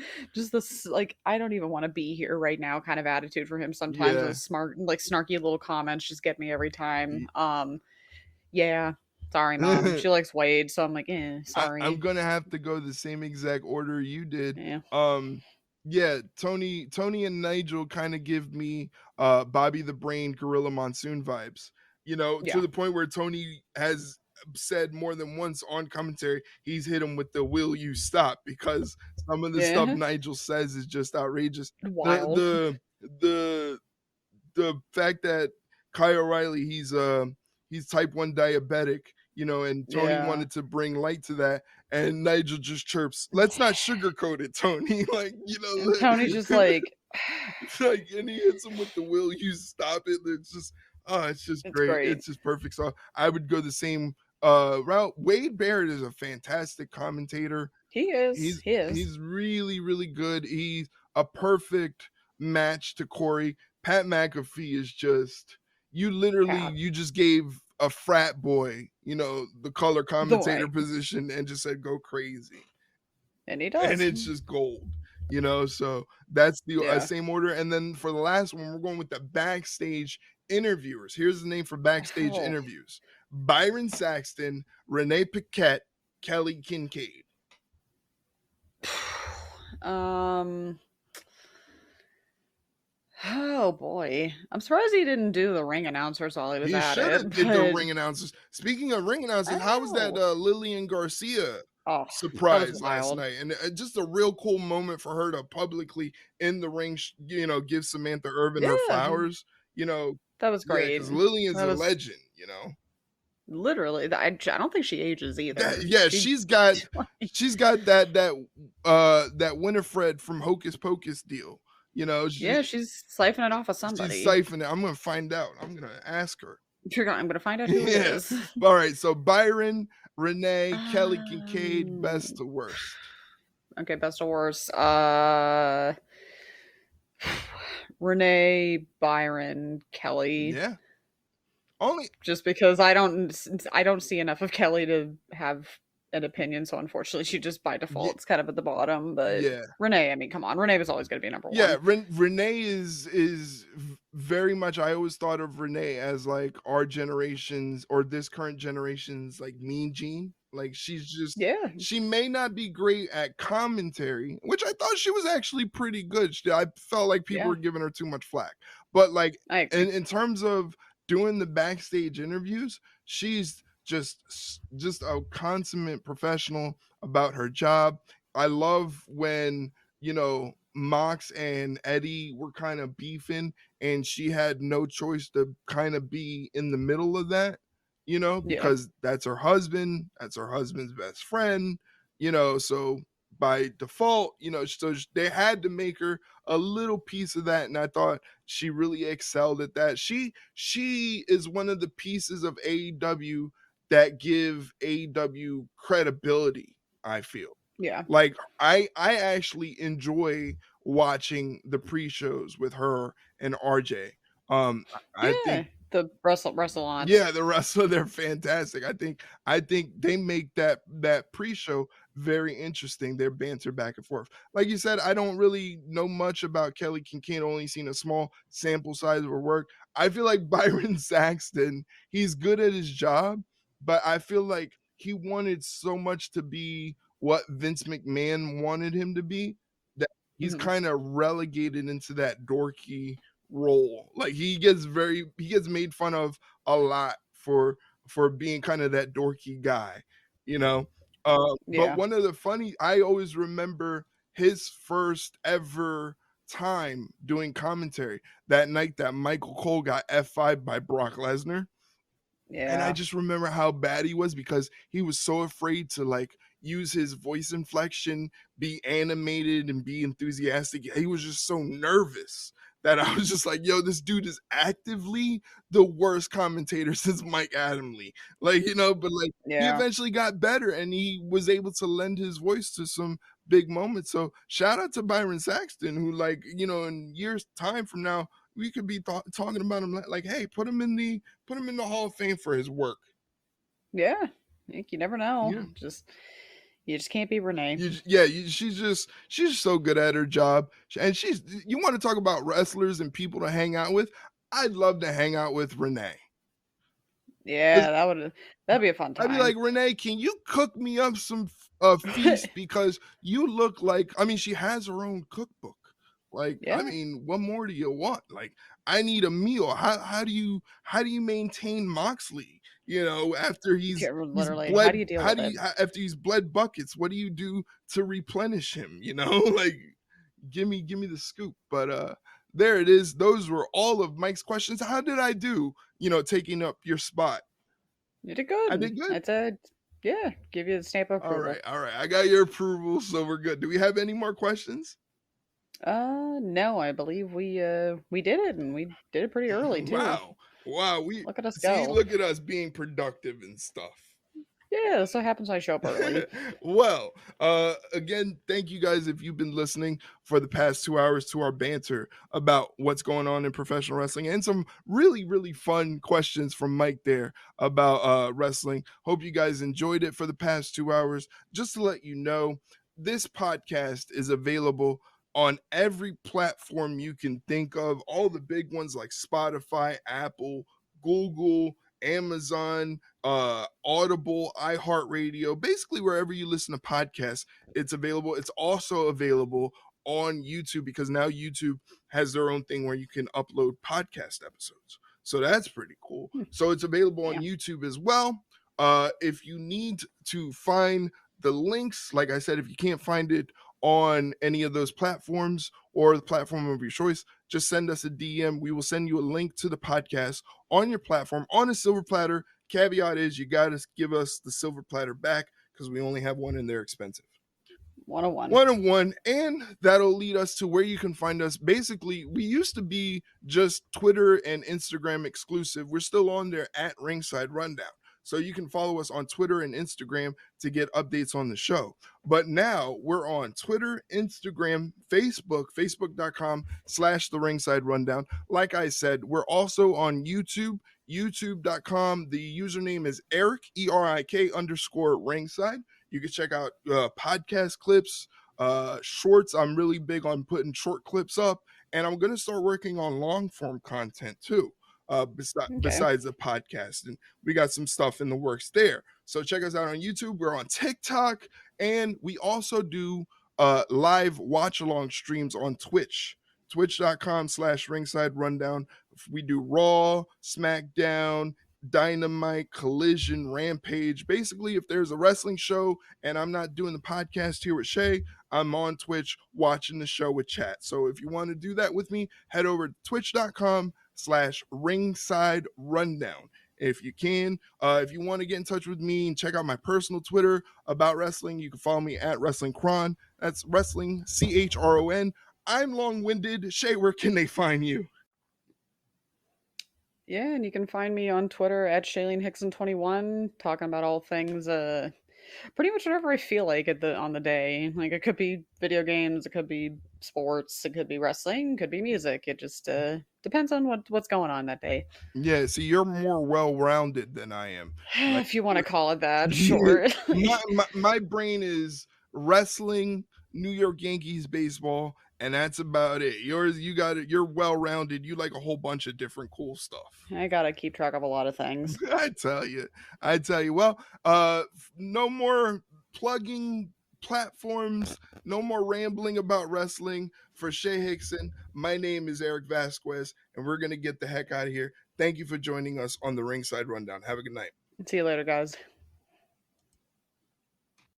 like I don't even want to be here right now kind of attitude for him sometimes. yeah. Those smart like snarky little comments just get me every time. Yeah, sorry, mom. She likes Wade, so I'm like, I'm sorry. gonna have to go the same exact order you did. Yeah, Yeah, Tony and Nigel kind of give me Bobby the Brain Gorilla Monsoon vibes. You know, to yeah, the point where Tony has said more than once on commentary he's hit him with the "Will you stop?" because some of the stuff yeah. Nigel says is just outrageous. The Wild. the the the fact that Kyle O'Reilly, he's type 1 diabetic, you know, and Tony Yeah. wanted to bring light to that, and Nigel just chirps, "Let's not sugarcoat it, Tony." Like, you And Tony's just know, like, like, and he hits him with the "Will you stop it?" It's just, oh, it's just it's great. great. It's just perfect. So I would go the same route. Wade Barrett is a fantastic commentator. He is. He's He is. he's really, really good. He's a perfect match to Corey. Pat McAfee is just Pat. you just gave a frat boy, you know, the color The commentator way. position and just said go crazy. And he And does. it's just gold, you know. So that's the Yeah. same order. And then for the last one, we're going with the backstage interviewers. Here's the name for backstage Oh. interviews: Byron Saxton, Renee Paquette, Kelly Kincaid. um. Oh boy. I'm surprised he didn't do the ring announcers while he was He at should have it, did the but ring announcers. Speaking of ring announcers, I how don't was that know. Lillian Garcia Oh, that was surprise last wild. night? And just a real cool moment for her to publicly in the ring, you know, give Samantha Irvin her Yeah. flowers. You know, That was yeah, great. because Lillian's That a was legend. You know, literally. I don't think she ages either. yeah, She. she's got that Winifred from Hocus Pocus deal. You know, Yeah, she's siphoning off of she's somebody. siphoning. I'm gonna find out. I'm gonna ask her. I'm gonna find out who it Yeah. is. All right. So Byron, Renee, Kelly Kincaid, best Um, to worst. okay, best or worst. Renee, Byron, Kelly. Yeah. Only Just because I don't see enough of Kelly to have an opinion, so unfortunately she just by ye- default is kind of at the bottom. But yeah. Renee, I mean, come on, Renee was always going to be number Yeah, one. Renee is very much. I always thought of Renee as like our generation's or this current generation's like Mean Gene. Like she's just Yeah, she may not be great at commentary, which I thought she was actually pretty good. I felt like people yeah, were giving her too much flack, but like I agree. in terms of doing the backstage interviews, she's just a consummate professional about her job. I love when you know, Mox and Eddie were kind of beefing, and she had no choice to kind of be in the middle of that, you know, Yeah, because that's her husband's best friend, you know, so by default, you know, so they had to make her a little piece of that, and I thought she really excelled at that. She is one of the pieces of AEW that give AEW credibility, I feel yeah, like I actually enjoy watching the pre-shows with her and RJ. I yeah. think The wrestle ons. yeah, the wrestler they're fantastic. I think they make that pre-show very interesting. Their banter back and forth. Like you said, I don't really know much about Kelly Kincaid. Only seen a small sample size of her work. I feel like Byron Saxton. He's good at his job, but I feel like he wanted so much to be what Vince McMahon wanted him to be that he's Hmm. kind of relegated into that dorky role. Like he gets made fun of a lot for being kind of that dorky guy, you know. But Yeah, one of the funny, I always remember his first ever time doing commentary that night that Michael Cole got F5 by Brock Lesnar. And I yeah, just remember how bad he was because he was so afraid to like use his voice inflection, be animated, and be enthusiastic. He was just so nervous that I was just like, yo, this dude is actively the worst commentator since Mike Adamle. Like, but like he Yeah. eventually got better and he was able to lend his voice to some big moments. So shout out to Byron Saxton, who, like, in years time from now, we could be talking about him like, hey, put him in the Hall of Fame for his work. Yeah. You never know. Yeah. You just can't be Renee. She's just so good at her job. And you want to talk about wrestlers and people to hang out with? I'd love to hang out with Renee. Yeah, that'd be a fun time. I'd be like, Renee, can you cook me up some feast? Because you look like, I mean, she has her own cookbook. Like, Yeah. I mean, what more do you want? Like, I need a meal. How do you maintain Moxley? After he's Literally, how bled, do you deal with it? after he's bled buckets, what do you do to replenish him? Like, give me the scoop. But there it is. Those were all of Mike's questions. How did I do? Taking up your spot. You did good. I did good. Yeah, give you the stamp of approval. All right. I got your approval, so we're good. Do we have any more questions? No, I believe we did it, and we did it pretty early too. Wow. Look at us go. go. Look at us being productive and stuff. Yeah, that's what happens when I show up early. Well, again, thank you guys if you've been listening for the past 2 hours to our banter about what's going on in professional wrestling and some really, really fun questions from Mike there about wrestling. Hope you guys enjoyed it for the past 2 hours. Just to let you know, this podcast is available on every platform you can think of, all the big ones like Spotify, Apple, Google, Amazon, Audible, iHeartRadio, basically wherever you listen to podcasts, it's available. It's also available on YouTube because now YouTube has their own thing where you can upload podcast episodes. So that's pretty cool. So it's available on YouTube as well. If you need to find the links, like I said, if you can't find it on any of those platforms or the platform of your choice, just send us a DM. We will send you a link to the podcast on your platform on a silver platter. Caveat is you got to give us the silver platter back because we only have one and they're expensive. 101. And that'll lead us to where you can find us. Basically, we used to be just Twitter and Instagram exclusive. We're still on there at Ringside Rundown. So you can follow us on Twitter and Instagram to get updates on the show. But now we're on Twitter, Instagram, Facebook, facebook.com/The Ringside Rundown. Like I said, we're also on YouTube, youtube.com. The username is Erik, ERIK_ringside. You can check out podcast clips, shorts. I'm really big on putting short clips up, and I'm going to start working on long form content too. Besides the podcast, and we got some stuff in the works there. So check us out on YouTube. We're on TikTok, and we also do live watch along streams on Twitch, twitch.com/ringside rundown. We do Raw, SmackDown, Dynamite, Collision, Rampage. Basically, if there's a wrestling show and I'm not doing the podcast here with Shay, I'm on Twitch watching the show with chat. So if you want to do that with me, head over to twitch.com/ringside rundown. If you can, if you want to get in touch with me and check out my personal Twitter about wrestling, you can follow me at Wrestling Chron. That's Wrestling CHRON. I'm long-winded. Shay, where can they find you? Yeah, and you can find me on Twitter at ShaileenHickson21, talking about all things, pretty much whatever I feel like on the day. Like, it could be video games, it could be sports, it could be wrestling, it could be music. It just depends on what's going on that day. Yeah, see, you're more well-rounded than I am. Like, if you want to call it that, sure. my brain is wrestling, New York Yankees baseball, and that's about it. Yours, you got it. You're well-rounded. You like a whole bunch of different cool stuff. I gotta keep track of a lot of things. I tell you. Well, no more plugging platforms, no more rambling about wrestling. For Shay Hickson, my name is Erik Vasquez, and we're gonna get the heck out of here. Thank you for joining us on the Ringside Rundown. Have a good night. See you later, guys.